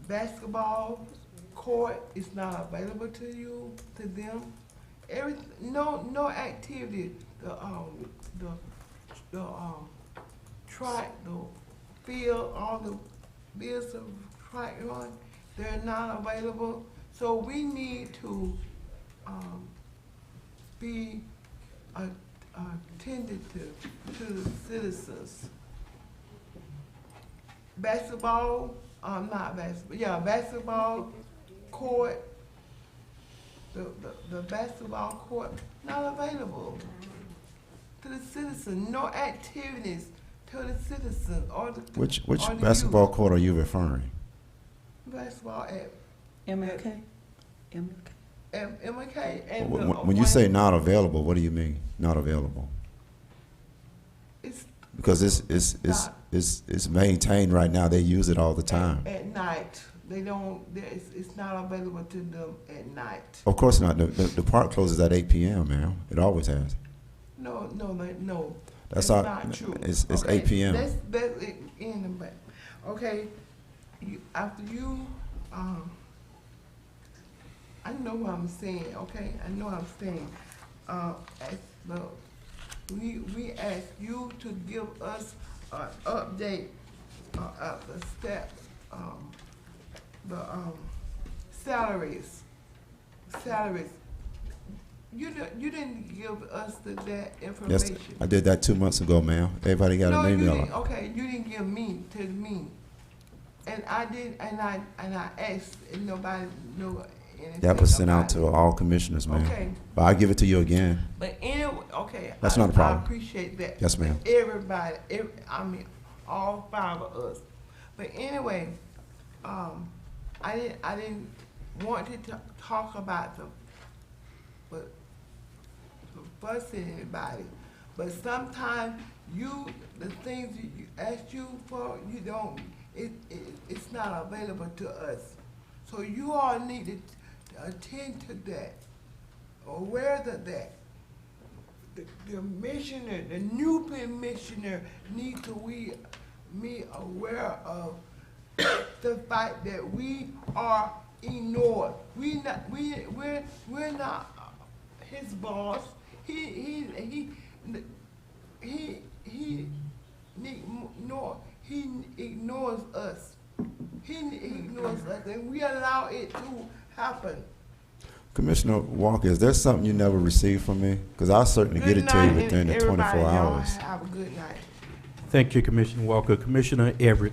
Basketball court is not available to you, to them. No activity, the track, the field, all the bills of track run, they're not available. So we need to, be attended to the citizens. Basketball, not basketball, yeah, basketball court, the basketball court, not available to the citizen. No activities to the citizen or the Which or the basketball youth. court are you referring? Basketball at MLK? MLK and When you say not available, what do you mean, not available? it's Because it's maintained right now, they use it all the time. at night. They don't. It's not available to them at night. Of course not, the park closes at 8 PM, ma'am, it always has. No. That's That's all, not true. it's Okay, 8 PM. That's it in the back. Okay, after you, I know what I'm saying, okay? I know what I'm saying. We ask you to give us an update of the steps, the salaries. You didn't give us that Yes, information. I did that 2 months ago, ma'am, everybody got No, an you email. didn't. Okay, you didn't give to me, and I did, and I asked, and nobody knew anything. That was sent out about to all commissioners, ma'am. Okay. But I'll give it to you again. it. But anyway, okay. That's not a problem. I appreciate that. Yes, ma'am. But everybody, I mean, all 5 of us. But anyway, I didn't want to talk about but fussing anybody. But sometimes the things you ask you for, you don't, it's not available to us. So you all need to attend to that, aware of that. The commissioner, the new commissioner need to be aware of the fact that we are ignored. We're not his boss. He ignores us. He ignores us, and we allow it to happen. Commissioner Walker, is there something you never received from me? Because I'll certainly get it to you within the 24 hours. Have a good night. Thank you, Commissioner Walker. Commissioner Everett.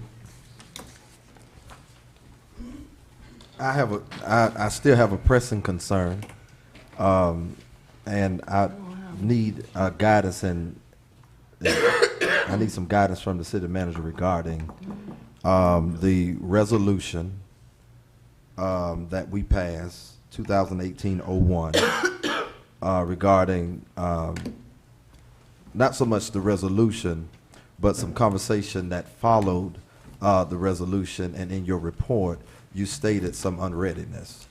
I still have a pressing concern, and I need guidance, and I need some guidance from the city manager regarding the resolution that we passed, 2018-01, regarding not so much the resolution, but some conversation that followed the resolution, and in your report, you stated some unreadiness.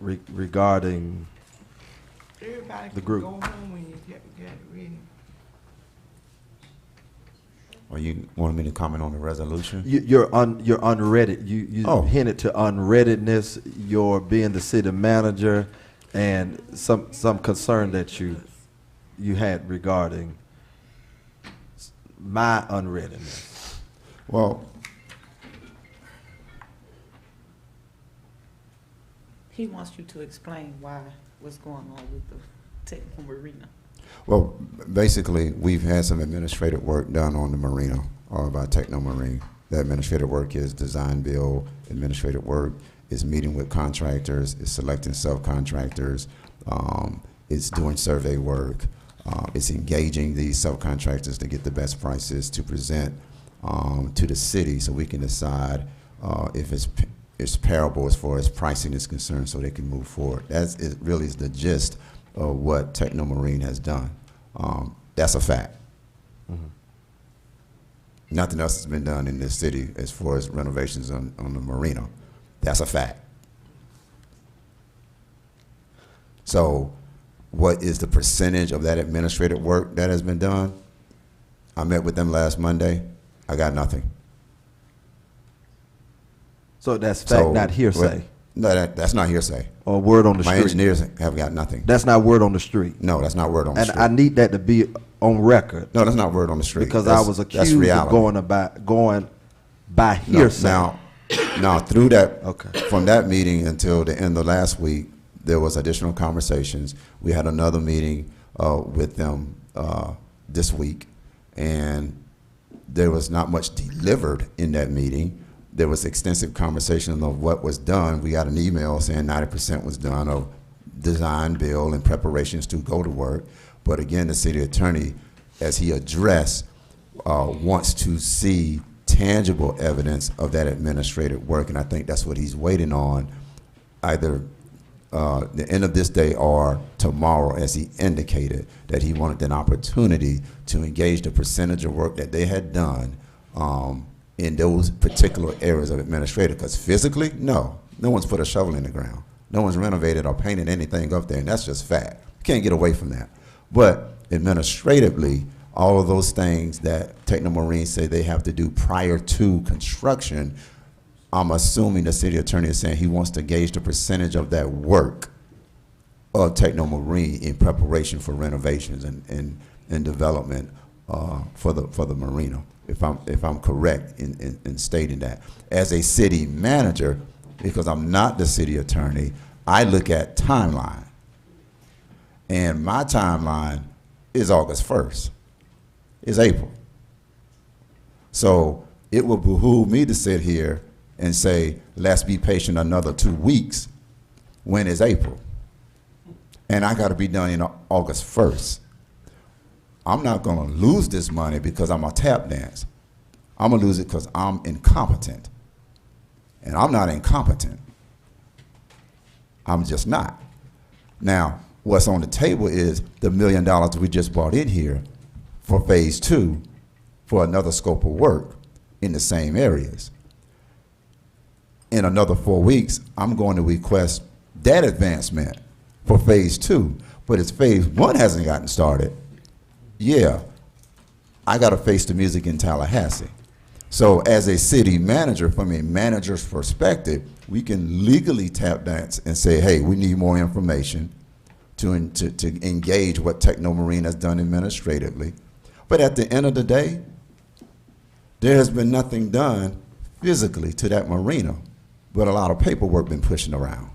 Regarding Everybody the can group. go home when you get ready. Or you want me to comment on the resolution? You're unreaded. You Oh. hinted to unreadedness, your being the city manager, and some concern that you had regarding my unreadiness. Well, He wants you to explain what's going on with the technical marina. Well, basically, we've had some administrative work done on the marina, or by Techno Marine. The administrative work is design build, administrative work is meeting with contractors, is selecting subcontractors, it's doing survey work, it's engaging these subcontractors to get the best prices to present to the city so we can decide if it's parable as far as pricing is concerned so they can move forward. It really is the gist of what Techno Marine has done. That's a fact. Mhm. Nothing else has been done in this city as far as renovations on the marina. That's a fact. So what is the percentage of that administrative work that has been done? I met with them last Monday. I got nothing. So that's fact, So, not hearsay, No, that's not hearsay. or word on the My street. engineers have got nothing. That's not word on the street. No, that's not word on the And street. I need that to be on record. No, that's not word on the street. Because That's- I was that's accused of reality. going by No, hearsay. Now, through that, Okay. from that meeting until the end of last week, there was additional conversations. We had another meeting with them this week, and there was not much delivered in that meeting. There was extensive conversation of what was done. We got an email saying 90% was done of design, bill, and preparations to go to work. But again, the city attorney, as he addressed, wants to see tangible evidence of that administrative work, and I think that's what he's waiting on, either the end of this day or tomorrow, as he indicated that he wanted an opportunity to engage the percentage of work that they had done in those particular areas of administrative. Because physically, no one's put a shovel in the ground. No one's renovated or painted anything up there, and that's just fact. You can't get away from that. But administratively, all of those things that Technomarine say they have to do prior to construction, I'm assuming the city attorney is saying he wants to gauge the percentage of that work of Technomarine in preparation for renovations and development for the marina. If I'm correct in stating that. As a city manager, because I'm not the city attorney, I look at timeline. And my timeline is August 1st. It's April. So it will behoove me to sit here and say, let's be patient another 2 weeks when it's April. And I got to be done in August 1st. I'm not going to lose this money because I'm a tap dance. I'm going to lose it because I'm incompetent. And I'm not incompetent. I'm just not. Now, what's on the table is the $1 million we just brought in here for phase 2 for another scope of work in the same areas. In another 4 weeks, I'm going to request that advancement for phase 2, but as phase 1 hasn't gotten started, yeah, I got to face the music in Tallahassee. So as a city manager, from a manager's perspective, we can legally tap dance and say, hey, we need more information to engage what Technomarine has done administratively. But at the end of the day, there has been nothing done physically to that marina, but a lot of paperwork been pushing around.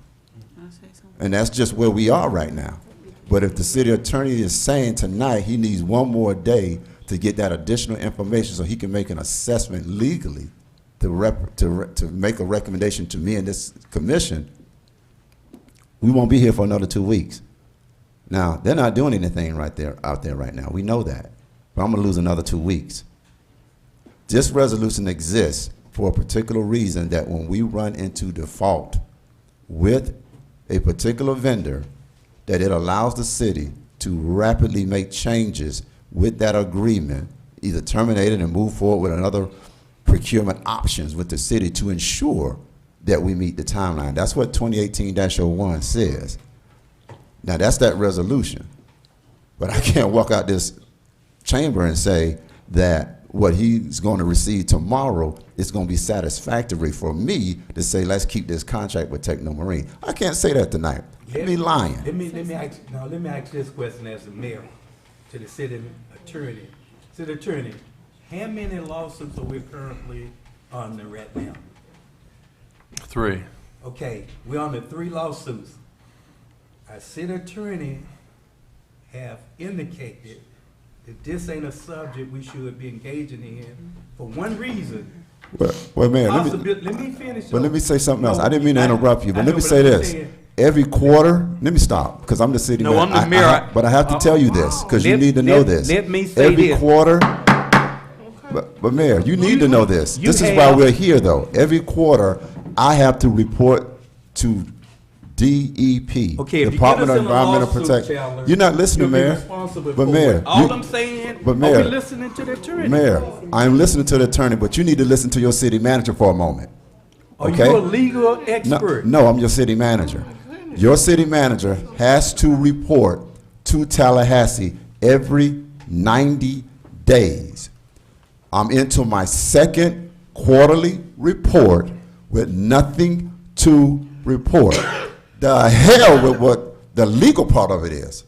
And that's just where we are right now. But if the city attorney is saying tonight he needs one more day to get that additional information so he can make an assessment legally to make a recommendation to me and this commission, we won't be here for another 2 weeks. Now, they're not doing anything out there right now. We know that. But I'm going to lose another 2 weeks. This resolution exists for a particular reason, that when we run into default with a particular vendor, that it allows the city to rapidly make changes with that agreement, either terminate it and move forward with another procurement options with the city to ensure that we meet the timeline. That's what 2018-01 says. Now, that's that resolution. But I can't walk out this chamber and say that what he's going to receive tomorrow is going to be satisfactory for me to say, let's keep this contract with Technomarine. I can't say that tonight. I'd be lying. Let me ask this question as the mayor to the city attorney. City attorney, how many lawsuits are we currently under right now? 3. Okay, we're on the 3 lawsuits. Our city attorney have indicated that this ain't a subject we should be engaging in for one reason. Well, Mayor, Let me finish. But let me say something else. No, I didn't mean to interrupt you, but I let know, me but say I'm this. saying- Every quarter, let me stop, because I'm the city No, manager. I'm the mayor. But I have to tell you this, because you Let- need to know let- this. let me say Every this. quarter, but Mayor, you need to know this. you This is why have- we're here, though. Every quarter, I have to report to DEP, Okay, if you Department get of us in a Environmental lawsuit, Protection. Chandler, You're not listening, you'll be Mayor. responsible But for Mayor, it. All you- I'm saying, but are Mayor, we listening to the attorney? Mayor, I'm listening to the attorney, but you need to listen to your city manager for a moment. Are Okay? you a legal expert? No, I'm your city manager. Your city manager has to report to Tallahassee every 90 days I'm into my second quarterly report with nothing to report. The hell with what the legal part of it is.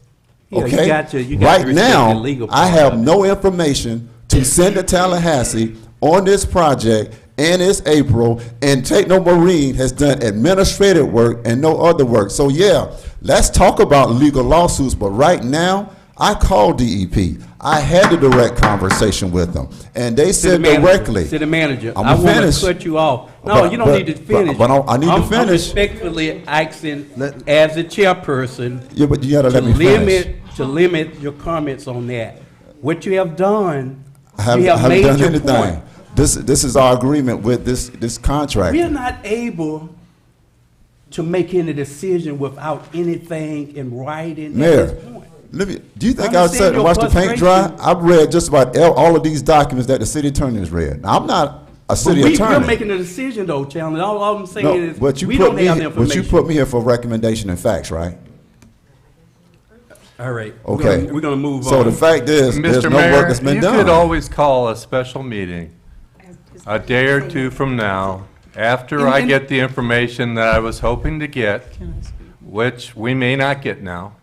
Yeah, Okay? you got to Right respect now, the legal I part have of it. no information to send to Tallahassee on this project, and it's April, and Techno Marine has done administrative work and no other work. So yeah, let's talk about legal lawsuits, but right now, I called DEP. I had a direct conversation with them, and they said directly. City manager, I'm I want finished. to cut you off. No, you don't need to finish. But I need to finish. I'm respectfully asking, as the chairperson, Yeah, but you gotta let me finish. to limit your comments on that. What you have done, I you have haven't made done your anything. point. This is our agreement with this contract. We are not able to make any decision without anything in writing at Mayor, this point. do you think I I sat and understand watched the your paint dry? frustration. I've read just about all of these documents that the city attorney has read. Now, I'm not a city But attorney. we're making a decision though, Chandler. All I'm saying No, is, but you we put don't me, have the but information. you put me here for recommendation and facts, right? All right. Okay. We're gonna move on. So the fact is, there's Mr. no Mayor, work that's been you done. could always call a special meeting a day or two from now, after I get the information that I was hoping to get, which we may not get now,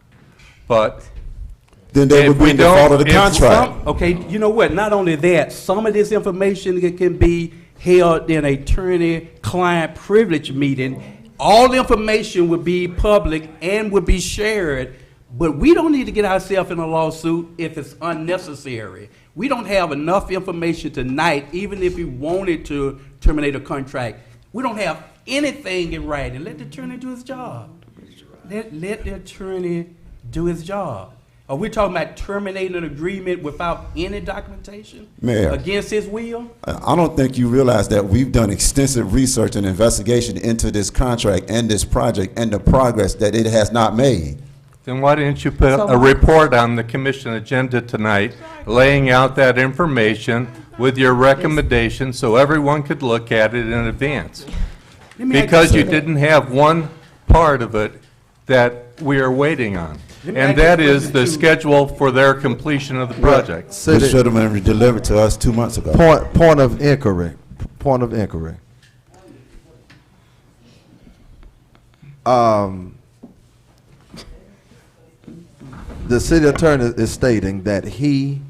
but Then they if would be we in default of the don't- if contract. Okay, you know what? Not only that, some of this information that can be held in a attorney-client privilege meeting. All the information would be public and would be shared, but we don't need to get ourselves in a lawsuit if it's unnecessary. We don't have enough information tonight, even if we wanted to terminate a contract. We don't have anything in writing. Let the attorney do his job. Let the attorney do his job. Are we talking about terminating an agreement without any documentation? Mayor. Against his will? I don't think you realize that we've done extensive research and investigation into this contract and this project and the progress that it has not made. then why didn't you put So a why- report on the commission agenda tonight, laying out that information with your recommendations so everyone could look at it in advance? Let me ask Because you something. didn't have one part of it that we are waiting on. Let me And ask you that a is question, the too. schedule for their completion of the project. It should have been delivered to us 2 months ago. Point of inquiry. Point of inquiry. The city attorney is stating that he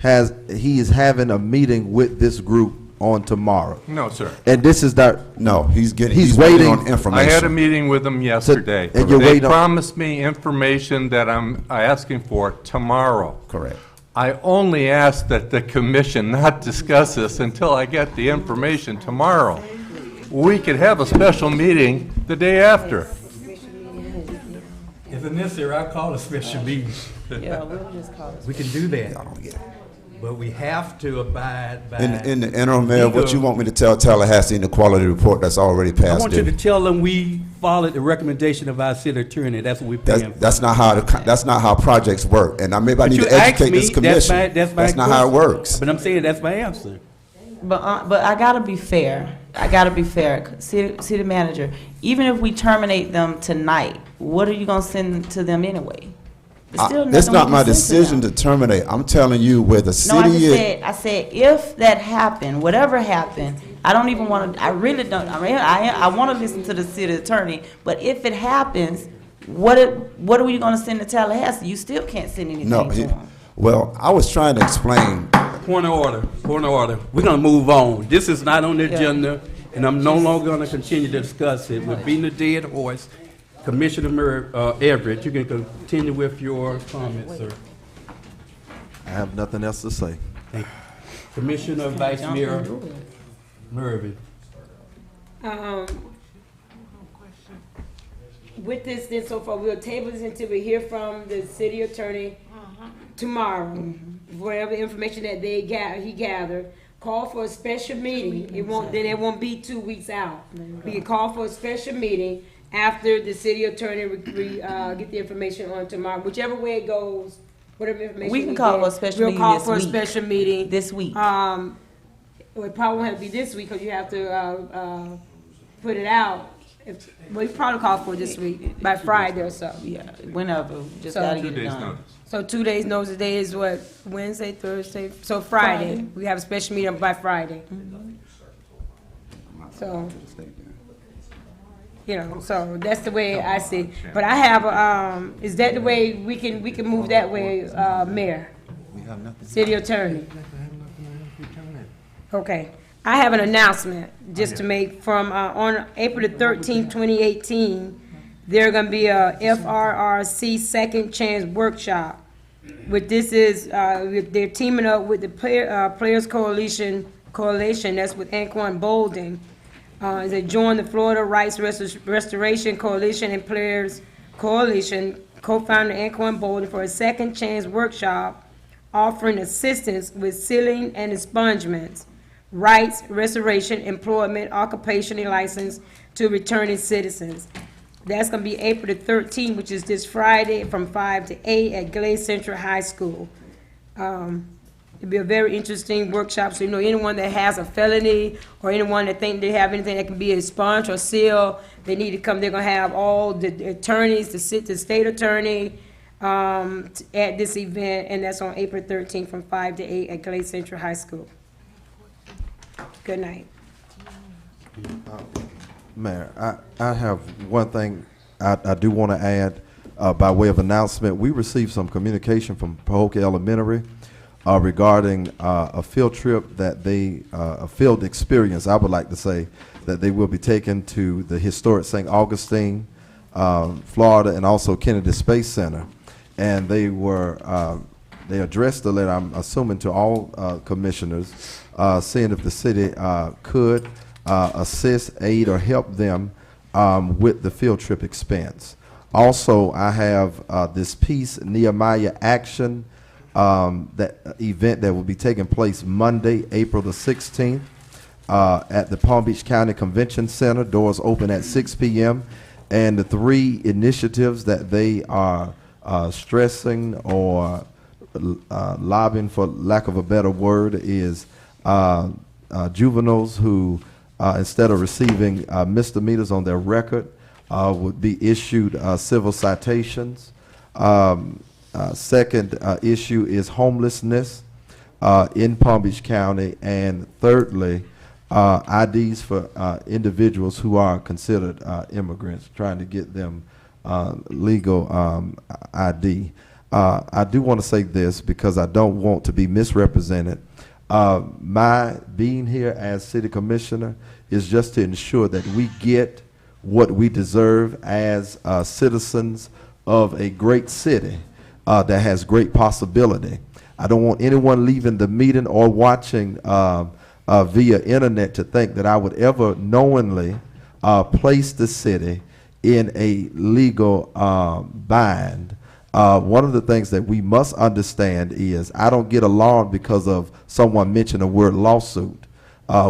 is having a meeting with this group on tomorrow. No, sir. And this is that, No, he's He's waiting waiting. on information. I had a meeting with them yesterday. and you're They waiting on- promised me information that I'm asking for tomorrow. Correct. I only asked that the commission not discuss this until I get the information tomorrow. We could have a special meeting the day after. If it's necessary, I'll call a special meeting. Yeah, we'll just call it. We can do that. But we have to abide by. In the interim, Mayor, what legal- you want me to tell Tallahassee in the quality report that's already I passed want you to due? tell them we followed the recommendation of our city attorney. That's what we're paying for. That's not how that's not how projects work. And maybe I But need you to asked educate me, this commission. That's my not how it question. works. But I'm saying that's my answer. But I gotta be fair. I gotta be fair. City manager, even if we terminate them tonight, what are you gonna send to them anyway? It's still It's nothing not we my can send decision them. to terminate. I'm telling you where the No, I city just is. I said if that happened, whatever happened, I don't even want to. I really don't. I mean, I want to listen to the city attorney. But if it happens, what are we going to send to Tallahassee? You still can't send anything No, to them. well, I was trying to explain. Point of order, point of order. We're gonna move on. This is not on the Yeah. agenda, and I'm no longer gonna continue to discuss it. We're beating a dead horse. Commissioner Everett, you can continue with your comments, sir. I have nothing else to say. Thank you. Commissioner Vice Mayor Mervin. With this, then so far, we'll table this until we hear from the city attorney tomorrow. Whatever information that he gathered, call for a special meeting. It won't be 2 weeks out. We can call for a special meeting after the city attorney get the information on tomorrow. Whichever way it goes, whatever information We can call get, for a special meeting We'll call this for a week. special meeting. This week. It probably won't have to be this week because you have to put it out. We probably call for it this week, by Friday or so. Yeah, whenever. Just So- gotta 2 get it days done. notice. So 2 days notice, today is what, Wednesday, Thursday, so Friday. We have a special meeting by Friday. So, you know, so that's the way I see it. But I have, is that the way we can move that way, Mayor? City Attorney? Okay. I have an announcement just to make from, on April the 13th, 2018, there's gonna be a FRRC Second Chance Workshop. What this is, they're teaming up with the Players Coalition, that's with Anquan Bolden. They join the Florida Rights Restoration Coalition and Players Coalition, co-founder Anquan Bolden, for a Second Chance Workshop offering assistance with sealing and expungements, rights, restoration, employment, occupational license to returning citizens. That's gonna be April the 13th, which is this Friday from 5 to 8 at Glade Central High School. It'll be a very interesting workshop, so you know anyone that has a felony or anyone that think they have anything that can be expunged or sealed, they need to come. They're gonna have all the attorneys, the state attorney, at this event, and that's on April 13th from 5 to 8 at Glade Central High School. Good night. Mayor, I have one thing I do want to add by way of announcement. We received some communication from Pahokee Elementary regarding a field trip that a field experience, I would like to say, that they will be taking to the historic St. Augustine, Florida, and also Kennedy Space Center. And they addressed the letter, I'm assuming, to all commissioners, seeing if the city could assist, aid, or help them with the field trip expense. Also, I have this piece, Nehemiah Action, that event that will be taking place Monday, April the 16th, at the Palm Beach County Convention Center. Doors open at 6 p.m. And the 3 initiatives that they are stressing or lobbying, for lack of a better word, is juveniles who, instead of receiving misdemeanors on their record, would be issued civil citations. Second issue is homelessness in Palm Beach County. And thirdly, IDs for individuals who are considered immigrants, trying to get them legal ID. I do want to say this because I don't want to be misrepresented. My being here as city commissioner is just to ensure that we get what we deserve as citizens of a great city that has great possibility. I don't want anyone leaving the meeting or watching via internet to think that I would ever knowingly place the city in a legal bind. One of the things that we must understand is I don't get alarmed because of someone mentioned the word lawsuit.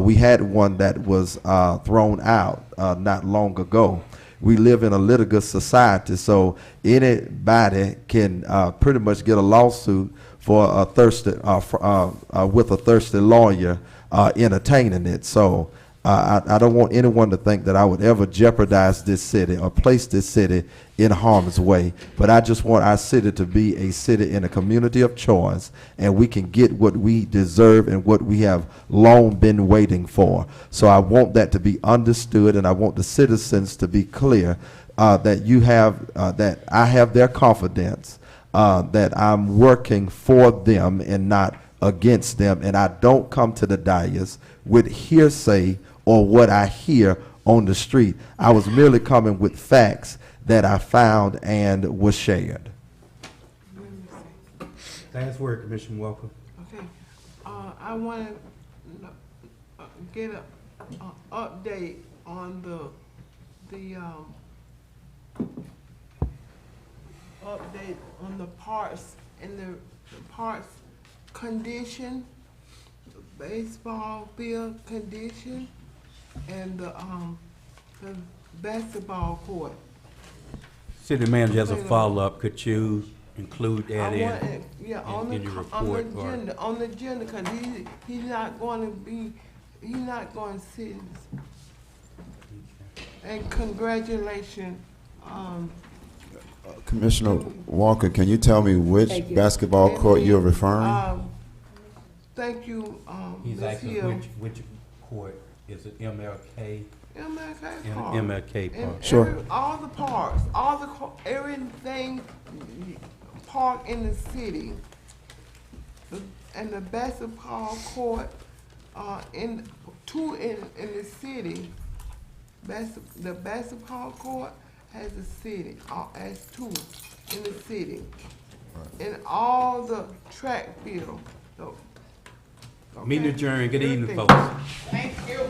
We had one that was thrown out not long ago. We live in a litigious society, so anybody can pretty much get a lawsuit for a thirsty with a thirsty lawyer entertaining it. So I don't want anyone to think that I would ever jeopardize this city or place this city in harm's way. But I just want our city to be a city in a community of choice, and we can get what we deserve and what we have long been waiting for. So I want that to be understood, and I want the citizens to be clear that you have that I have their confidence, that I'm working for them and not against them, and I don't come to the dais with hearsay or what I hear on the street. I was merely coming with facts that I found and was shared. Last word, Commissioner Walker. Okay, I want to get a update on update on the parks and the parks condition, baseball field condition, and the basketball court. City Manager, as a follow-up, could you include that in On your report? on the agenda, because he's not going to sit. And congratulations, Commissioner Walker, can you tell me which Thank you. basketball court you're referring? Thank you, He's Ms. asking Hill. which court, is it MLK? MLK Park. MLK Park. And Sure. all the parks, everything park in the city. And the basketball court, in the city. The basketball court has a city, has two in the city. And all the track field. Meeting adjourned. Good evening, everything. folks. Thank you.